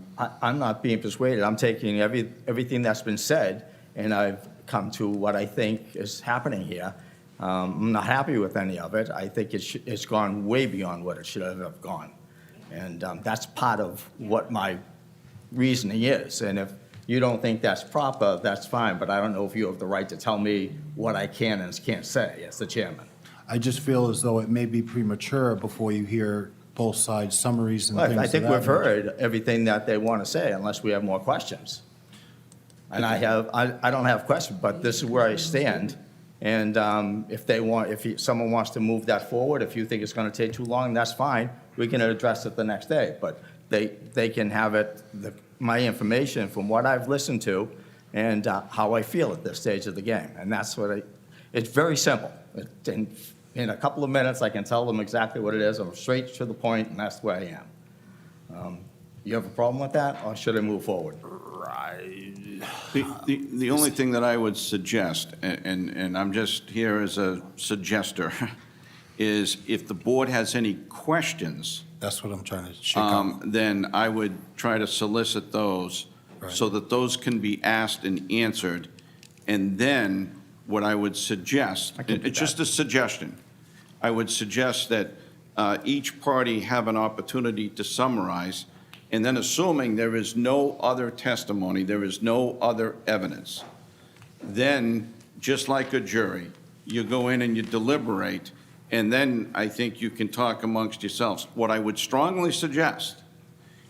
[SPEAKER 3] not being persuaded. I'm taking everything that's been said, and I've come to what I think is happening here. I'm not happy with any of it. I think it's gone way beyond what it should have gone. And that's part of what my reasoning is. And if you don't think that's proper, that's fine, but I don't know if you have the right to tell me what I can and can't say as the chairman.
[SPEAKER 2] I just feel as though it may be premature before you hear both sides' summaries and things
[SPEAKER 3] I
[SPEAKER 2] of
[SPEAKER 3] think
[SPEAKER 2] that
[SPEAKER 3] we've
[SPEAKER 2] nature.
[SPEAKER 3] heard everything that they want to say, unless we have more questions. And I don't have questions, but this is where I stand. And if someone wants to move that forward, if you think it's going to take too long, that's fine. We can address it the next day. But they can have my information from what I've listened to and how I feel at this stage of the game. And that's it's very simple. In a couple of minutes, I can tell them exactly what it is. I'm straight to the point, and that's where I am. You have a problem with that, or should I move forward?
[SPEAKER 4] The only thing that I would suggest, and I'm just here as a suggester, is if the board has any questions,
[SPEAKER 2] That's what I'm trying to shake out.
[SPEAKER 4] then I would try to solicit those so that those can be asked and answered. And then what I would suggest, it's just a suggestion, I would suggest that each party have an opportunity to summarize, and then assuming there is no other testimony, there is no other evidence, then, just like a jury, you go in and you deliberate, and then I think you can talk amongst yourselves. What I would strongly suggest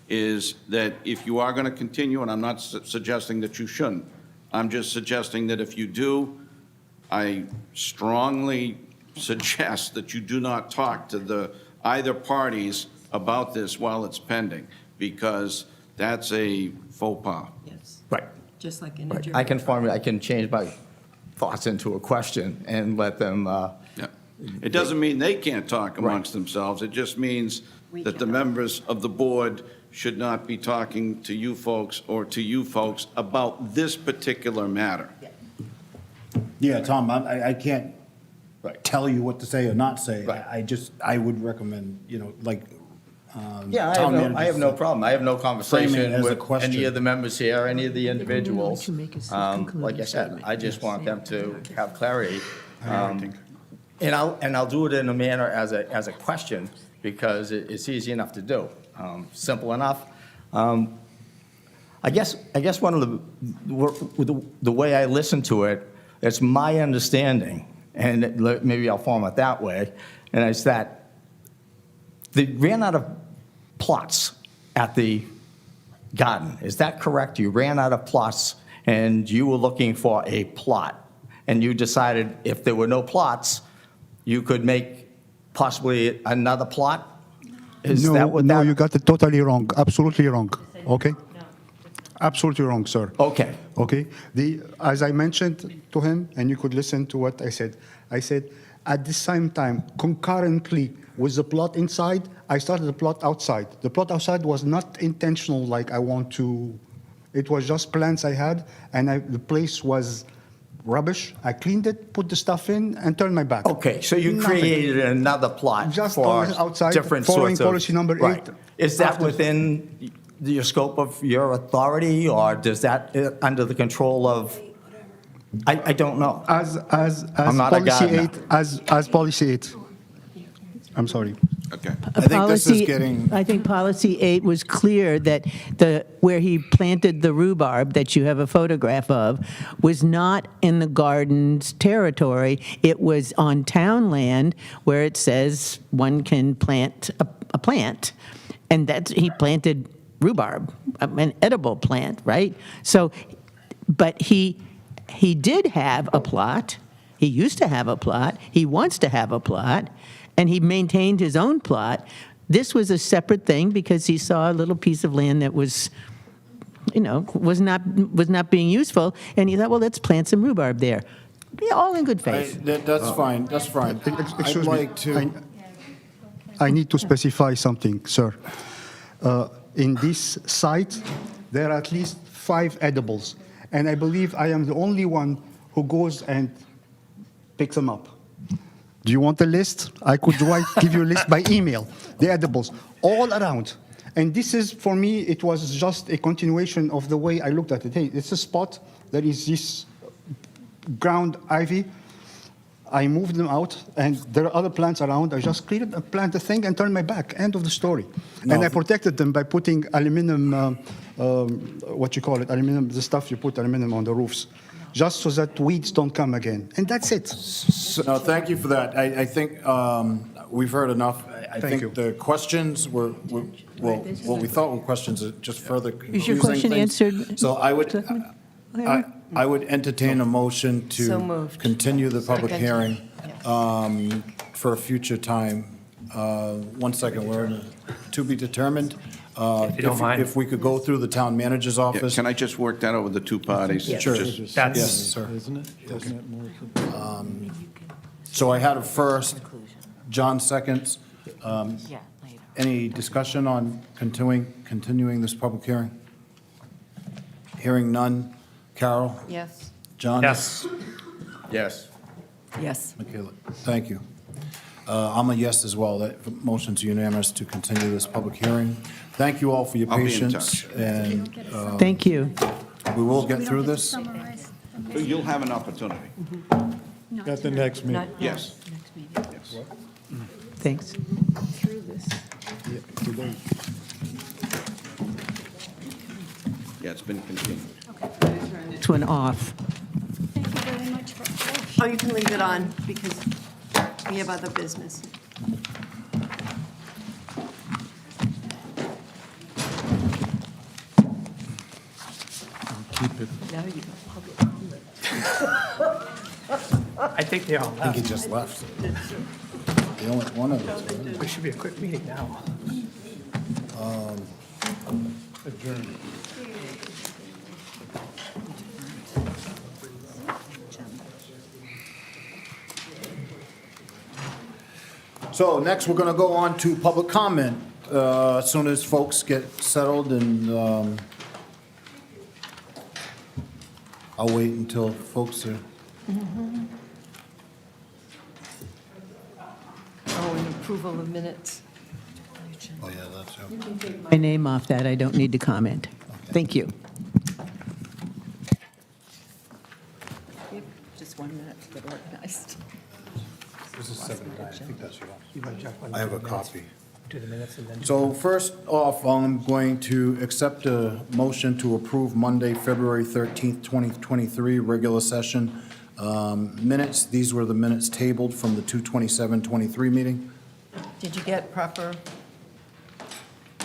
[SPEAKER 4] is that if you are going to continue, and I'm not suggesting that you shouldn't, I'm just suggesting that if you do, I strongly suggest that you do not talk to either parties about this while it's pending, because that's a faux pas.
[SPEAKER 12] Yes,
[SPEAKER 3] Right.
[SPEAKER 12] just like in a jury.
[SPEAKER 3] I can change my thoughts into a question and let them,
[SPEAKER 4] Yeah. It doesn't mean they can't talk amongst themselves. It just means
[SPEAKER 12] We
[SPEAKER 4] that the
[SPEAKER 12] cannot.
[SPEAKER 4] members of the board should not be talking to you folks or to you folks about this particular matter.
[SPEAKER 2] Yeah, Tom, I can't
[SPEAKER 3] Right.
[SPEAKER 2] tell you what to say or not say.
[SPEAKER 3] Right.
[SPEAKER 2] I would recommend, like,
[SPEAKER 3] Yeah,
[SPEAKER 2] town
[SPEAKER 3] I have no
[SPEAKER 2] manager
[SPEAKER 3] problem. I have no
[SPEAKER 2] Framing it
[SPEAKER 3] conversation
[SPEAKER 2] as a
[SPEAKER 3] with
[SPEAKER 2] question.
[SPEAKER 3] any of the members here, any of the individuals.
[SPEAKER 7] to make a
[SPEAKER 3] Like I said,
[SPEAKER 7] concluding
[SPEAKER 3] I just
[SPEAKER 7] statement.
[SPEAKER 3] want them to have clarity. And I'll do it in a manner as a question, because it's easy enough to do, simple enough. I guess one of the way I listen to it, it's my understanding, and maybe I'll form it that way, and it's that they ran out of plots at the garden. Is that correct? You ran out of plots, and you were looking for a plot, and you decided if there were no plots, you could make possibly another plot? Is
[SPEAKER 10] No,
[SPEAKER 3] that what
[SPEAKER 10] no,
[SPEAKER 3] that?
[SPEAKER 10] you got it totally wrong, absolutely wrong, okay? Absolutely wrong, sir.
[SPEAKER 3] Okay.
[SPEAKER 10] Okay? As I mentioned to him, and you could listen to what I said, at the same time, concurrently with the plot inside, I started the plot outside. The plot outside was not intentional, like I want to, it was just plans I had, and the place was rubbish. I cleaned it, put the stuff in, and turned my back.
[SPEAKER 3] Okay, so you
[SPEAKER 10] Nothing.
[SPEAKER 3] created another plot
[SPEAKER 10] Just
[SPEAKER 3] for
[SPEAKER 10] outside,
[SPEAKER 3] different
[SPEAKER 10] following
[SPEAKER 3] sorts of...
[SPEAKER 10] policy number
[SPEAKER 3] Right.
[SPEAKER 10] 8.
[SPEAKER 3] Is that
[SPEAKER 10] After-
[SPEAKER 3] within your scope of your authority, or does that under the control of... I don't know.
[SPEAKER 10] As
[SPEAKER 3] I'm not a
[SPEAKER 10] policy
[SPEAKER 3] gardener.
[SPEAKER 10] 8, as policy 8. I'm sorry.
[SPEAKER 4] Okay.
[SPEAKER 2] I think this is
[SPEAKER 7] Policy-
[SPEAKER 2] getting-
[SPEAKER 7] I think policy 8 was clear that where he planted the rhubarb that you have a photograph of was not in the garden's territory. It was on town land where it says one can plant a plant. And he planted rhubarb, an edible plant, right? So, but he did have a plot. He used to have a plot. He wants to have a plot. And he maintained his own plot. This was a separate thing because he saw a little piece of land that was, was not being useful, and he thought, well, let's plant some rhubarb there. Yeah, all in good faith.
[SPEAKER 2] That's fine, that's fine. I'd
[SPEAKER 10] Excuse me.
[SPEAKER 2] like to,
[SPEAKER 10] I need to specify something, sir. In this site, there are at least 5 edibles, and I believe I am the only one who goes and picks them up. Do you want a list? I could give you a list by email, the edibles, all around. And this is, for me, it was just a continuation of the way I looked at it. Hey, it's a spot, there is this ground ivy. I moved them out, and there are other plants around. I just cleared and planted the thing and turned my back. End of the story. And I protected them by putting aluminum, aluminum, the stuff you put aluminum on the roofs, just so that weeds don't come again. And that's it.
[SPEAKER 2] no, thank you for that. I think we've heard enough. I
[SPEAKER 10] Thank you.
[SPEAKER 2] think the questions were, well, what we thought were questions are just further
[SPEAKER 7] Is your
[SPEAKER 2] confusing
[SPEAKER 7] question
[SPEAKER 2] things.
[SPEAKER 7] answered?
[SPEAKER 2] So I would entertain a motion
[SPEAKER 12] So
[SPEAKER 2] to
[SPEAKER 12] moved.
[SPEAKER 2] continue the public
[SPEAKER 12] Second.
[SPEAKER 2] hearing
[SPEAKER 12] Yes.
[SPEAKER 2] for a future time. 1 second, we're in a to be determined.
[SPEAKER 6] If you don't mind.
[SPEAKER 2] If we could go through the town manager's
[SPEAKER 4] Yeah,
[SPEAKER 2] office.
[SPEAKER 4] can I just work that out with the two parties?
[SPEAKER 2] Sure.
[SPEAKER 4] Just-
[SPEAKER 6] That's-
[SPEAKER 2] Yes, sir.
[SPEAKER 5] Isn't it? Isn't it more?
[SPEAKER 2] So I had a first, John seconds.
[SPEAKER 1] Yeah, later.
[SPEAKER 2] Any discussion on continuing this public hearing? Hearing none. Carol?
[SPEAKER 12] Yes.
[SPEAKER 2] John?
[SPEAKER 6] Yes.
[SPEAKER 3] Yes.
[SPEAKER 1] Yes.
[SPEAKER 2] Michaela, thank you. I'm a yes as well. That motion's unanimous to continue this public hearing. Thank you all for your
[SPEAKER 4] I'll be in
[SPEAKER 2] patience,
[SPEAKER 4] touch.
[SPEAKER 2] and
[SPEAKER 7] Thank you.
[SPEAKER 2] we will get through this.
[SPEAKER 4] You'll have an opportunity.
[SPEAKER 5] At the next meeting.
[SPEAKER 4] Yes.
[SPEAKER 8] Next meeting.
[SPEAKER 4] Yes.
[SPEAKER 7] Thanks.
[SPEAKER 8] Through this.
[SPEAKER 4] Yeah, it's been continued.
[SPEAKER 7] To an off.
[SPEAKER 9] Thank you very much for.
[SPEAKER 12] Oh, you can leave it on because we have other business.
[SPEAKER 5] Keep it.
[SPEAKER 12] Now you have public comment.
[SPEAKER 6] I think they all
[SPEAKER 2] I think
[SPEAKER 6] left.
[SPEAKER 2] he just left. The only one of us.
[SPEAKER 6] It should be a quick meeting now.
[SPEAKER 5] Adjourn.
[SPEAKER 2] So next, we're going to go on to public comment. As soon as folks get settled, and I'll wait until folks are...
[SPEAKER 12] Oh, and approval of minutes.
[SPEAKER 2] Oh, yeah, that's it.
[SPEAKER 7] My name off that, I don't need to comment. Thank you.
[SPEAKER 1] Yep, just 1 minute to get organized.
[SPEAKER 2] This is 7:09. I think that's yours.
[SPEAKER 6] You want Jeff on
[SPEAKER 2] I have a
[SPEAKER 6] to the minutes?
[SPEAKER 2] copy.
[SPEAKER 6] Do the minutes and then.
[SPEAKER 2] So first off, I'm going to accept a motion to approve Monday, February 13th, 2023, regular session minutes. These were the minutes tabled from the 2/27/23 meeting.
[SPEAKER 12] Did you get proper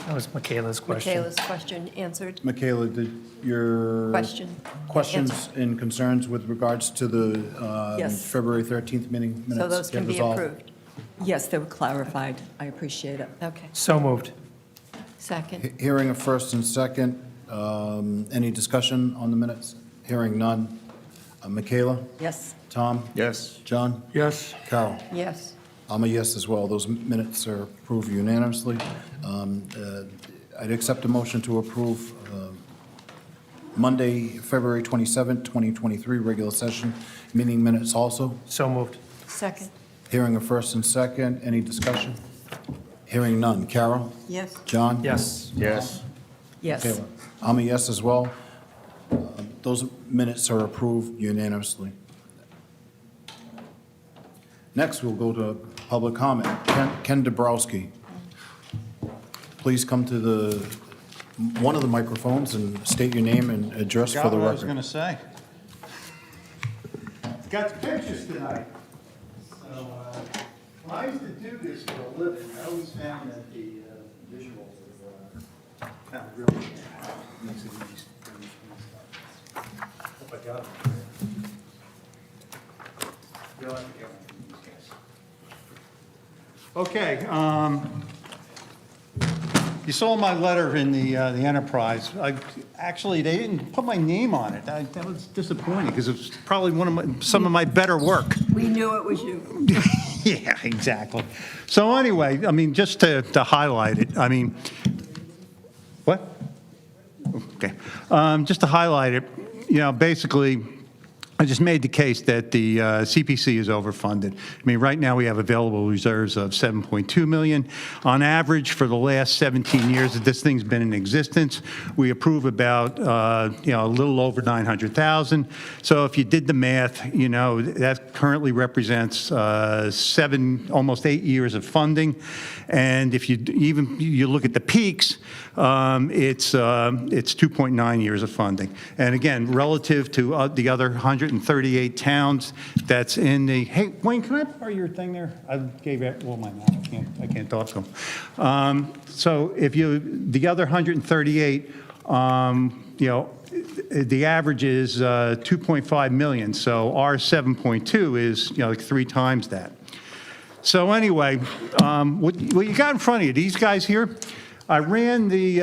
[SPEAKER 6] That was Michaela's question.
[SPEAKER 12] Michaela's question answered?
[SPEAKER 2] Michaela, did your... Questions
[SPEAKER 12] Answered.
[SPEAKER 2] and concerns with regards to the
[SPEAKER 1] Yes.
[SPEAKER 2] February 13th meeting minutes?
[SPEAKER 12] So those
[SPEAKER 2] get
[SPEAKER 12] can be
[SPEAKER 2] resolved?
[SPEAKER 12] approved?
[SPEAKER 1] Yes, they were clarified. I appreciate it.
[SPEAKER 12] Okay.
[SPEAKER 6] So moved.
[SPEAKER 12] Second.
[SPEAKER 2] Hearing a first and second, any discussion on the minutes? Hearing none. Michaela?
[SPEAKER 1] Yes.
[SPEAKER 2] Tom?
[SPEAKER 3] Yes.
[SPEAKER 2] John?
[SPEAKER 6] Yes.
[SPEAKER 2] Carol?
[SPEAKER 12] Yes.
[SPEAKER 2] I'm a yes as well. Those minutes are approved unanimously. I'd accept a motion to approve Monday, February 27th, 2023, regular session meeting minutes also.
[SPEAKER 6] So moved.
[SPEAKER 12] Second.
[SPEAKER 2] Hearing a first and second, any discussion? Hearing none. Carol?
[SPEAKER 12] Yes.
[SPEAKER 2] John?
[SPEAKER 6] Yes.
[SPEAKER 3] Yes.
[SPEAKER 1] Yes.
[SPEAKER 2] Michaela? I'm a yes as well. Those minutes are approved unanimously. Next, we'll go to public comment. Ken Dabrowski. Please come to one of the microphones and state your name and address for the
[SPEAKER 14] Forgot what I was going
[SPEAKER 2] record.
[SPEAKER 14] to say. Got pictures tonight. So, when I used to do this for a living, I always found that the visuals were kind of really makes it easy. Hope I got it. You'll have to get one from these guys. Okay, you saw my letter in the Enterprise. Actually, they didn't put my name on it. That was disappointing because it was probably some of my better work.
[SPEAKER 12] We knew it was you.
[SPEAKER 14] Yeah, exactly. So anyway, I mean, just to highlight it, I mean, what? Okay. Just to highlight it, you know, basically, I just made the case that the CPC is overfunded. I mean, right now we have available reserves of $7.2 million. On average, for the last 17 years that this thing's been in existence, we approve about, you know, a little over $900,000. So if you did the math, you know, that currently represents almost 8 years of funding. And if you look at the peaks, it's 2.9 years of funding. And again, relative to the other 138 towns that's in the, hey, Wayne, can I borrow your thing there? I gave it, well, my mouth, I can't talk to them. So if the other 138, you know, the average is 2.5 million. So our 7.2 is, you know, like 3 times that. So anyway, what you got in front of you, these guys here, I ran the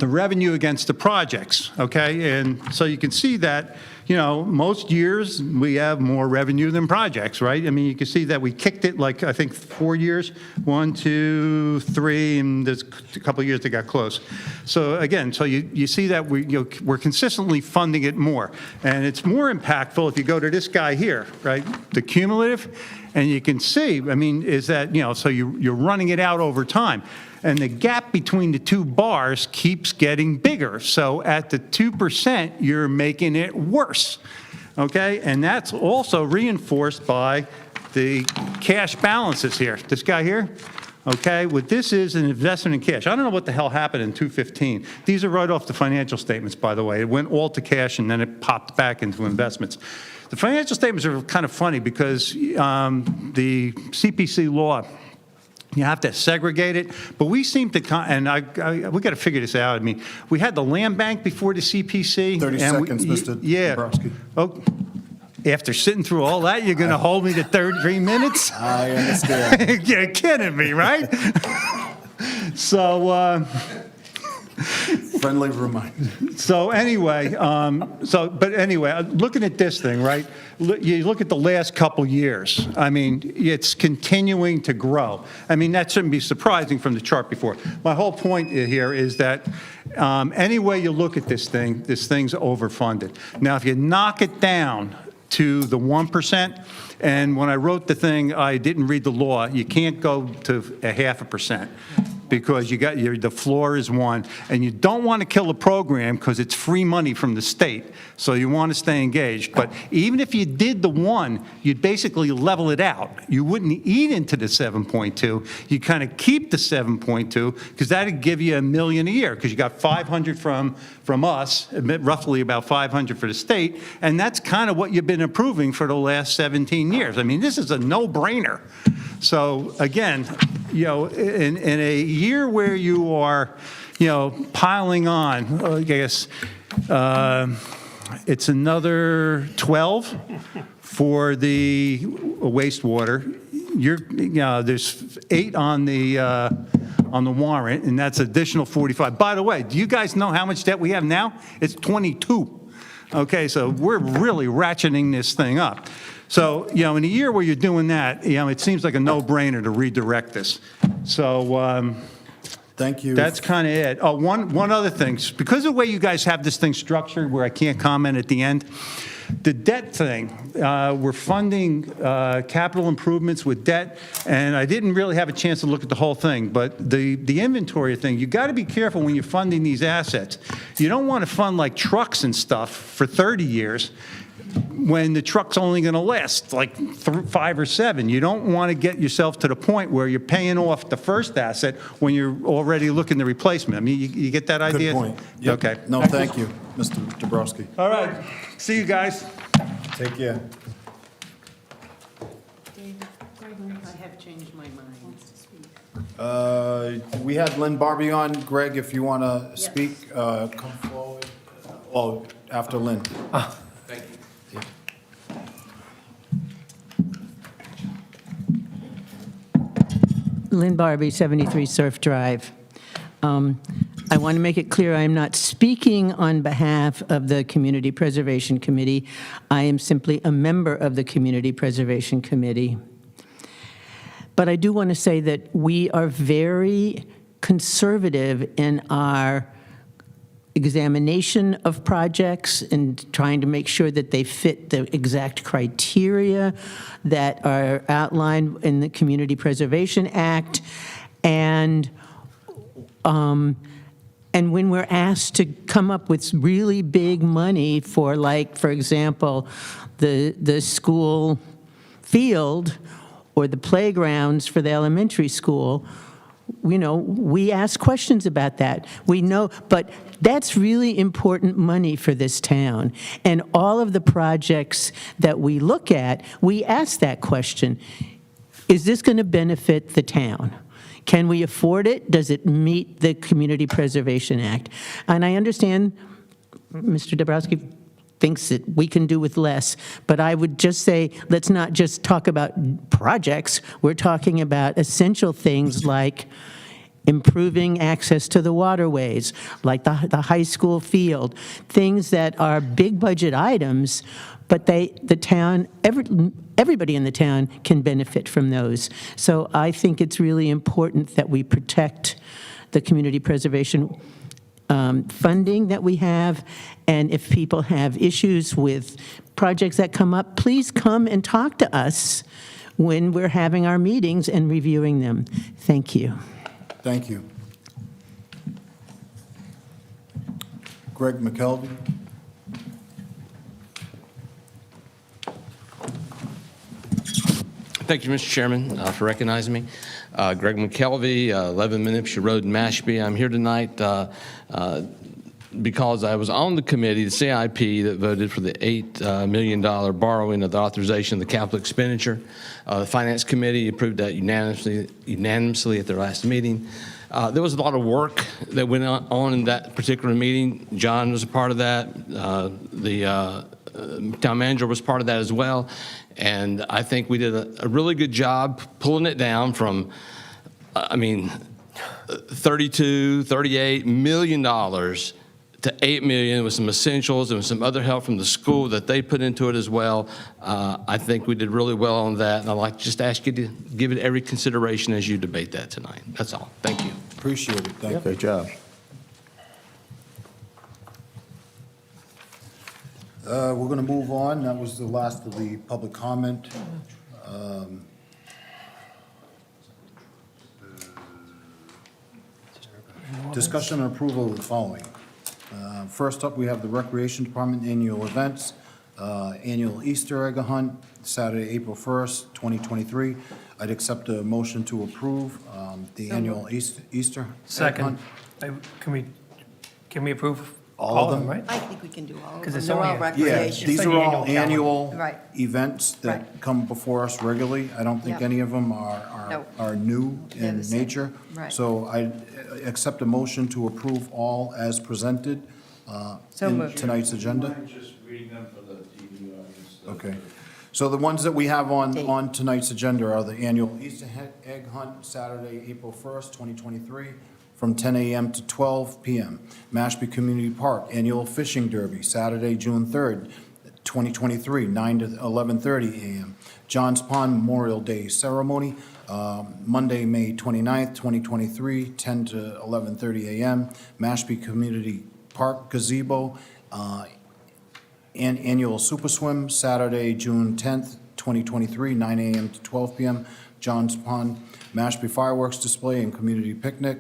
[SPEAKER 14] revenue against the projects, okay? And so you can see that, you know, most years we have more revenue than projects, right? I mean, you can see that we kicked it like, I think, 4 years, 1, 2, 3, and there's a couple of years that got close. So again, so you see that we're consistently funding it more. And it's more impactful if you go to this guy here, right? The cumulative, and you can see, I mean, is that, you know, so you're running it out over time. And the gap between the 2 bars keeps getting bigger. So at the 2%, you're making it worse, okay? And that's also reinforced by the cash balances here. This guy here, Okay, what this is an investment in cash. I don't know what the hell happened in 215. These are right off the financial statements, by the way. It went all to cash and then it popped back into investments. The financial statements are kind of funny because the CPC law, you have to segregate it, but we seem to, we got to figure this out. I mean, we had the land bank before the CPC.
[SPEAKER 2] 30
[SPEAKER 14] and
[SPEAKER 2] seconds, Mr.
[SPEAKER 14] Yeah.
[SPEAKER 2] Dabrowski.
[SPEAKER 14] Oh, after sitting through all that, you're going to hold me to 33 minutes?
[SPEAKER 2] I understand.
[SPEAKER 14] You're kidding me, right? So,
[SPEAKER 2] Friendly reminder.
[SPEAKER 14] so anyway, but anyway, looking at this thing, right? You look at the last couple years. I mean, it's continuing to grow. I mean, that shouldn't be surprising from the chart before. My whole point here is that any way you look at this thing's overfunded. Now, if you knock it down to the 1%, and when I wrote the thing, I didn't read the law. You can't go to 0.5%. Because you got the floor is 1, and you don't want to kill the program because it's free money from the state, so you want to stay engaged. But even if you did the 1, you'd basically level it out. You wouldn't eat into the 7.2. You kind of keep the 7.2 because that'd give you $1 million a year because you got 500 from us, roughly about 500 for the state, and that's kind of what you've been approving for the last 17 years. I mean, this is a no-brainer. So again, you know, in a year where you are, you know, piling on, I guess, it's another 12 for the wastewater. You know, there's 8 on the warrant, and that's additional 45. By the way, do you guys know how much debt we have now? It's 22. Okay, so we're really ratcheting this thing up. So, you know, in a year where you're doing that, you know, it seems like a no-brainer to redirect this. So
[SPEAKER 2] Thank you.
[SPEAKER 14] that's kind of it. Oh, one other thing. Because of the way you guys have this thing structured where I can't comment at the end, the debt thing, we're funding capital improvements with debt, and I didn't really have a chance to look at the whole thing, but the inventory thing, you got to be careful when you're funding these assets. You don't want to fund like trucks and stuff for 30 years when the truck's only going to last like 5 or 7. You don't want to get yourself to the point where you're paying off the first asset when you're already looking to replacement. I mean, you get that idea?
[SPEAKER 2] Good point. Yep.
[SPEAKER 14] Okay.
[SPEAKER 2] No, thank you, Mr. Dabrowski.
[SPEAKER 14] All right. See you guys.
[SPEAKER 2] Take care.
[SPEAKER 7] I have changed my mind.
[SPEAKER 2] We had Lynn Barbie on. Greg, if you want to speak, come forward. Oh, after Lynn.
[SPEAKER 4] Thank you.
[SPEAKER 7] Lynn Barbie, 73 Surf Drive. I want to make it clear I am not speaking on behalf of the Community Preservation Committee. I am simply a member of the Community Preservation Committee. But I do want to say that we are very conservative in our examination of projects and trying to make sure that they fit the exact criteria that are outlined in the Community Preservation Act. And when we're asked to come up with really big money for, like, for example, the school field or the playgrounds for the elementary school, you know, we ask questions about that. We know, but that's really important money for this town. And all of the projects that we look at, we ask that question. Is this going to benefit the town? Can we afford it? Does it meet the Community Preservation Act? And I understand Mr. Dabrowski thinks that we can do with less, but I would just say, let's not just talk about projects. We're talking about essential things like improving access to the waterways, like the high school field, things that are big budget items, but the town, everybody in the town can benefit from those. So I think it's really important that we protect the community preservation funding that we have, and if people have issues with projects that come up, please come and talk to us when we're having our meetings and reviewing them. Thank you.
[SPEAKER 2] Thank you. Greg McKelvey.
[SPEAKER 15] Thank you, Mr. Chairman, for recognizing me. Greg McKelvey, 11 Menipsey Road in Mashpee. I'm here tonight because I was on the committee, the CIP, that voted for the $8 million borrowing of the authorization of the capital expenditure. The Finance Committee approved that unanimously at their last meeting. There was a lot of work that went on in that particular meeting. John was a part of that. The town manager was part of that as well. And I think we did a really good job pulling it down from, $38 million to $8 million with some essentials and with some other help from the school that they put into it as well. I think we did really well on that, and I'd like to just ask you to give it every consideration as you debate that tonight. That's all. Thank you.
[SPEAKER 2] Appreciate it. Thank you.
[SPEAKER 3] Great job.
[SPEAKER 2] We're going to move on. That was the last of the public comment. Discussion and approval of the following. First up, we have the Recreation Department annual events, annual Easter egg hunt, Saturday, April 1st, 2023. I'd accept a motion to approve the annual Easter egg
[SPEAKER 6] Second.
[SPEAKER 2] hunt.
[SPEAKER 6] Can we approve
[SPEAKER 2] All
[SPEAKER 6] all
[SPEAKER 2] of
[SPEAKER 6] of
[SPEAKER 2] them?
[SPEAKER 6] them, right?
[SPEAKER 12] I think we can do all of
[SPEAKER 6] 'Cause
[SPEAKER 12] them.
[SPEAKER 6] it's
[SPEAKER 12] They're
[SPEAKER 6] only
[SPEAKER 12] all
[SPEAKER 6] a-
[SPEAKER 12] recreation.
[SPEAKER 2] These
[SPEAKER 6] It's
[SPEAKER 2] are
[SPEAKER 6] like
[SPEAKER 2] all
[SPEAKER 6] annual
[SPEAKER 2] annual
[SPEAKER 12] Right.
[SPEAKER 2] events that
[SPEAKER 12] Right.
[SPEAKER 2] come before us regularly. I don't think
[SPEAKER 12] Yeah.
[SPEAKER 2] any of them
[SPEAKER 12] No.
[SPEAKER 2] are new
[SPEAKER 12] They're
[SPEAKER 2] in
[SPEAKER 12] the same.
[SPEAKER 2] nature.
[SPEAKER 12] Right.
[SPEAKER 2] So I accept a motion to approve all as presented
[SPEAKER 12] So
[SPEAKER 2] in
[SPEAKER 12] moved.
[SPEAKER 2] tonight's agenda.
[SPEAKER 4] Just reading them for the TV audience.
[SPEAKER 2] Okay. So the ones that we have on tonight's agenda are the annual Easter egg hunt, Saturday, April 1st, 2023, from 10 a.m. to 12 p.m. Mashpee Community Park Annual Fishing Derby, Saturday, June 3rd, 2023, 9 to 11:30 a.m. Johns Pond Memorial Day Ceremony, Monday, May 29th, 2023, 10 to 11:30 a.m. Mashpee Community Park Gazebo, and annual Super Swim, Saturday, June 10th, 2023, 9 a.m. to 12 p.m. Johns Pond Mashpee Fireworks Display and Community Picnic,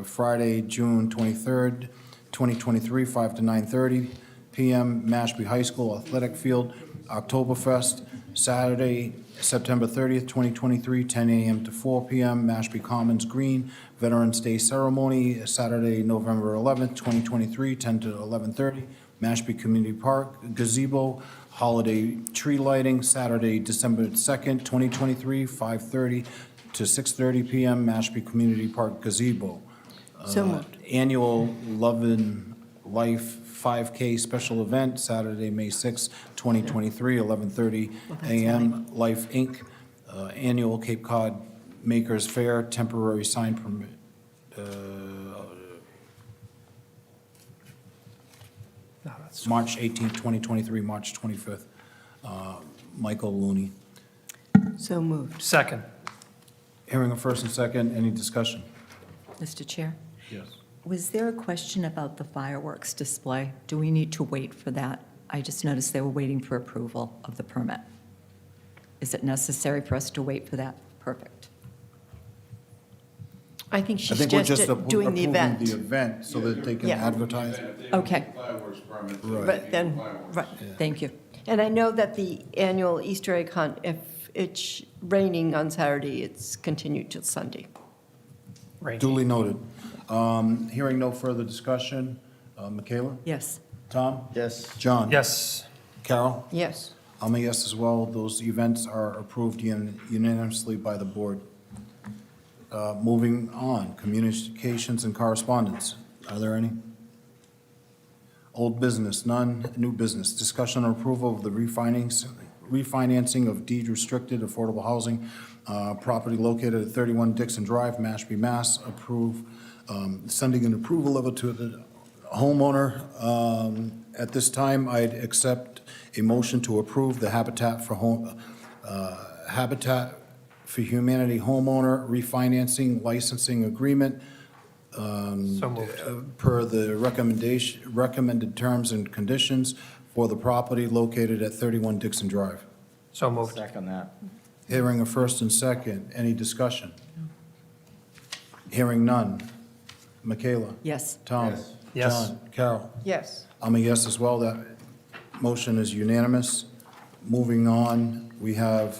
[SPEAKER 2] Friday, June 23rd, 2023, 5 to 9:30 p.m. Mashpee High School Athletic Field Oktoberfest, Saturday, September 30th, 2023, 10 a.m. to 4 p.m. Mashpee Commons Green Veterans Day Ceremony, Saturday, November 11th, 2023, 10 to 11:30. Mashpee Community Park Gazebo Holiday Tree Lighting, Saturday, December 2nd, 2023, 5:30 to 6:30 p.m. Mashpee Community Park Gazebo.
[SPEAKER 12] So moved.
[SPEAKER 2] Annual Love and Life 5K special event, Saturday, May 6th, 2023, 11:30 a.m. Life Inc. Annual Cape Cod Makers Fair temporary sign permit.
[SPEAKER 6] No, that's-
[SPEAKER 2] March 18th, 2023, March 25th. Michael Looney.
[SPEAKER 12] So moved.
[SPEAKER 6] Second.
[SPEAKER 2] Hearing a first and second, any discussion?
[SPEAKER 1] Mr. Chair,
[SPEAKER 2] Yes.
[SPEAKER 1] was there a question about the fireworks display? Do we need to wait for that? I just noticed they were waiting for approval of the permit. Is it necessary for us to wait for that? Perfect.
[SPEAKER 12] I think
[SPEAKER 2] I
[SPEAKER 12] she's
[SPEAKER 2] think we're
[SPEAKER 12] just
[SPEAKER 2] just
[SPEAKER 12] doing the event.
[SPEAKER 2] the event so that they can
[SPEAKER 12] Yeah.
[SPEAKER 2] advertise.
[SPEAKER 1] Okay.
[SPEAKER 4] Fireworks permit.
[SPEAKER 12] But then, right.
[SPEAKER 1] Thank you.
[SPEAKER 12] And I know that the annual Easter egg hunt, if it's raining on Saturday, it's continued till Sunday.
[SPEAKER 6] Randy.
[SPEAKER 2] Duly noted. Hearing no further discussion, Michaela?
[SPEAKER 1] Yes.
[SPEAKER 2] Tom?
[SPEAKER 3] Yes.
[SPEAKER 2] John?
[SPEAKER 6] Yes.
[SPEAKER 2] Carol?
[SPEAKER 12] Yes.
[SPEAKER 2] I'm a yes as well. Those events are approved unanimously by the board. Moving on, communications and correspondence. Are there any? Old business, none. New business, discussion or approval of the refinancing of deed-restricted affordable housing property located at 31 Dixon Drive, Mashpee, Mass. Approve, sending an approval letter to the homeowner. At this time, I'd accept a motion to approve the Habitat for Humanity homeowner refinancing licensing agreement
[SPEAKER 6] So moved.
[SPEAKER 2] per the recommended terms and conditions for the property located at 31 Dixon Drive.
[SPEAKER 6] So moved.
[SPEAKER 3] Second that.
[SPEAKER 2] Hearing a first and second, any discussion? Hearing none. Michaela?
[SPEAKER 1] Yes.
[SPEAKER 2] Tom?
[SPEAKER 3] Yes.
[SPEAKER 6] Yes.
[SPEAKER 2] John? Carol?
[SPEAKER 12] Yes.
[SPEAKER 2] I'm a yes as well. That motion is unanimous. Moving on, we have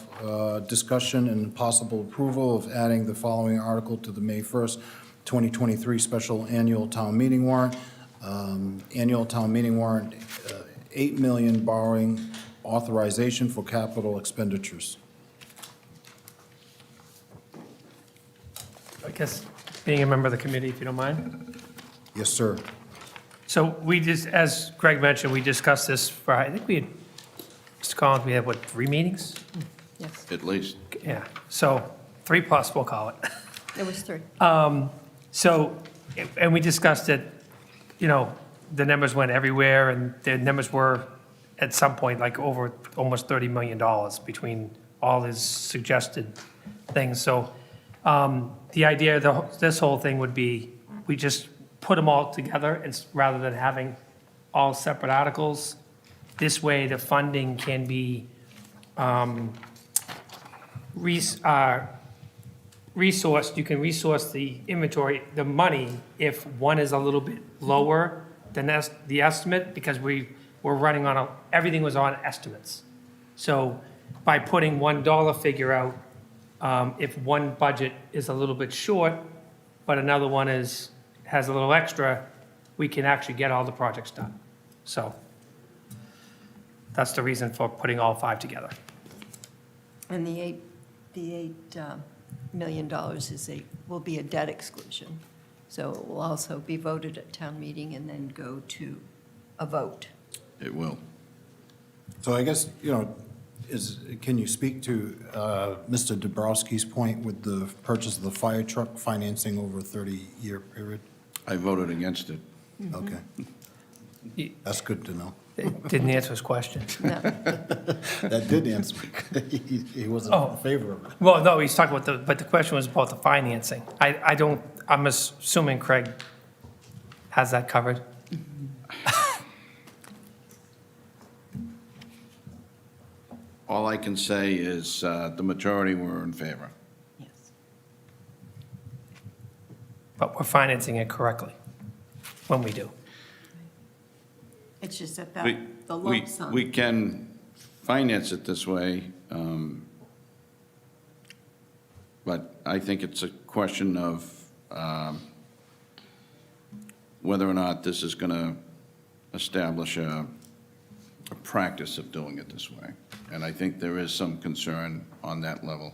[SPEAKER 2] discussion and possible approval of adding the following article to the May 1st, 2023 special annual town meeting warrant. Annual town meeting warrant, 8 million borrowing authorization for capital expenditures.
[SPEAKER 6] I guess, being a member of the committee, if you don't mind.
[SPEAKER 2] Yes, sir.
[SPEAKER 6] So we just, as Greg mentioned, we discussed this for, I think we had, Mr. Collins, we had, what, 3 meetings?
[SPEAKER 12] Yes,
[SPEAKER 4] At least.
[SPEAKER 6] Yeah, so 3 plus, we'll call it.
[SPEAKER 12] it was 3.
[SPEAKER 6] So, and we discussed it, you know, the numbers went everywhere, and the numbers were, at some point, like over almost $30 million between all his suggested things. So the idea of this whole thing would be, we just put them all together, rather than having all separate articles. This way, the funding can be resourced, you can resource the inventory, the money, if one is a little bit lower than the estimate, because we're running on everything was on estimates. So by putting $1 figure out, if one budget is a little bit short, but another one has a little extra, we can actually get all the projects done. So that's the reason for putting all 5 together.
[SPEAKER 12] And the $8 million will be a debt exclusion. So it will also be voted at town meeting and then go to a vote.
[SPEAKER 4] It will.
[SPEAKER 2] So I guess, can you speak to Mr. Dabrowski's point with the purchase of the fire truck financing over a 30-year period?
[SPEAKER 4] I voted against it.
[SPEAKER 2] Okay. That's good to know.
[SPEAKER 6] It didn't answer his question.
[SPEAKER 12] No.
[SPEAKER 2] That did answer. He wasn't in favor of it.
[SPEAKER 6] Well, no, he's talking about but the question was about the financing. I'm assuming Craig has that covered.
[SPEAKER 4] All I can say is the majority were in favor.
[SPEAKER 12] Yes.
[SPEAKER 6] But we're financing it correctly when we do.
[SPEAKER 12] It's just that
[SPEAKER 4] We-
[SPEAKER 12] the
[SPEAKER 4] we-
[SPEAKER 12] lump sum.
[SPEAKER 4] We can finance it this way, but I think it's a question of whether or not this is going to establish a practice of doing it this way. And I think there is some concern on that level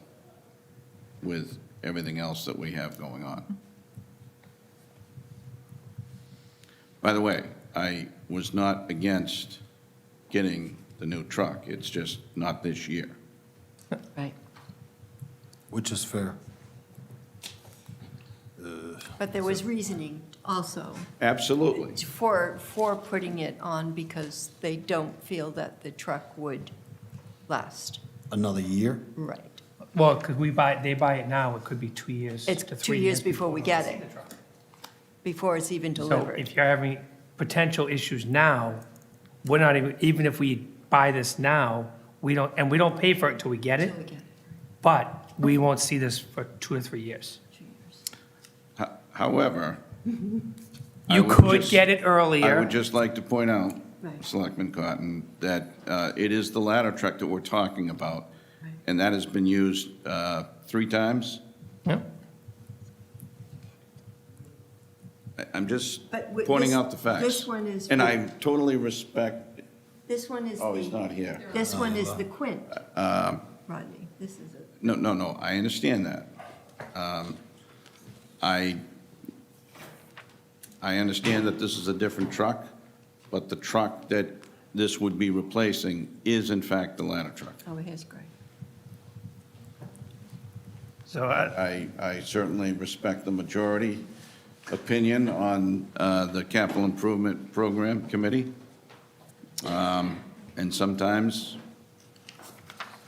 [SPEAKER 4] with everything else that we have going on. By the way, I was not against getting the new truck. It's just not this year.
[SPEAKER 12] Right.
[SPEAKER 2] Which is fair.
[SPEAKER 12] But there was reasoning also
[SPEAKER 4] Absolutely.
[SPEAKER 12] for putting it on because they don't feel that the truck would last.
[SPEAKER 2] Another year?
[SPEAKER 12] Right.
[SPEAKER 6] Well, because they buy it now, it could be 2 years
[SPEAKER 12] It's
[SPEAKER 6] to
[SPEAKER 12] 2
[SPEAKER 6] 3
[SPEAKER 12] years before we get
[SPEAKER 6] see
[SPEAKER 12] it,
[SPEAKER 6] the truck.
[SPEAKER 12] before it's even
[SPEAKER 6] So
[SPEAKER 12] delivered.
[SPEAKER 6] if you're having potential issues now, we're not even if we buy this now, we don't pay for it until we get it,
[SPEAKER 12] Till we get it.
[SPEAKER 6] but we won't see this for 2 or 3 years.
[SPEAKER 12] 2 years.
[SPEAKER 4] However, I
[SPEAKER 6] You
[SPEAKER 4] would
[SPEAKER 6] could
[SPEAKER 4] just-
[SPEAKER 6] get it
[SPEAKER 4] I
[SPEAKER 6] earlier.
[SPEAKER 4] would just like to point out,
[SPEAKER 12] Right.
[SPEAKER 4] Selectman Cotton, that it is the ladder truck that we're talking about,
[SPEAKER 12] Right.
[SPEAKER 4] and that has been used 3 times.
[SPEAKER 6] Yeah.
[SPEAKER 4] I'm just
[SPEAKER 12] But
[SPEAKER 4] pointing
[SPEAKER 12] this-
[SPEAKER 4] out the facts.
[SPEAKER 12] this one is
[SPEAKER 4] And
[SPEAKER 12] with-
[SPEAKER 4] I totally respect,
[SPEAKER 12] This one is
[SPEAKER 4] oh, he's not here.
[SPEAKER 12] This one is the Quint, Rodney. This is it.
[SPEAKER 4] No, I understand that. I understand that this is a different truck, but the truck that this would be replacing is in fact the ladder truck.
[SPEAKER 12] Oh, here's Greg.
[SPEAKER 6] So
[SPEAKER 4] I certainly respect the majority opinion on the Capital Improvement Program Committee. And sometimes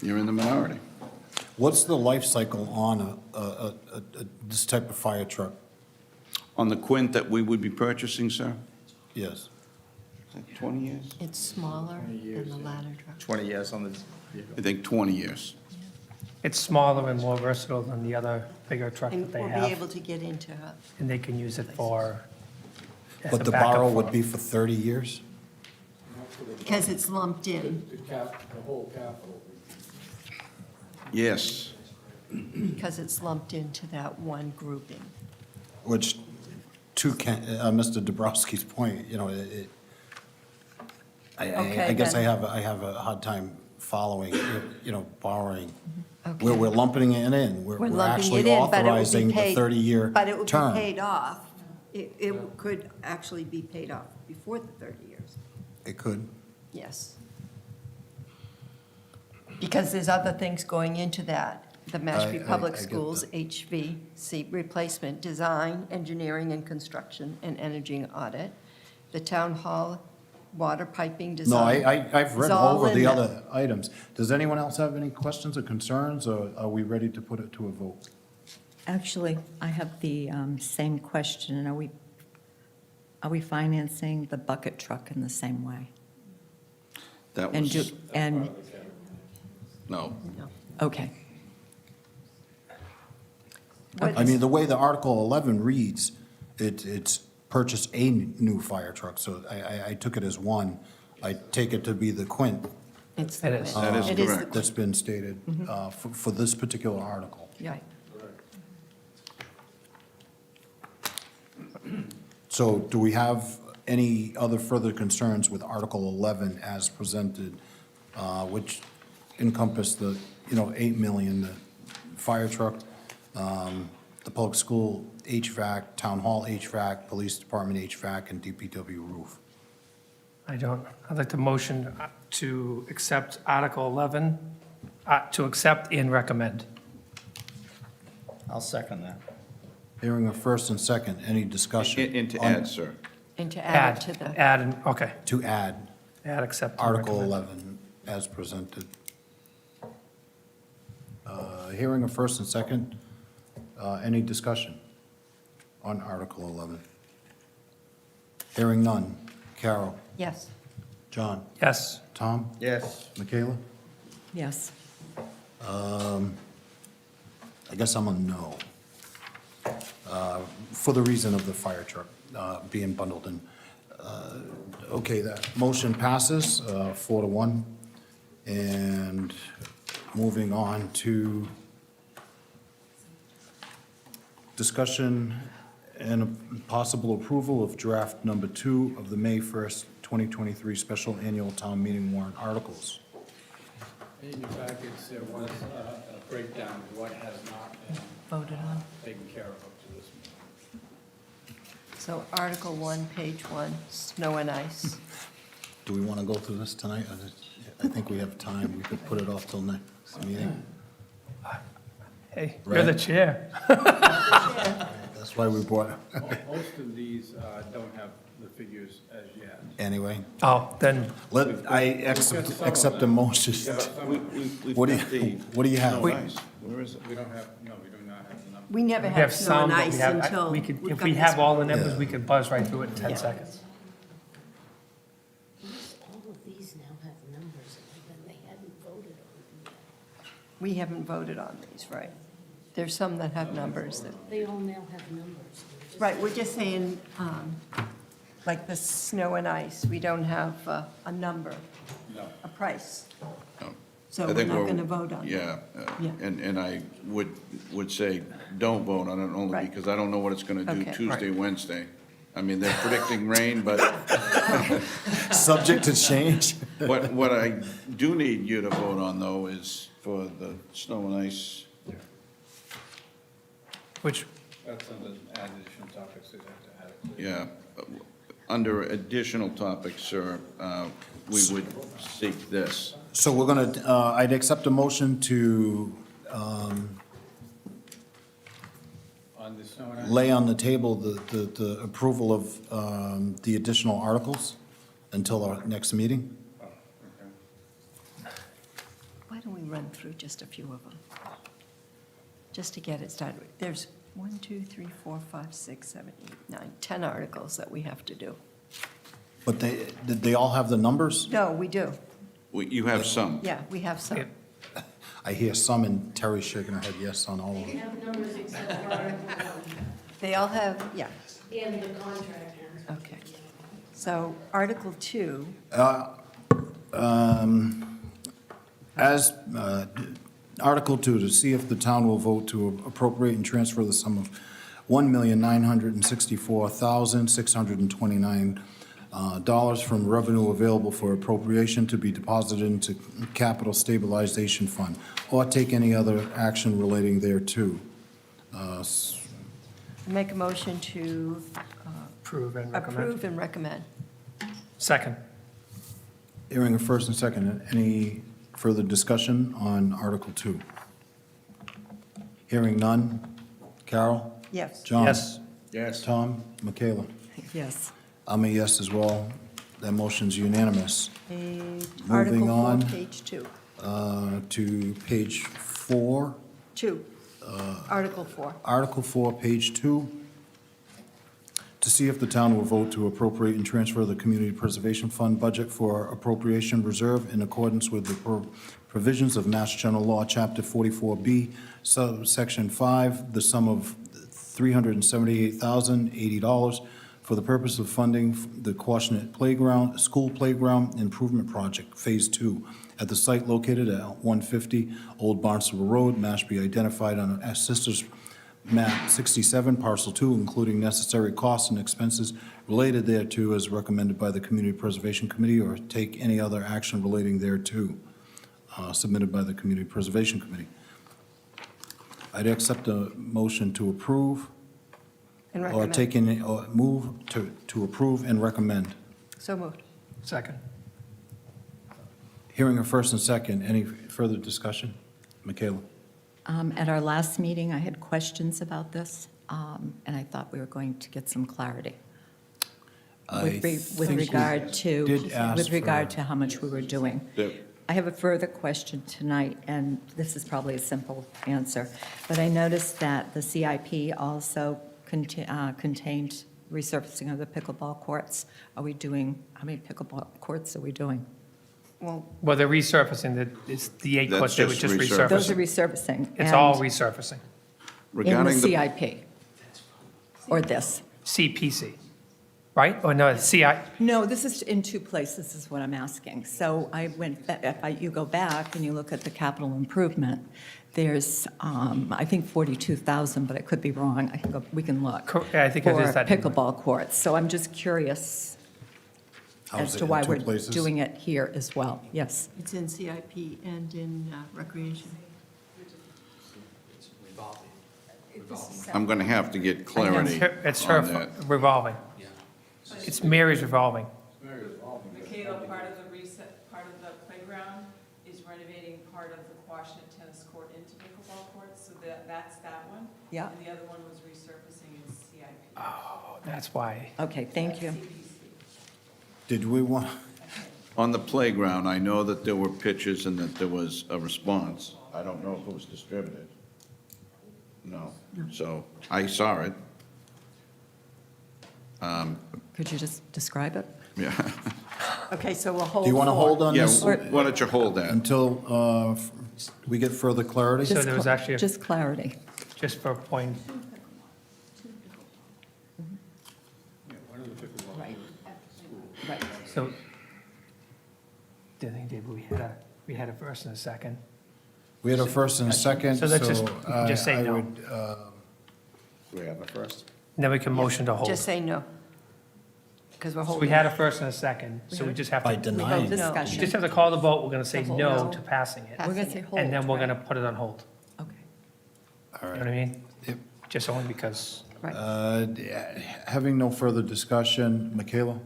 [SPEAKER 4] you're in the minority.
[SPEAKER 2] What's the life cycle on this type of fire truck?
[SPEAKER 4] On the Quint that we would be purchasing, sir?
[SPEAKER 2] Yes.
[SPEAKER 4] Is that 20 years?
[SPEAKER 12] It's smaller than the ladder truck.
[SPEAKER 3] 20 years on the vehicle.
[SPEAKER 4] I think 20 years.
[SPEAKER 6] it's smaller and more versatile than the other bigger truck
[SPEAKER 12] And
[SPEAKER 6] that they
[SPEAKER 12] we'll be
[SPEAKER 6] have,
[SPEAKER 12] able to get into it.
[SPEAKER 6] and they can use it for. as
[SPEAKER 2] But
[SPEAKER 6] a
[SPEAKER 2] the
[SPEAKER 6] backup
[SPEAKER 2] borrow
[SPEAKER 6] for-
[SPEAKER 2] would be for 30 years?
[SPEAKER 12] Because it's lumped in,
[SPEAKER 4] Yes.
[SPEAKER 12] because it's lumped into that one grouping.
[SPEAKER 2] Which, to Mr. Dabrowski's point, you know,
[SPEAKER 12] Okay,
[SPEAKER 2] I guess
[SPEAKER 12] then.
[SPEAKER 2] I have a hard time following, you know, borrowing.
[SPEAKER 12] Okay.
[SPEAKER 2] We're lumping it in. We're
[SPEAKER 12] lumping
[SPEAKER 2] actually
[SPEAKER 12] it in, but it would be
[SPEAKER 2] authorizing the
[SPEAKER 12] paid-
[SPEAKER 2] 30-year term.
[SPEAKER 12] But it would be paid off. It could actually be paid off before the 30 years,
[SPEAKER 2] It could.
[SPEAKER 12] yes. Because there's other things going into that. The Mashpee
[SPEAKER 2] I
[SPEAKER 12] Public
[SPEAKER 2] get
[SPEAKER 12] Schools
[SPEAKER 2] that.
[SPEAKER 12] HVC replacement, design, engineering and construction, and energy audit. The town hall water piping
[SPEAKER 2] No,
[SPEAKER 12] design.
[SPEAKER 2] I've
[SPEAKER 12] is
[SPEAKER 2] read
[SPEAKER 12] all
[SPEAKER 2] over
[SPEAKER 12] in
[SPEAKER 2] the
[SPEAKER 12] there.
[SPEAKER 2] other items. Does anyone else have any questions or concerns, or are we ready to put it to a vote?
[SPEAKER 1] Actually, I have the same question. Are we financing the bucket truck in the same way?
[SPEAKER 4] That
[SPEAKER 1] And
[SPEAKER 4] was, no.
[SPEAKER 1] okay.
[SPEAKER 12] What
[SPEAKER 2] I
[SPEAKER 12] is-
[SPEAKER 2] mean, the way the Article 11 reads, it's purchase a new fire truck, so I took it as one. I take it to be the quint
[SPEAKER 12] It's
[SPEAKER 6] It
[SPEAKER 12] the
[SPEAKER 6] is.
[SPEAKER 12] way-
[SPEAKER 4] That is
[SPEAKER 12] it the
[SPEAKER 4] correct.
[SPEAKER 2] that's been stated for this particular article.
[SPEAKER 12] Right.
[SPEAKER 2] So do we have any other further concerns with Article 11 as presented, which encompass the, you know, 8 million, the fire truck, the public school HVAC, town hall HVAC, police department HVAC, and DPW roof?
[SPEAKER 6] I don't. I'd like to motion to accept Article 11, to accept and recommend.
[SPEAKER 3] I'll second that.
[SPEAKER 2] Hearing a first and second, any discussion?
[SPEAKER 4] And to
[SPEAKER 2] on-
[SPEAKER 4] add, sir.
[SPEAKER 12] And to add to the,
[SPEAKER 6] Add, and okay,
[SPEAKER 2] To add
[SPEAKER 6] add, accept, and
[SPEAKER 2] Article
[SPEAKER 6] recommend.
[SPEAKER 2] 11 as presented. Hearing a first and second, any discussion on Article 11? Hearing none. Carol?
[SPEAKER 12] yes.
[SPEAKER 2] John?
[SPEAKER 6] Yes.
[SPEAKER 2] Tom?
[SPEAKER 3] Yes.
[SPEAKER 2] Michaela?
[SPEAKER 1] Yes.
[SPEAKER 2] I guess I'm a no. For the reason of the fire truck being bundled in. Okay, that motion passes 4-1. And moving on to discussion and possible approval of draft number 2 of the May 1st, 2023 special annual town meeting warrant articles.
[SPEAKER 16] In your packets, there was a breakdown of what has not been
[SPEAKER 1] Voted on.
[SPEAKER 16] taken care of up to this point.
[SPEAKER 12] So Article 1, page 1, snow and ice.
[SPEAKER 2] Do we want to go through this tonight? I think we have time. We could put it off till next meeting.
[SPEAKER 6] Hey, you're the
[SPEAKER 2] Right.
[SPEAKER 6] chair.
[SPEAKER 2] That's why we brought,
[SPEAKER 16] Most of these don't have the figures as yet.
[SPEAKER 2] anyway.
[SPEAKER 6] Oh, then,
[SPEAKER 2] I accept the motion.
[SPEAKER 4] We've
[SPEAKER 2] What do
[SPEAKER 4] got
[SPEAKER 2] you-
[SPEAKER 4] the
[SPEAKER 2] what do you have?
[SPEAKER 4] snow and ice. Where is it?
[SPEAKER 16] We don't have, no, we do not have the number.
[SPEAKER 12] We never
[SPEAKER 6] we
[SPEAKER 12] have
[SPEAKER 6] have
[SPEAKER 12] snow
[SPEAKER 6] some,
[SPEAKER 12] and
[SPEAKER 6] but we
[SPEAKER 12] ice
[SPEAKER 6] have,
[SPEAKER 12] until.
[SPEAKER 6] we could,
[SPEAKER 12] we've
[SPEAKER 6] if
[SPEAKER 12] got
[SPEAKER 6] we
[SPEAKER 12] this
[SPEAKER 6] have all the
[SPEAKER 12] one.
[SPEAKER 6] numbers,
[SPEAKER 2] Yeah.
[SPEAKER 6] we could buzz right through it in 10
[SPEAKER 12] Yeah.
[SPEAKER 6] seconds.
[SPEAKER 8] All of these now have numbers, and they hadn't voted on them yet.
[SPEAKER 12] We haven't voted on these, right? There's some that have numbers that,
[SPEAKER 8] They all now have numbers.
[SPEAKER 12] right, we're just saying, like the snow and ice, we don't have a number,
[SPEAKER 16] No.
[SPEAKER 12] a price.
[SPEAKER 4] No.
[SPEAKER 12] So
[SPEAKER 4] I
[SPEAKER 12] we're
[SPEAKER 4] think
[SPEAKER 12] not going to vote on it.
[SPEAKER 4] Yeah,
[SPEAKER 12] Yeah.
[SPEAKER 4] and I would say, don't vote on it only
[SPEAKER 12] Right.
[SPEAKER 4] because I don't know what it's gonna do
[SPEAKER 12] Okay.
[SPEAKER 4] Tuesday, Wednesday. I mean, they're predicting rain, but
[SPEAKER 2] Subject to change.
[SPEAKER 4] what I do need you to vote on, though, is for the snow and ice.
[SPEAKER 6] Which,
[SPEAKER 16] That's under additional topics that have to add it.
[SPEAKER 4] Yeah, under additional topics, sir, we would seek this.
[SPEAKER 2] So we're going to, I'd accept a motion to
[SPEAKER 16] On the snow and ice.
[SPEAKER 2] lay on the table the approval of the additional articles until our next meeting.
[SPEAKER 16] Oh, okay.
[SPEAKER 12] Why don't we run through just a few of them? Just to get it started. There's 1, 2, 3, 4, 5, 6, 7, 8, 9, 10 articles that we have to do.
[SPEAKER 2] But did they all have the numbers?
[SPEAKER 12] No, we do.
[SPEAKER 4] You have some.
[SPEAKER 12] Yeah, we have some.
[SPEAKER 6] Yeah.
[SPEAKER 2] I hear some, and Terry shaking her head yes on all of them.
[SPEAKER 8] have numbers except for Article 1
[SPEAKER 12] They all have, yeah,
[SPEAKER 8] and the contractor.
[SPEAKER 12] okay. So Article 2,
[SPEAKER 2] As, Article 2, to see if the town will vote to appropriate and transfer the sum of $1,964,629 dollars from revenue available for appropriation to be deposited into capital stabilization fund, or take any other action relating thereto.
[SPEAKER 12] Make a motion to
[SPEAKER 6] Approve and recommend.
[SPEAKER 12] approve and recommend.
[SPEAKER 6] Second.
[SPEAKER 2] Hearing a first and second, any further discussion on Article 2? Hearing none. Carol?
[SPEAKER 12] Yes.
[SPEAKER 2] John?
[SPEAKER 6] Yes.
[SPEAKER 3] Yes.
[SPEAKER 2] Tom? Michaela?
[SPEAKER 1] Yes.
[SPEAKER 2] I'm a yes as well. That motion's unanimous.
[SPEAKER 12] Article 4,
[SPEAKER 2] on.
[SPEAKER 12] page 2.
[SPEAKER 2] To page 4,
[SPEAKER 12] 2. Article 4.
[SPEAKER 2] Article 4, page 2. To see if the town will vote to appropriate and transfer the Community Preservation Fund budget for appropriation reserve in accordance with the provisions of Mass General Law, Chapter 44B, subsection 5, the sum of $378,080 for the purpose of funding the Quashnet Playground, School Playground Improvement Project, Phase 2, at the site located at 150 Old Barnstable Road, Mashpee, identified on Assessor's Map 67, Parcel 2, including necessary costs and expenses related thereto as recommended by the Community Preservation Committee, or take any other action relating thereto submitted by the Community Preservation Committee. I'd accept a motion to approve.
[SPEAKER 12] And
[SPEAKER 2] Or
[SPEAKER 12] recommend.
[SPEAKER 2] take any, or move to approve and recommend.
[SPEAKER 12] So moved.
[SPEAKER 6] Second.
[SPEAKER 2] Hearing a first and second, any further discussion? Michaela?
[SPEAKER 1] At our last meeting, I had questions about this, and I thought we were going to get some clarity with regard to, with regard to how much we were doing. I have a further question tonight, and this is probably a simple answer, but I noticed that the CIP also contained resurfacing of the pickleball courts. Are we doing, how many pickleball courts are we doing?
[SPEAKER 12] Well,
[SPEAKER 6] Well, they're resurfacing, it's the 8
[SPEAKER 4] That's
[SPEAKER 6] courts they were
[SPEAKER 4] just
[SPEAKER 6] just
[SPEAKER 4] resurfacing.
[SPEAKER 1] Those are
[SPEAKER 6] resurfacing.
[SPEAKER 1] resurfacing.
[SPEAKER 6] It's
[SPEAKER 1] and
[SPEAKER 6] all resurfacing.
[SPEAKER 1] in the
[SPEAKER 4] Regarding the,
[SPEAKER 1] CIP, or this?
[SPEAKER 6] CPC, right? Or no, CI,
[SPEAKER 1] No, this is in two places, is what I'm asking. So I went, you go back and you look at the capital improvement, there's, I think 42,000, but I could be wrong. We can look.
[SPEAKER 6] I think it is that
[SPEAKER 1] For
[SPEAKER 6] number.
[SPEAKER 1] pickleball courts. So I'm just curious
[SPEAKER 2] How is
[SPEAKER 1] as
[SPEAKER 2] it
[SPEAKER 1] to
[SPEAKER 2] in
[SPEAKER 1] why
[SPEAKER 2] two
[SPEAKER 1] we're
[SPEAKER 2] places?
[SPEAKER 1] doing it here as well. Yes.
[SPEAKER 12] it's in CIP and in recreation.
[SPEAKER 4] I'm going to have to get clarity
[SPEAKER 6] it's
[SPEAKER 4] on
[SPEAKER 6] her
[SPEAKER 4] that.
[SPEAKER 6] revolving. It's Mary's revolving.
[SPEAKER 17] Michaela, part of the reset, part of the playground is renovating part of the Quashnet tennis court into pickleball courts, so that's that one.
[SPEAKER 1] Yeah.
[SPEAKER 17] And the other one was resurfacing in CIP.
[SPEAKER 6] Oh, that's why.
[SPEAKER 1] Okay, thank you.
[SPEAKER 2] Did we want,
[SPEAKER 4] On the playground, I know that there were pictures and that there was a response. I don't know if it was distributed. No. So I saw it.
[SPEAKER 1] Could you just describe it?
[SPEAKER 4] Yeah.
[SPEAKER 12] Okay, so we'll hold.
[SPEAKER 2] do you want to
[SPEAKER 12] four.
[SPEAKER 2] hold on
[SPEAKER 4] Yeah,
[SPEAKER 2] this
[SPEAKER 4] why don't you hold that?
[SPEAKER 2] until we get further clarity?
[SPEAKER 6] So there was actually,
[SPEAKER 1] Just clarity.
[SPEAKER 6] just for a point,
[SPEAKER 1] Right. Right.
[SPEAKER 6] so, the thing, David, we had a first and a second.
[SPEAKER 2] We had a first and a second,
[SPEAKER 6] So
[SPEAKER 2] so
[SPEAKER 6] let's just say
[SPEAKER 2] I
[SPEAKER 6] no.
[SPEAKER 2] would,
[SPEAKER 3] Do we have a first?
[SPEAKER 6] Then we can motion to hold.
[SPEAKER 12] Just say no. Because we're
[SPEAKER 6] So
[SPEAKER 12] holding.
[SPEAKER 6] we had a first and a second, so we just have
[SPEAKER 2] by
[SPEAKER 6] to,
[SPEAKER 12] We
[SPEAKER 2] denying.
[SPEAKER 12] vote no.
[SPEAKER 6] you
[SPEAKER 1] Discussion.
[SPEAKER 6] just have to call the vote, we're gonna say
[SPEAKER 12] To hold.
[SPEAKER 6] no
[SPEAKER 12] No.
[SPEAKER 6] to passing it.
[SPEAKER 1] We're going to say hold.
[SPEAKER 6] And then we're
[SPEAKER 1] right?
[SPEAKER 6] gonna put it on hold.
[SPEAKER 1] Okay.
[SPEAKER 2] All
[SPEAKER 6] You know what
[SPEAKER 2] right.
[SPEAKER 6] I mean?
[SPEAKER 2] Yep.
[SPEAKER 6] Just only because,
[SPEAKER 2] Having no further discussion, Michaela?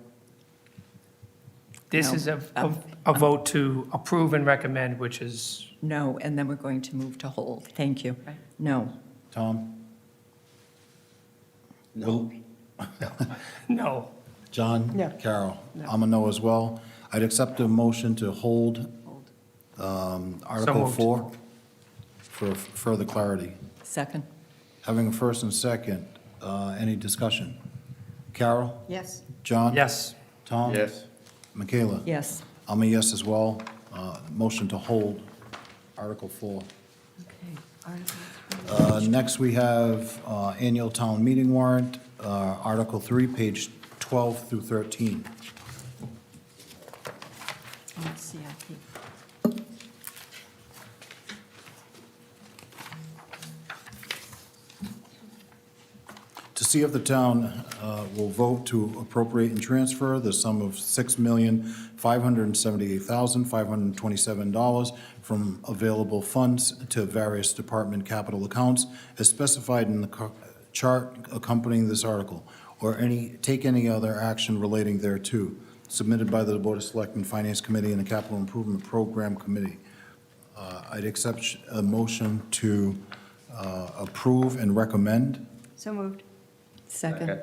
[SPEAKER 6] this
[SPEAKER 1] No.
[SPEAKER 6] is a vote to approve and recommend, which is,
[SPEAKER 1] No, and then we're going to move to hold. Thank you. No.
[SPEAKER 2] Tom? No.
[SPEAKER 6] no.
[SPEAKER 2] John?
[SPEAKER 12] No.
[SPEAKER 2] Carol? I'm a no as well. I'd accept a motion to hold Article
[SPEAKER 6] moved.
[SPEAKER 2] 4 for further clarity.
[SPEAKER 1] Second?
[SPEAKER 2] Having a first and second, any discussion? Carol?
[SPEAKER 12] Yes.
[SPEAKER 2] John?
[SPEAKER 6] Yes.
[SPEAKER 2] Tom?
[SPEAKER 3] Yes.
[SPEAKER 2] Michaela?
[SPEAKER 1] Yes.
[SPEAKER 2] I'm a yes as well. Motion to hold Article 4.
[SPEAKER 12] Okay. Article
[SPEAKER 2] Next, we have annual town meeting warrant, Article 3, page 12 through 13.
[SPEAKER 12] CIP.
[SPEAKER 2] To see if the town will vote to appropriate and transfer the sum of $6,578,527 from available funds to various department capital accounts as specified in the chart accompanying this article, or take any other action relating thereto, submitted by the Board of Selectmen, Finance Committee, and the Capital Improvement Program Committee. I'd accept a motion to approve and recommend.
[SPEAKER 12] So moved.
[SPEAKER 1] Second.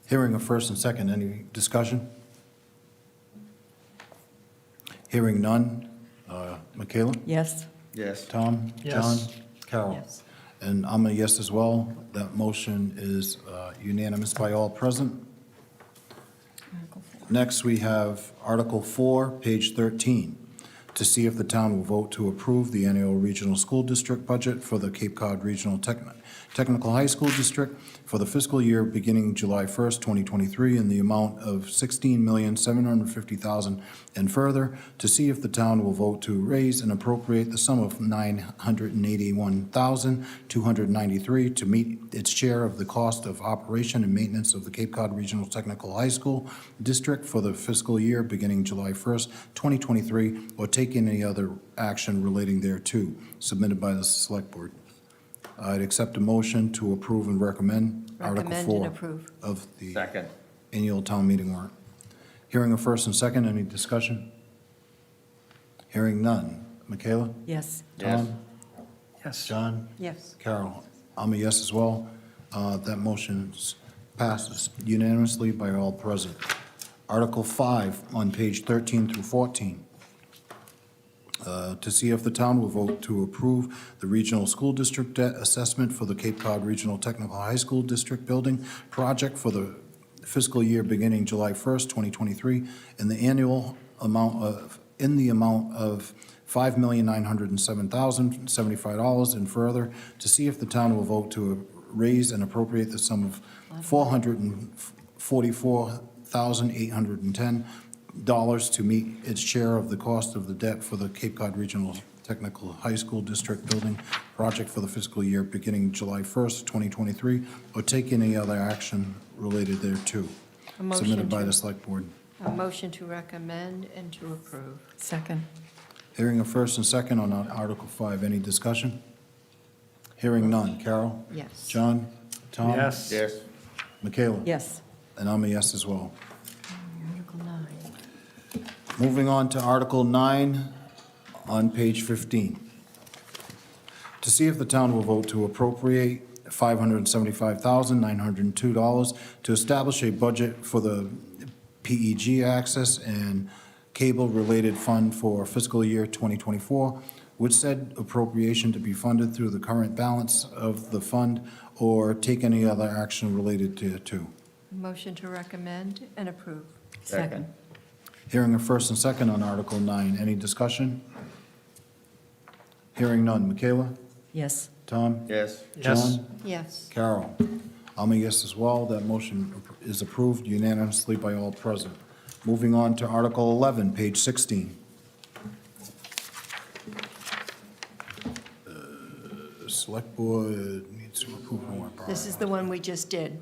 [SPEAKER 2] Hearing a first and second, any discussion? Hearing none. Michaela?
[SPEAKER 1] Yes.
[SPEAKER 3] Yes.
[SPEAKER 2] Tom?
[SPEAKER 6] Yes.
[SPEAKER 2] John? Carol?
[SPEAKER 12] Yes.
[SPEAKER 2] And I'm a yes as well. That motion is unanimous by all present. Next, we have Article 4, page 13, to see if the town will vote to approve the annual regional school district budget for the Cape Cod Regional Technical High School District for the fiscal year beginning July 1st, 2023, in the amount of $16,750,000, and further, to see if the town will vote to raise and appropriate the sum of $981,293 to meet its share of the cost of operation and maintenance of the Cape Cod Regional Technical High School District for the fiscal year beginning July 1st, 2023, or take any other action relating thereto, submitted by the Select Board. I'd accept a motion to approve and recommend Article
[SPEAKER 12] Recommend
[SPEAKER 2] 4
[SPEAKER 12] and approve.
[SPEAKER 2] of the
[SPEAKER 3] Second.
[SPEAKER 2] annual town meeting warrant. Hearing a first and second, any discussion? Hearing none. Michaela?
[SPEAKER 1] Yes.
[SPEAKER 2] Tom?
[SPEAKER 6] Yes.
[SPEAKER 2] John?
[SPEAKER 12] Yes.
[SPEAKER 2] Carol? I'm a yes as well. That motion passes unanimously by all present. Article 5 on page 13 through 14. To see if the town will vote to approve the regional school district debt assessment for the Cape Cod Regional Technical High School District Building Project for the fiscal year beginning July 1st, 2023, in the amount of $5,907,075, and further, to see if the town will vote to raise and appropriate the sum of $444,810 to meet its share of the cost of the debt for the Cape Cod Regional Technical High School District Building Project for the fiscal year beginning July 1st, 2023, or take any other action related thereto,
[SPEAKER 12] A motion
[SPEAKER 2] submitted by
[SPEAKER 12] to-
[SPEAKER 2] the Select Board.
[SPEAKER 12] A motion to recommend and to approve.
[SPEAKER 1] Second.
[SPEAKER 2] Hearing a first and second on Article 5, any discussion? Hearing none. Carol?
[SPEAKER 12] Yes.
[SPEAKER 2] John? Tom?
[SPEAKER 6] Yes.
[SPEAKER 3] Yes.
[SPEAKER 2] Michaela?
[SPEAKER 1] Yes.
[SPEAKER 2] And I'm a yes as well.
[SPEAKER 12] Article 9.
[SPEAKER 2] Moving on to Article 9 on page 15. To see if the town will vote to appropriate $575,902 to establish a budget for the PEG access and cable-related fund for fiscal year 2024, with said appropriation to be funded through the current balance of the fund, or take any other action related thereto.
[SPEAKER 12] Motion to recommend and approve.
[SPEAKER 1] Second.
[SPEAKER 2] Hearing a first and second on Article 9, any discussion? Hearing none. Michaela?
[SPEAKER 1] Yes.
[SPEAKER 2] Tom?
[SPEAKER 3] Yes.
[SPEAKER 6] Yes.
[SPEAKER 2] John?
[SPEAKER 12] Yes.
[SPEAKER 2] Carol? I'm a yes as well. That motion is approved unanimously by all present. Moving on to Article 11, page 16. Select Board needs to approve a warrant.
[SPEAKER 12] This is the one we just did,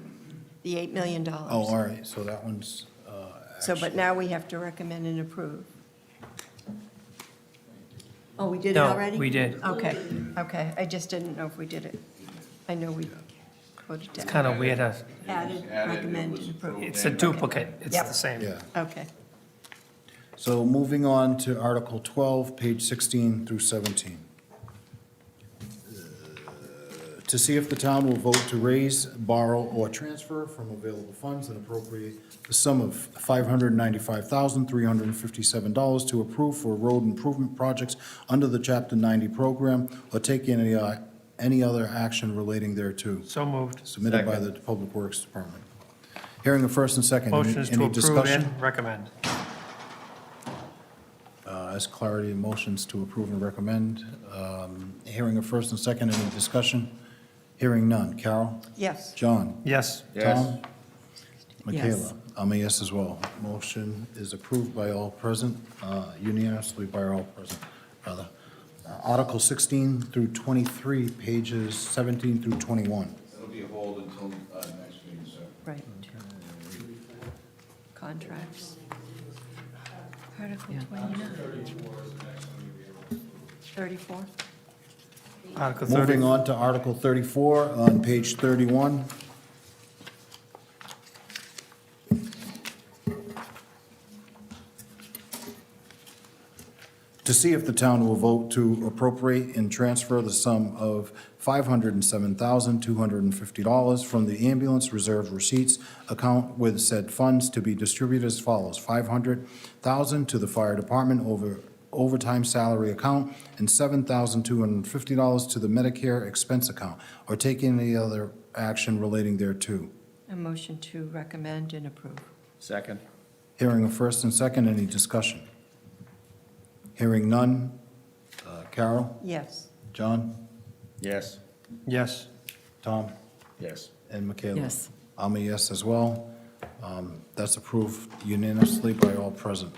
[SPEAKER 12] the $8 million.
[SPEAKER 2] Oh, all right, so that one's,
[SPEAKER 12] So, but now we have to recommend and approve. Oh, we did it
[SPEAKER 6] No,
[SPEAKER 12] already?
[SPEAKER 6] we did.
[SPEAKER 12] Okay, okay. I just didn't know if we did it. I know we voted to.
[SPEAKER 6] It's kind of weird.
[SPEAKER 12] Added, recommend, and approve.
[SPEAKER 6] It's a duplicate. It's
[SPEAKER 12] Yep.
[SPEAKER 6] the same.
[SPEAKER 2] yeah.
[SPEAKER 12] Okay.
[SPEAKER 2] So moving on to Article 12, page 16 through 17. To see if the town will vote to raise, borrow, or transfer from available funds and appropriate the sum of $595,357 to approve for road improvement projects under the Chapter 90 program, or take any other action relating thereto,
[SPEAKER 6] So moved.
[SPEAKER 2] submitted by the Public Works Department. Hearing a first and second.
[SPEAKER 6] Motion is to
[SPEAKER 2] Any
[SPEAKER 6] approve
[SPEAKER 2] discussion?
[SPEAKER 6] and recommend.
[SPEAKER 2] As clarity, motions to approve and recommend. Hearing a first and second, any discussion? Hearing none. Carol?
[SPEAKER 12] Yes.
[SPEAKER 2] John?
[SPEAKER 6] Yes.
[SPEAKER 3] Yes.
[SPEAKER 2] Tom? Michaela? I'm a yes as well. Motion is approved by all present, unanimously by all present, rather. Article 16 through 23, pages 17 through 21.
[SPEAKER 4] That'll be a hold until next meeting, sir.
[SPEAKER 12] Right. Contracts. Article 29. 34?
[SPEAKER 6] Article 30.
[SPEAKER 2] Moving on to Article 34 on page 31. To see if the town will vote to appropriate and transfer the sum of $507,250 from the ambulance reserve receipts account with said funds to be distributed as follows: $500,000 to the fire department overtime salary account and $7,250 to the Medicare expense account, or take any other action relating thereto.
[SPEAKER 12] A motion to recommend and approve.
[SPEAKER 3] Second.
[SPEAKER 2] Hearing a first and second, any discussion? Hearing none. Carol?
[SPEAKER 12] Yes.
[SPEAKER 2] John?
[SPEAKER 3] Yes.
[SPEAKER 6] Yes.
[SPEAKER 2] Tom?
[SPEAKER 3] Yes.
[SPEAKER 2] And Michaela?
[SPEAKER 1] Yes.
[SPEAKER 2] I'm a yes as well. That's approved unanimously by all present.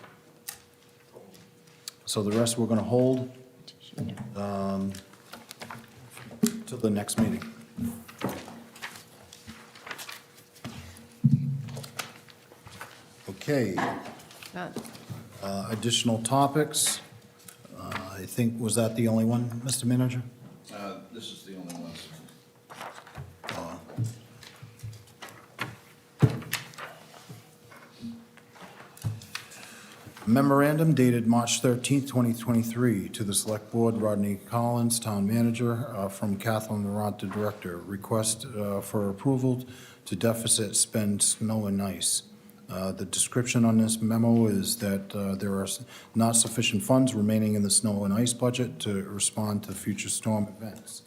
[SPEAKER 2] So the rest we're going to hold till the next meeting. Okay.
[SPEAKER 12] Done.
[SPEAKER 2] Additional topics. I think, was that the only one, Mr. Manager?
[SPEAKER 4] This is the only one, sir.
[SPEAKER 2] Memorandum dated March 13th, 2023, to the Select Board, Rodney Collins, Town Manager, from Catherine Laurent, the Director. Request for approval to deficit spend snow and ice. The description on this memo is that there are not sufficient funds remaining in the snow and ice budget to respond to future storm events.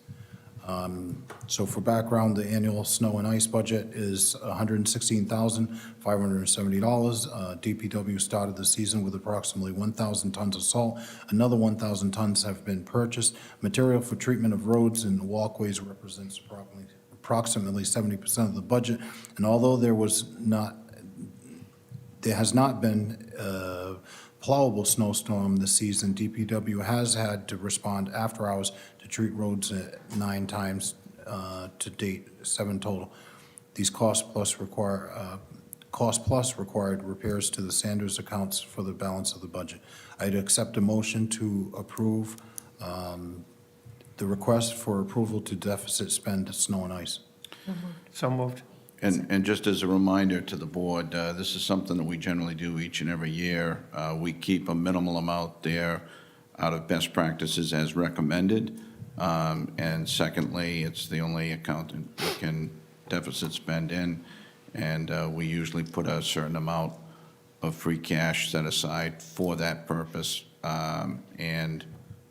[SPEAKER 2] So for background, the annual snow and ice budget is $116,570. DPW started the season with approximately 1,000 tons of salt. Another 1,000 tons have been purchased. Material for treatment of roads and walkways represents approximately 70% of the budget. And although there has not been a plowable snowstorm this season, DPW has had to respond after hours to treat roads 9 times to date, 7 total. These cost plus required repairs to the Sanders accounts for the balance of the budget. I'd accept a motion to approve the request for approval to deficit spend snow and ice.
[SPEAKER 6] So moved.
[SPEAKER 4] And just as a reminder to the board, this is something that we generally do each and every year. We keep a minimal amount there out of best practices as recommended. And secondly, it's the only account that we can deficit spend in. And we usually put a certain amount of free cash set aside for that purpose. And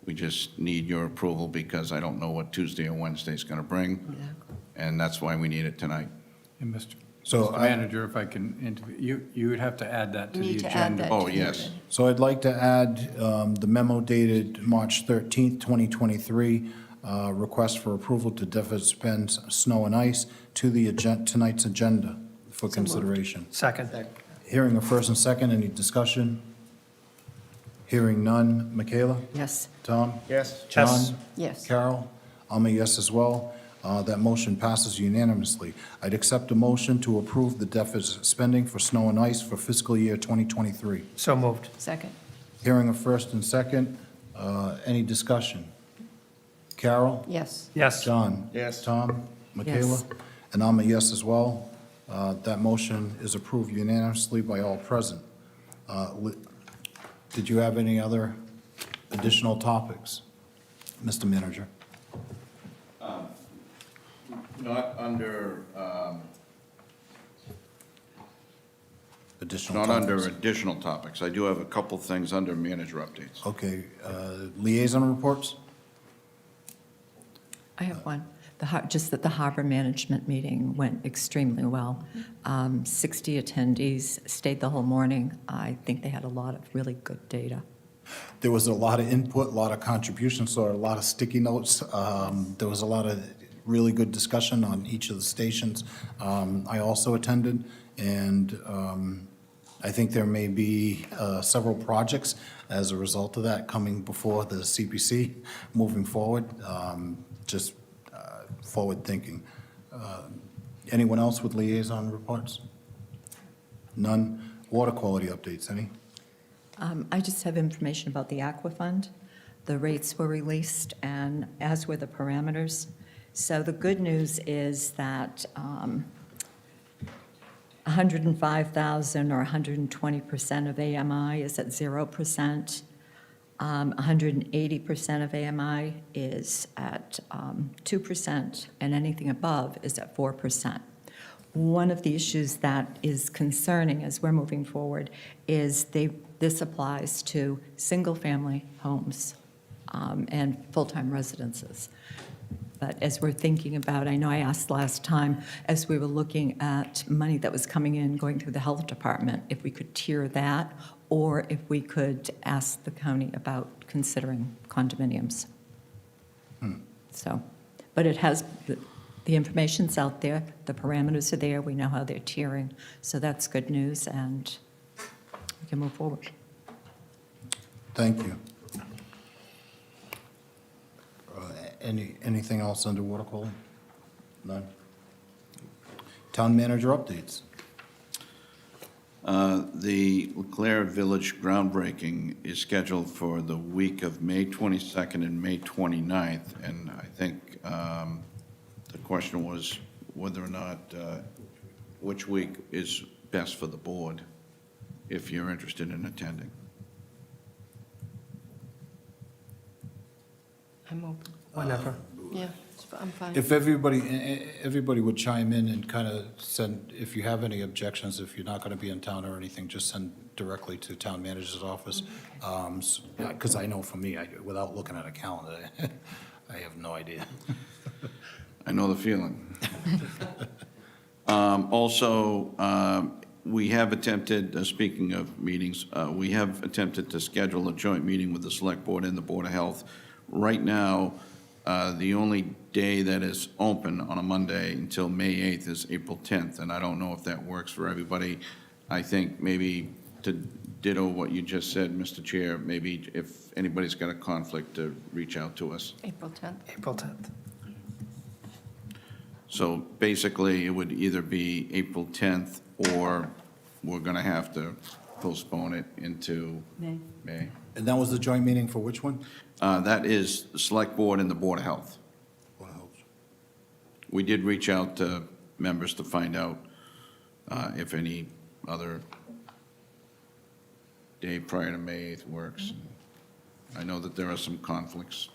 [SPEAKER 4] we just need your approval because I don't know what Tuesday or Wednesday is going to bring. And that's why we need it tonight.
[SPEAKER 16] And Mr.
[SPEAKER 2] So
[SPEAKER 16] Manager, if I can interview, you would have to add that to the
[SPEAKER 12] Need to add
[SPEAKER 16] agenda.
[SPEAKER 12] that.
[SPEAKER 4] Oh, yes.
[SPEAKER 2] So I'd like to add the memo dated March 13th, 2023, request for approval to deficit spend snow and ice to the tonight's agenda for consideration.
[SPEAKER 6] Second.
[SPEAKER 2] Hearing a first and second, any discussion? Hearing none. Michaela?
[SPEAKER 1] Yes.
[SPEAKER 2] Tom?
[SPEAKER 3] Yes.
[SPEAKER 2] John?
[SPEAKER 6] Yes.
[SPEAKER 12] Yes.
[SPEAKER 2] Carol? I'm a yes as well. That motion passes unanimously. I'd accept a motion to approve the deficit spending for snow and ice for fiscal year 2023.
[SPEAKER 6] So moved.
[SPEAKER 12] Second.
[SPEAKER 2] Hearing a first and second, any discussion? Carol?
[SPEAKER 12] Yes.
[SPEAKER 6] Yes.
[SPEAKER 2] John?
[SPEAKER 3] Yes.
[SPEAKER 2] Tom? Michaela?
[SPEAKER 1] Yes.
[SPEAKER 2] And I'm a yes as well. That motion is approved unanimously by all present. Did you have any other additional topics, Mr. Manager?
[SPEAKER 4] Not under,
[SPEAKER 2] Additional
[SPEAKER 4] not under
[SPEAKER 2] topics?
[SPEAKER 4] additional topics. I do have a couple things under manager updates.
[SPEAKER 2] Okay, liaison reports?
[SPEAKER 1] I have one. Just that the harbor management meeting went extremely well. 60 attendees stayed the whole morning. I think they had a lot of really good data.
[SPEAKER 2] There was a lot of input, a lot of contributions, so a lot of sticky notes. There was a lot of really good discussion on each of the stations. I also attended, and I think there may be several projects as a result of that coming before the CPC moving forward, just forward thinking. Anyone else with liaison reports? None. Water quality updates, any?
[SPEAKER 1] I just have information about the Aqua Fund. The rates were released, and as were the parameters. So the good news is that 105,000 or 120% of AMI is at 0%. 180% of AMI is at 2%, and anything above is at 4%. One of the issues that is concerning as we're moving forward is this applies to single-family homes and full-time residences. But as we're thinking about, I know I asked last time, as we were looking at money that was coming in, going through the health department, if we could tier that, or if we could ask the county about considering condominiums. So, but it has, the information's out there, the parameters are there, we know how they're tiering, so that's good news, and we can move forward.
[SPEAKER 2] Thank you. Anything else under water quality? None? Town manager updates.
[SPEAKER 4] The Leclerc Village groundbreaking is scheduled for the week of May 22nd and May 29th, and I think the question was whether or not, which week is best for the board, if you're interested in attending.
[SPEAKER 12] I'm open.
[SPEAKER 6] Whenever.
[SPEAKER 12] Yeah, I'm fine.
[SPEAKER 2] If everybody would chime in and kind of send, if you have any objections, if you're not going to be in town or anything, just send directly to town manager's office. Because I know for me, without looking at a calendar, I have no idea.
[SPEAKER 4] I know the feeling. Also, we have attempted, speaking of meetings, we have attempted to schedule a joint meeting with the Select Board and the Board of Health. Right now, the only day that is open on a Monday until May 8th is April 10th, and I don't know if that works for everybody. I think maybe to ditto what you just said, Mr. Chair, maybe if anybody's got a conflict, to reach out to us.
[SPEAKER 12] April 10th.
[SPEAKER 6] April 10th.
[SPEAKER 4] So basically, it would either be April 10th, or we're going to have to postpone it into May.
[SPEAKER 2] And that was the joint meeting for which one?
[SPEAKER 4] That is the Select Board and the Board of Health.
[SPEAKER 2] Board of Health.
[SPEAKER 4] We did reach out to members to find out if any other day prior to May 8th works. I know that there are some conflicts.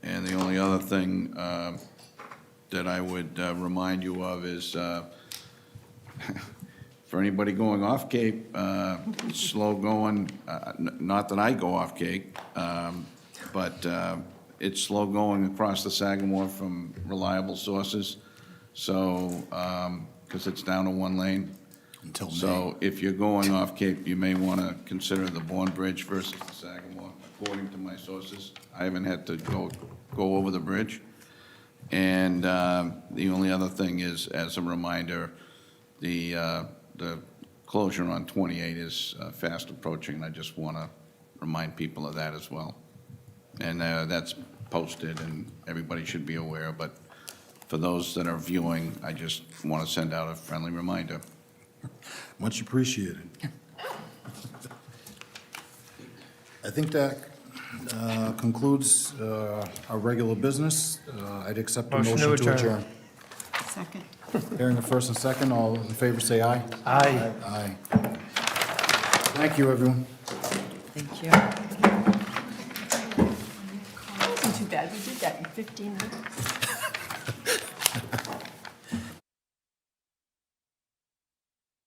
[SPEAKER 4] And the only other thing that I would remind you of is, for anybody going off Cape, slow going, not that I go off Cape, but it's slow going across the Sagamore from reliable sources, so, because it's down to one lane.
[SPEAKER 2] Until May.
[SPEAKER 4] So if you're going off Cape, you may want to consider the Bourne Bridge versus the Sagamore, according to my sources. I haven't had to go over the bridge. And the only other thing is, as a reminder, the closure on 28 is fast approaching, and I just want to remind people of that as well. And that's posted, and everybody should be aware, but for those that are viewing, I just want to send out a friendly reminder.
[SPEAKER 2] Much appreciated. I think that concludes our regular business. I'd accept a
[SPEAKER 6] Motion to
[SPEAKER 2] motion to
[SPEAKER 6] adjourn.
[SPEAKER 2] adjourn.
[SPEAKER 12] Second.
[SPEAKER 2] Hearing a first and second, all in favor say aye.
[SPEAKER 6] Aye.
[SPEAKER 2] Aye. Thank you, everyone.
[SPEAKER 1] Thank you.
[SPEAKER 12] Wasn't too bad. We did that in 15 minutes.